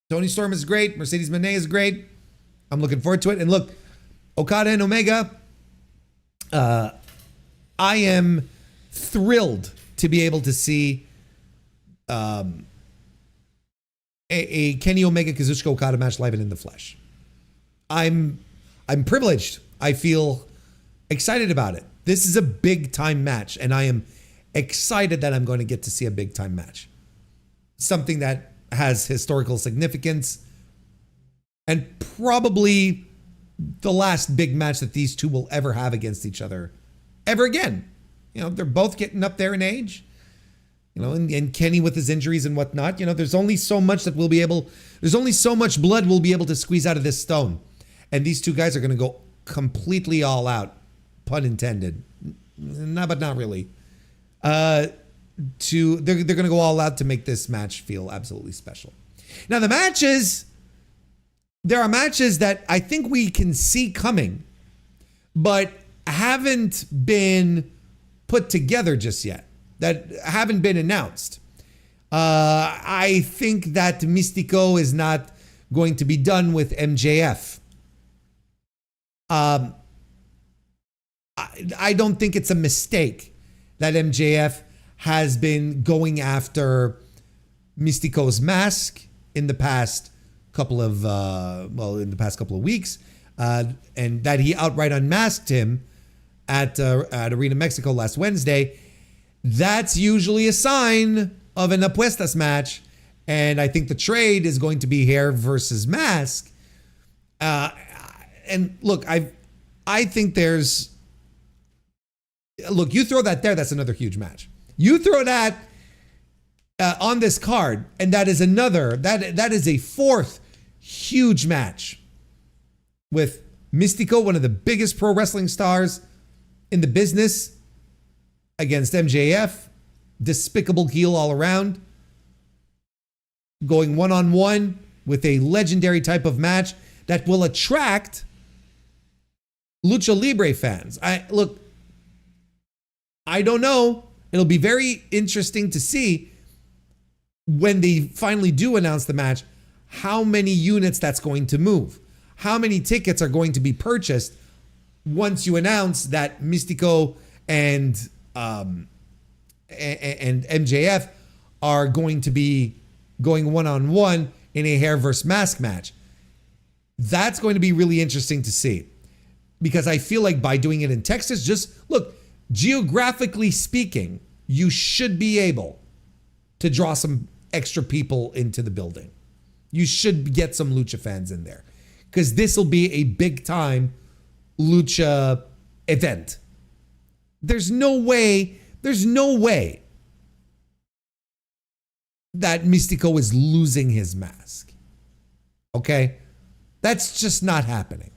Toni Storm is great. Mercedes Moné is great. I'm looking forward to it. And look, Okada and Omega, I am thrilled to be able to see a Kenny Omega Kazuchika Okada match live and in the flesh. I'm privileged. I feel excited about it. This is a big time match, and I am excited that I'm going to get to see a big time match. Something that has historical significance and probably the last big match that these two will ever have against each other ever again. You know, they're both getting up there in age. You know, and Kenny with his injuries and whatnot, you know, there's only so much there's only so much blood we'll be able to squeeze out of this stone. And these two guys are going to go completely all out, pun intended. No, but not really. They're going to go all out to make this match feel absolutely special. Now, there are matches that I think we can see coming, but haven't been put together just yet, that haven't been announced. I think that Mystico is not going to be done with MJF. I don't think it's a mistake that MJF has been going after Mystico's mask in the past couple of weeks, and that he outright unmasked him at Arena Mexico last Wednesday. That's usually a sign of an apuestas match, and I think the trade is going to be hair versus mask. And look, I think there's, look, you throw that there, that's another huge match. You throw that on this card, and that is a fourth huge match with Mystico, one of the biggest pro wrestling stars in the business, against MJF, despicable heel all around, going one-on-one with a legendary type of match that will attract Lucha Libre fans. I don't know. It'll be very interesting to see when they finally do announce the match, how many units that's going to move. How many tickets are going to be purchased once you announce that Mystico and MJF are going to be going one-on-one in a hair versus mask match. That's going to be really interesting to see, because I feel like by doing it in Texas, just look, geographically speaking, you should be able to draw some extra people into the building. You should get some Lucha fans in there, because this will be a big time Lucha event. There's no way that Mystico is losing his mask. Okay? That's just not happening.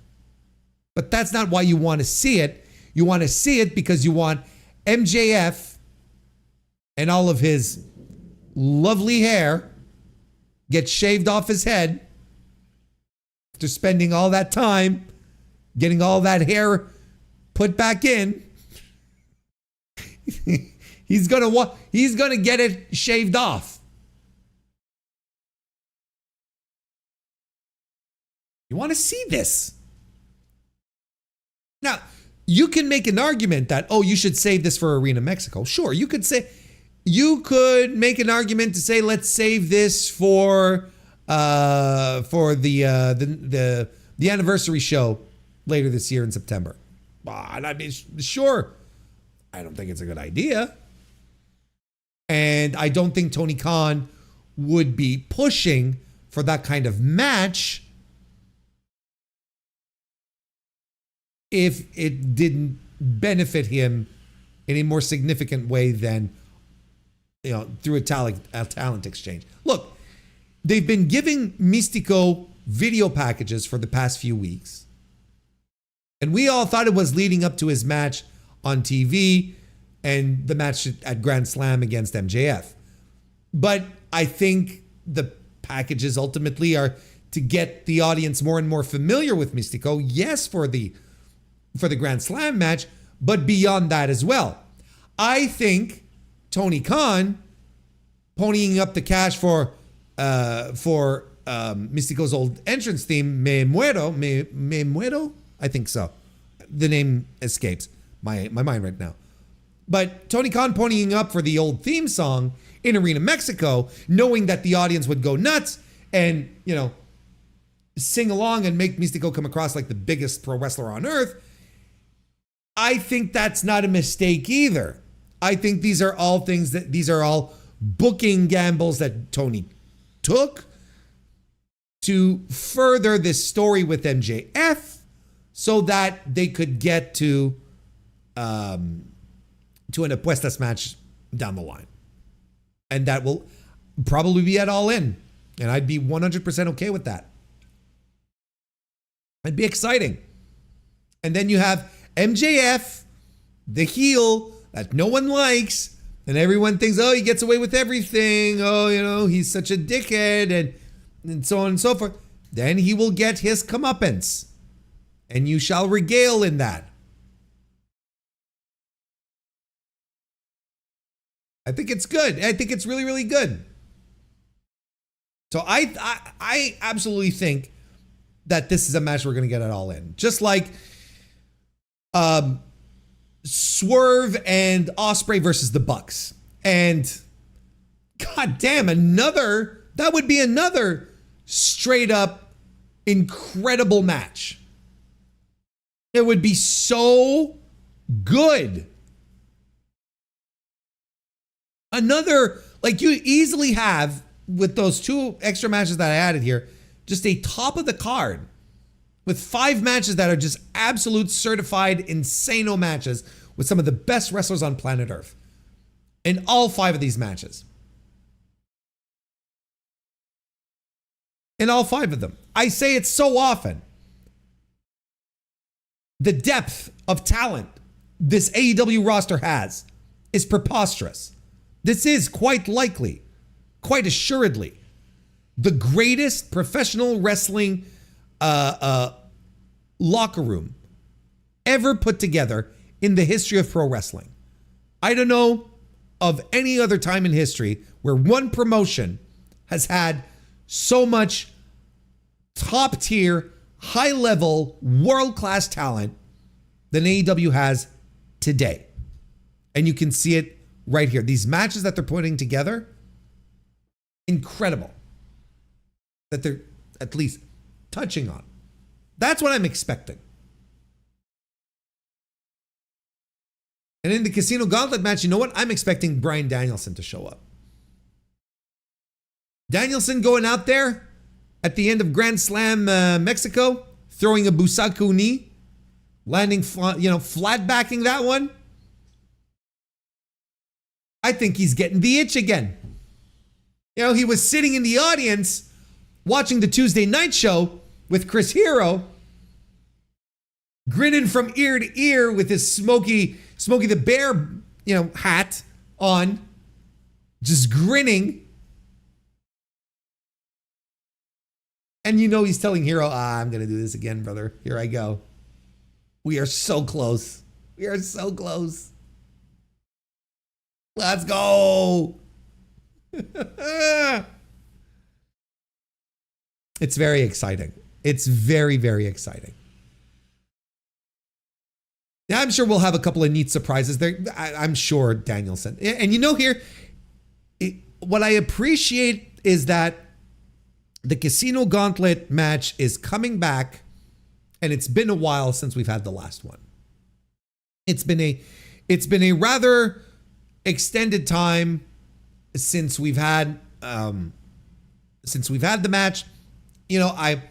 But that's not why you want to see it. You want to see it because you want MJF and all of his lovely hair get shaved off his head after spending all that time getting all that hair put back in. He's gonna get it shaved off. You want to see this? Now, you can make an argument that, oh, you should save this for Arena Mexico. Sure, you could make an argument to say, let's save this for the anniversary show later this year in September. And I mean, sure, I don't think it's a good idea. And I don't think Tony Khan would be pushing for that kind of match if it didn't benefit him in a more significant way than, through a talent exchange. Look, they've been giving Mystico video packages for the past few weeks, and we all thought it was leading up to his match on TV and the match at Grand Slam against MJF. But I think the packages ultimately are to get the audience more and more familiar with Mystico. Yes, for the Grand Slam match, but beyond that as well. I think Tony Khan ponying up the cash for Mystico's old entrance theme, Me Muero, I think so. The name escapes. my mind right now. But Tony Khan ponying up for the old theme song in Arena Mexico, knowing that the audience would go nuts and, sing along and make Mystico come across like the biggest pro wrestler on earth, I think that's not a mistake either. I think these are all booking gambles that Tony took to further this story with MJF so that they could get to an apuestas match down the line. And that will probably be at All In. And I'd be 100% okay with that. It'd be exciting. And then you have MJF, the heel that no one likes, and everyone thinks, oh, he gets away with everything. Oh, he's such a dickhead, and so on and so forth. Then he will get his comeuppance. And you shall regale in that. I think it's good. I think it's really, really good. So I absolutely think that this is a match we're going to get it All In. Just like Swerve and Ospreay versus the Bucks. And god damn, that would be another straight up incredible match. It would be so good. Another, like you easily have with those 2 extra matches that I added here, just a top of the card with 5 matches that are just absolute certified insano matches with some of the best wrestlers on planet Earth in all 5 of these matches. In all 5 of them. I say it so often. The depth of talent this AEW roster has is preposterous. This is quite likely, quite assuredly, the greatest professional wrestling locker room ever put together in the history of pro wrestling. I don't know of any other time in history where one promotion has had so much top tier, high level, world class talent than AEW has today. And you can see it right here. These matches that they're putting together, incredible. That they're at least touching on. That's what I'm expecting. And in the Casino Gauntlet match, you know what? I'm expecting Bryan Danielson to show up. Danielson going out there at the end of Grand Slam Mexico, throwing a Busaku knee, landing, flat backing that one. I think he's getting the itch again. He was sitting in the audience watching the Tuesday night show with Chris Hero, grinning from ear to ear with his Smokey the Bear, hat on, just grinning. And he's telling Hero, I'm going to do this again, brother. Here I go. We are so close. We are so close. Let's go. It's very exciting. It's very, very exciting. Now, I'm sure we'll have a couple of neat surprises there. I'm sure Danielson. And here, what I appreciate is that the Casino Gauntlet match is coming back, and it's been a while since we've had the last one. It's been a rather extended time since we've had the match. I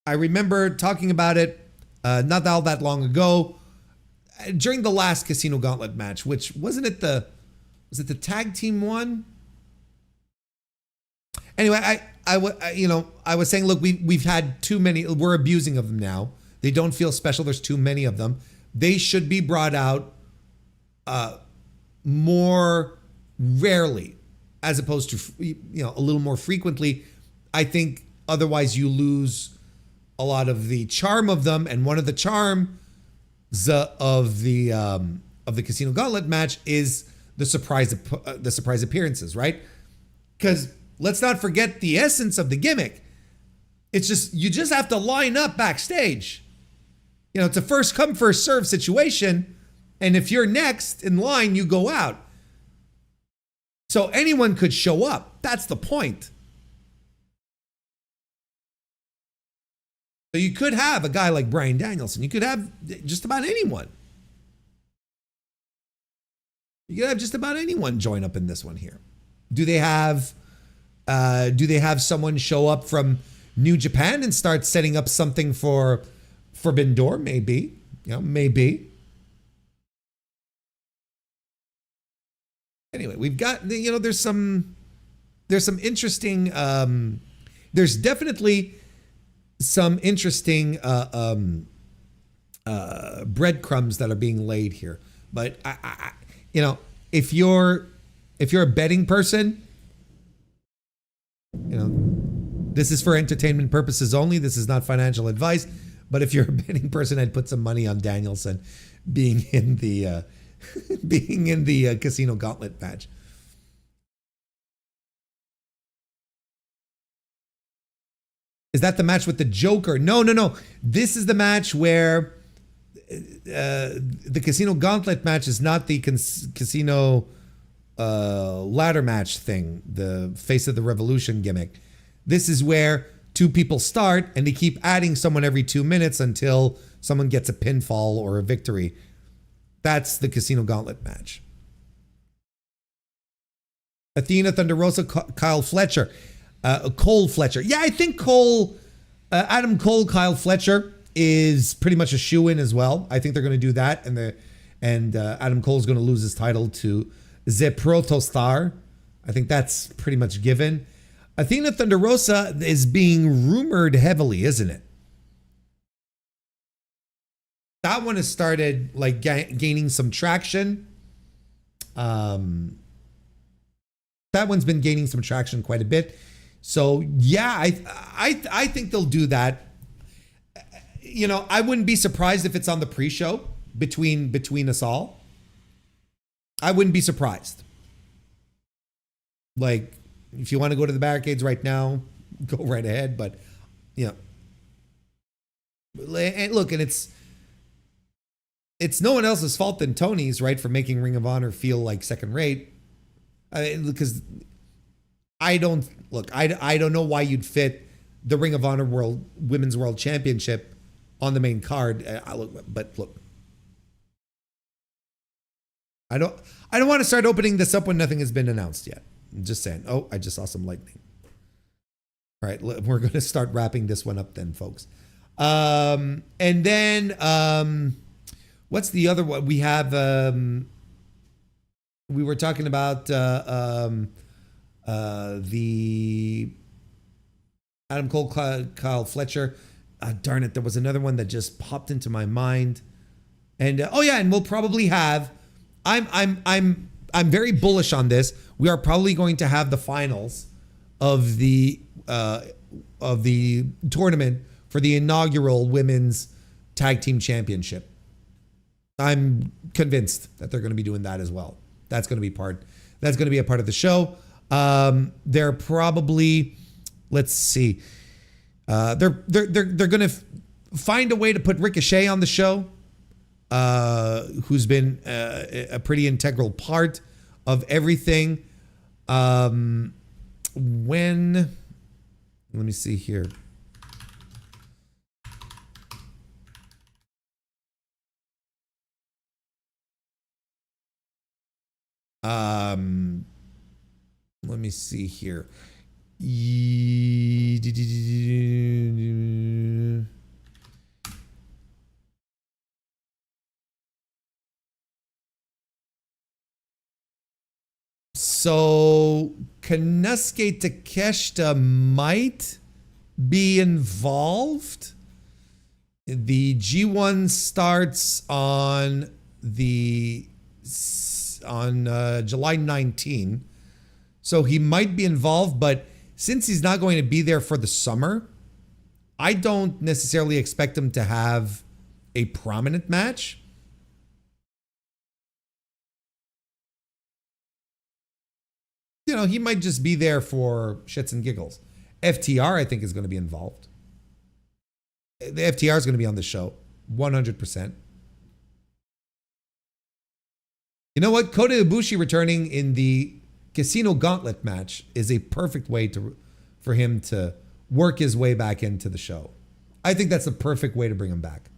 remember talking about it not all that long ago during the last Casino Gauntlet match, which was it the tag team one? Anyway, I was saying, look, we've had too many. We're abusing of them now. They don't feel special. There's too many of them. They should be brought out more rarely, as opposed to a little more frequently. I think otherwise you lose a lot of the charm of them, and one of the charms of the Casino Gauntlet match is the surprise appearances, right? Because let's not forget the essence of the gimmick. It's just you just have to line up backstage. You know, it's a first come, first serve situation. And if you're next in line, you go out. So anyone could show up. That's the point. So you could have a guy like Bryan Danielson. You could have just about anyone. You could have just about anyone join up in this one here. Do they have someone show up from New Japan and start setting up something for Forbidden Door? Maybe. You know, maybe. Anyway, we've got, you know, there's some interesting, there's definitely some interesting breadcrumbs that are being laid here. But I you know, if you're a betting person, you know, this is for entertainment purposes only. This is not financial advice. But if you're a betting person, I'd put some money on Danielson being in the Casino Gauntlet match. Is that the match with the Joker? No. This is the match where the Casino Gauntlet match is not the Casino ladder match thing, the Face of the Revolution gimmick. This is where two people start and they keep adding someone every 2 minutes until someone gets a pinfall or a victory. That's the Casino Gauntlet match. Athena, Thunder Rosa, Kyle Fletcher. Cole Fletcher. Yeah, I think Adam Cole, Kyle Fletcher is pretty much a shoo-in as well. I think they're going to do that. And Adam Cole's going to lose his title to Ze Protostar. I think that's pretty much given. Athena Thunder Rosa is being rumored heavily, isn't it? That one has started like gaining some traction. That one's been gaining some traction quite a bit. So yeah, I think they'll do that. You know, I wouldn't be surprised if it's on the pre-show between us all. I wouldn't be surprised. Like, if you want to go to the barricades right now, go right ahead. But you know, and look, and it's no one else's fault than Tony's, right, for making Ring of Honor feel like second rate. Because I don't know why you'd fit the Ring of Honor Women's World Championship on the main card. But look, I don't want to start opening this up when nothing has been announced yet. I'm just saying. Oh, I just saw some lightning. All right, we're going to start wrapping this one up then, folks. And then what's the other one? We have we were talking about the Adam Cole, Kyle Fletcher. Darn it, there was another one that just popped into my mind. And and we'll probably have. I'm very bullish on this. We are probably going to have the finals of the tournament for the inaugural Women's Tag Team Championship. I'm convinced that they're going to be doing that as well. That's going to be a part of the show. They're probably, let's see, they're going to find a way to put Ricochet on the show, who's been a pretty integral part of everything. Let me see here. Let me see here. So Konosuke Takeshita might be involved. The G1 starts on July 19. So he might be involved, but since he's not going to be there for the summer, I don't necessarily expect him to have a prominent match. You know, he might just be there for shits and giggles. FTR, I think, is going to be involved. The FTR is going to be on the show. 100%. You know what? Kota Ibushi returning in the Casino Gauntlet match is a perfect way for him to work his way back into the show. I think that's the perfect way to bring him back.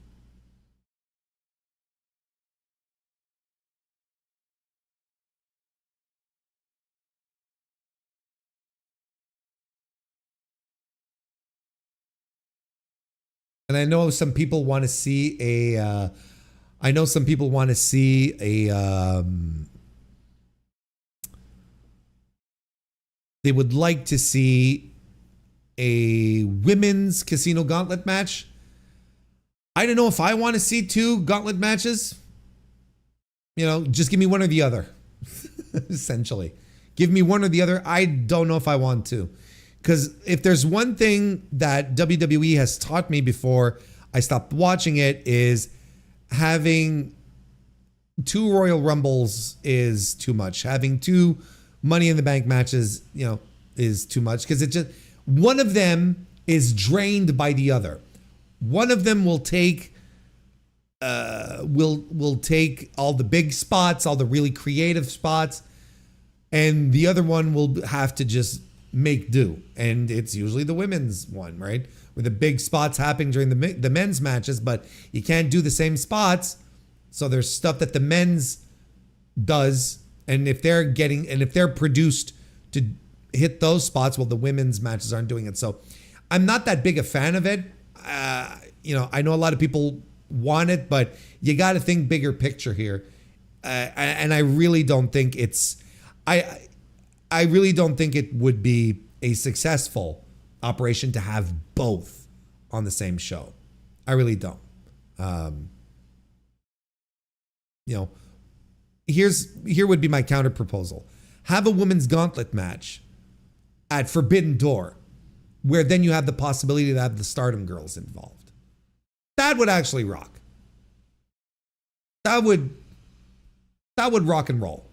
And I know some people want to see a. They would like to see a women's Casino Gauntlet match. I don't know if I want to see two gauntlet matches. You know, just give me one or the other. Essentially, give me one or the other. I don't know if I want to. Because if there's one thing that WWE has taught me before I stopped watching it, is having two Royal Rumbles is too much. Having two Money in the Bank matches, you know, is too much. Because it just, one of them is drained by the other. One of them will take will take all the big spots, all the really creative spots, and the other one will have to just make do. And it's usually the women's one, right? Where the big spots happen during the men's matches, but you can't do the same spots. So there's stuff that the men's does, and if they're produced to hit those spots, well, the women's matches aren't doing it. So I'm not that big a fan of it. You know, I know a lot of people want it, but you got to think bigger picture here. And I really don't think I really don't think it would be a successful operation to have both on the same show. I really don't. You know, here would be my counter proposal. Have a women's gauntlet match at Forbidden Door, where then you have the possibility to have the Stardom girls involved. That would actually rock. That would rock and roll.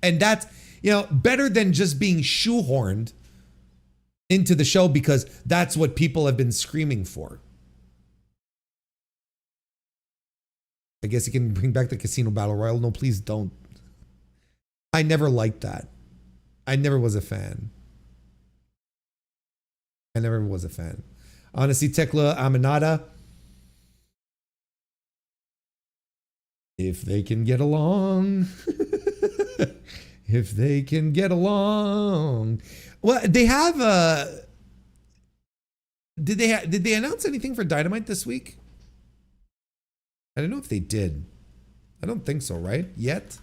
And that's, you know, better than just being shoehorned into the show because that's what people have been screaming for. I guess you can bring back the Casino Battle Royal. No, please don't. I never liked that. I never was a fan. Honestly, Tekla Aminata, if they can get along. If they can get along. Well, they have did they announce anything for Dynamite this week? I don't know if they did. I don't think so, right? Yet.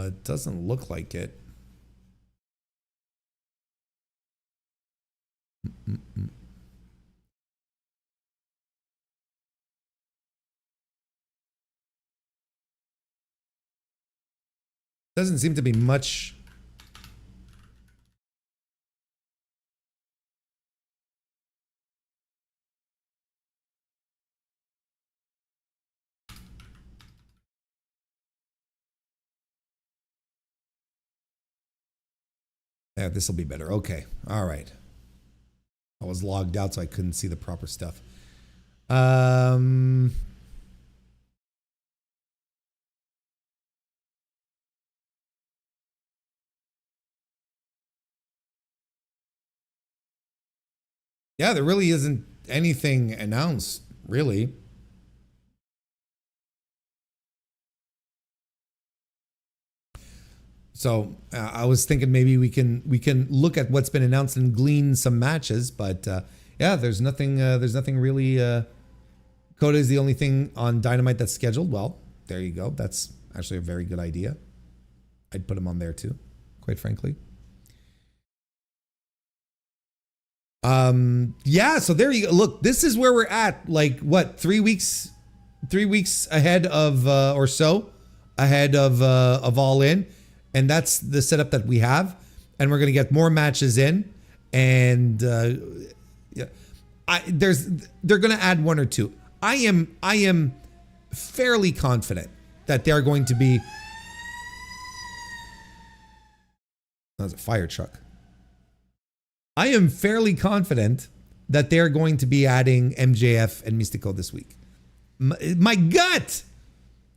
It doesn't look like it. Doesn't seem to be much. Yeah, this will be better. Okay. All right. I was logged out, so I couldn't see the proper stuff. Yeah, there really isn't anything announced, really. So I was thinking maybe we can look at what's been announced and glean some matches, but yeah, there's nothing really. Kota is the only thing on Dynamite that's scheduled. Well, there you go. That's actually a very good idea. I'd put him on there too, quite frankly. Yeah, so there you go. Look, this is where we're at. Like what, 3 weeks ahead of or so ahead of All In. And that's the setup that we have. And we're going to get more matches in. And yeah, they're going to add one or two. I am fairly confident that they're going to be... That was a fire truck. I am fairly confident that they're going to be adding MJF and Mystico this week. My gut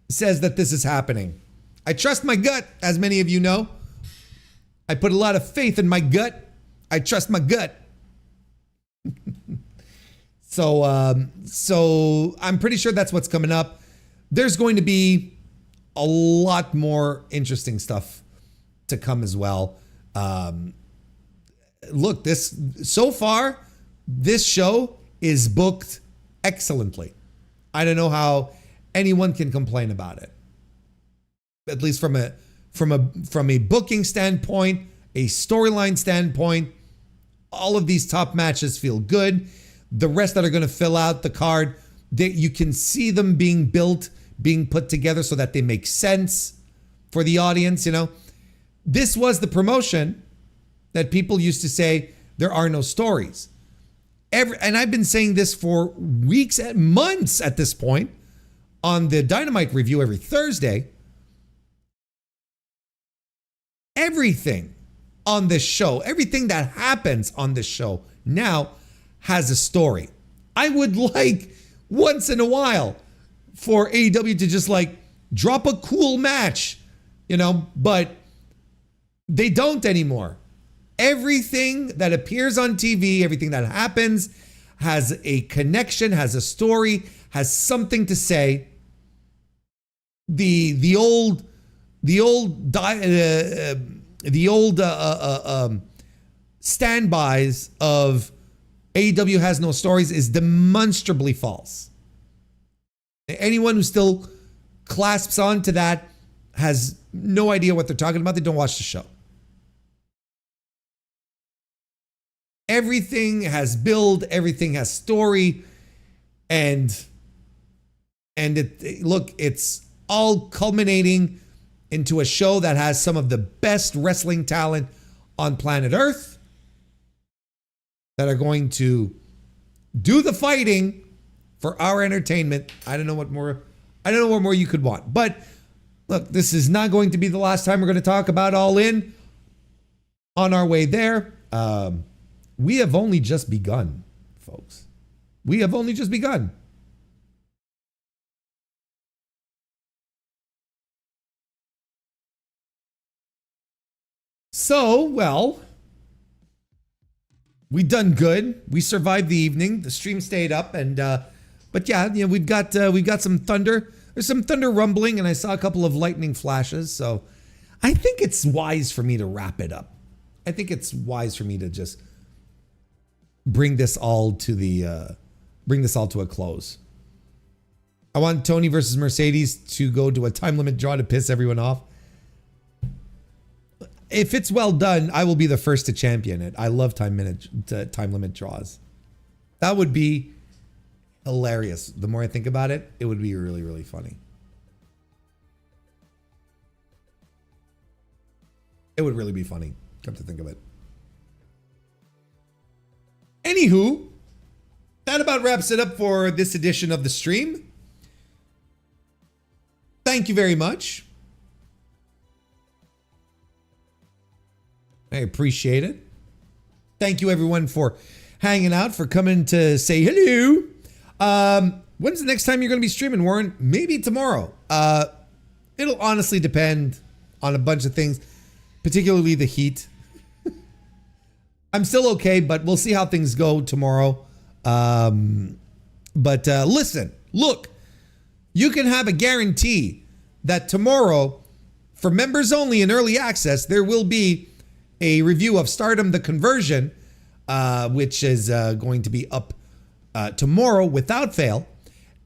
says that this is happening. I trust my gut, as many of you know. I put a lot of faith in my gut. I trust my gut. So I'm pretty sure that's what's coming up. There's going to be a lot more interesting stuff to come as well. Look, so far, this show is booked excellently. I don't know how anyone can complain about it. At least from a booking standpoint, a storyline standpoint, all of these top matches feel good. The rest that are going to fill out the card, you can see them being built, being put together so that they make sense for the audience, you know. This was the promotion that people used to say there are no stories. And I've been saying this for weeks and months at this point on the Dynamite review every Thursday. Everything on this show, everything that happens on this show now has a story. I would like once in a while for AEW to just like drop a cool match, you know, but they don't anymore. Everything that appears on TV, everything that happens has a connection, has a story, has something to say. The old standbys of AEW has no stories is demonstrably false. Anyone who still clasps on to that has no idea what they're talking about. They don't watch the show. Everything has build, everything has story, and it's all culminating into a show that has some of the best wrestling talent on planet Earth that are going to do the fighting for our entertainment. I don't know what more you could want. But look, this is not going to be the last time we're going to talk about All In. On our way there, we have only just begun, folks. We have only just begun. So, well, we done good. We survived the evening. The stream stayed up, and but yeah, you know, we've got some thunder. There's some thunder rumbling, and I saw a couple of lightning flashes. So, I think it's wise for me to wrap it up. I think it's wise for me to just bring this all to a close. I want Tony versus Mercedes to go to a time limit draw to piss everyone off. If it's well done, I will be the first to champion it. I love time limit draws. That would be hilarious. The more I think about it, it would be really, really funny. It would really be funny, come to think of it. Anywho, that about wraps it up for this edition of the stream. Thank you very much. I appreciate it. Thank you everyone for hanging out, for coming to say hello. When's the next time you're going to be streaming, Warren? Maybe tomorrow. It'll honestly depend on a bunch of things, particularly the heat. I'm still okay, but we'll see how things go tomorrow. But listen, look, you can have a guarantee that tomorrow, for members only in early access, there will be a review of Stardom: The Conversion, which is going to be up tomorrow without fail,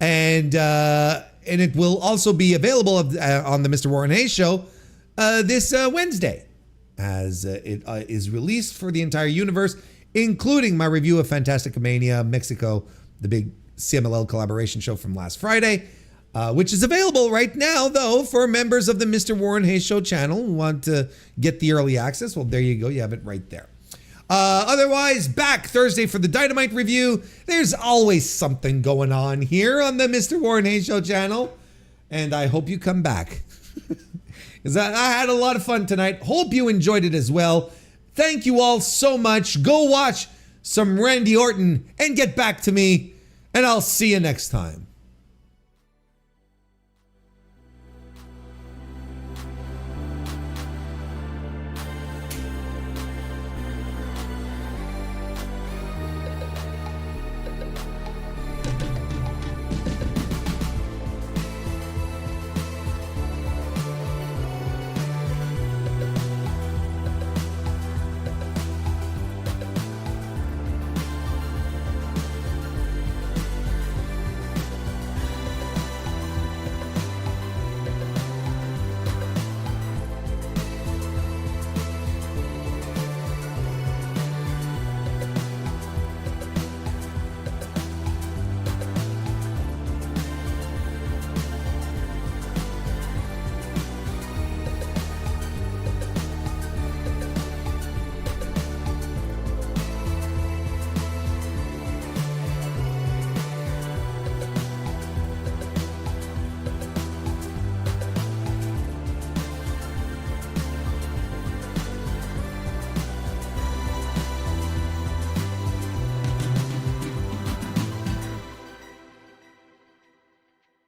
and it will also be available on the Mr. Warren Hayes show this Wednesday, as it is released for the entire universe, including my review of Fantastica Mania Mexico, the big CMLL collaboration show from last Friday, which is available right now, though, for members of the Mr. Warren Hayes Show channel who want to get the early access. Well, there you go. You have it right there. Otherwise, back Thursday for the Dynamite review. There's always something going on here on the Mr. Warren Hayes Show channel. And I hope you come back. Because I had a lot of fun tonight. Hope you enjoyed it as well. Thank you all so much. Go watch some Randy Orton and get back to me. And I'll see you next time.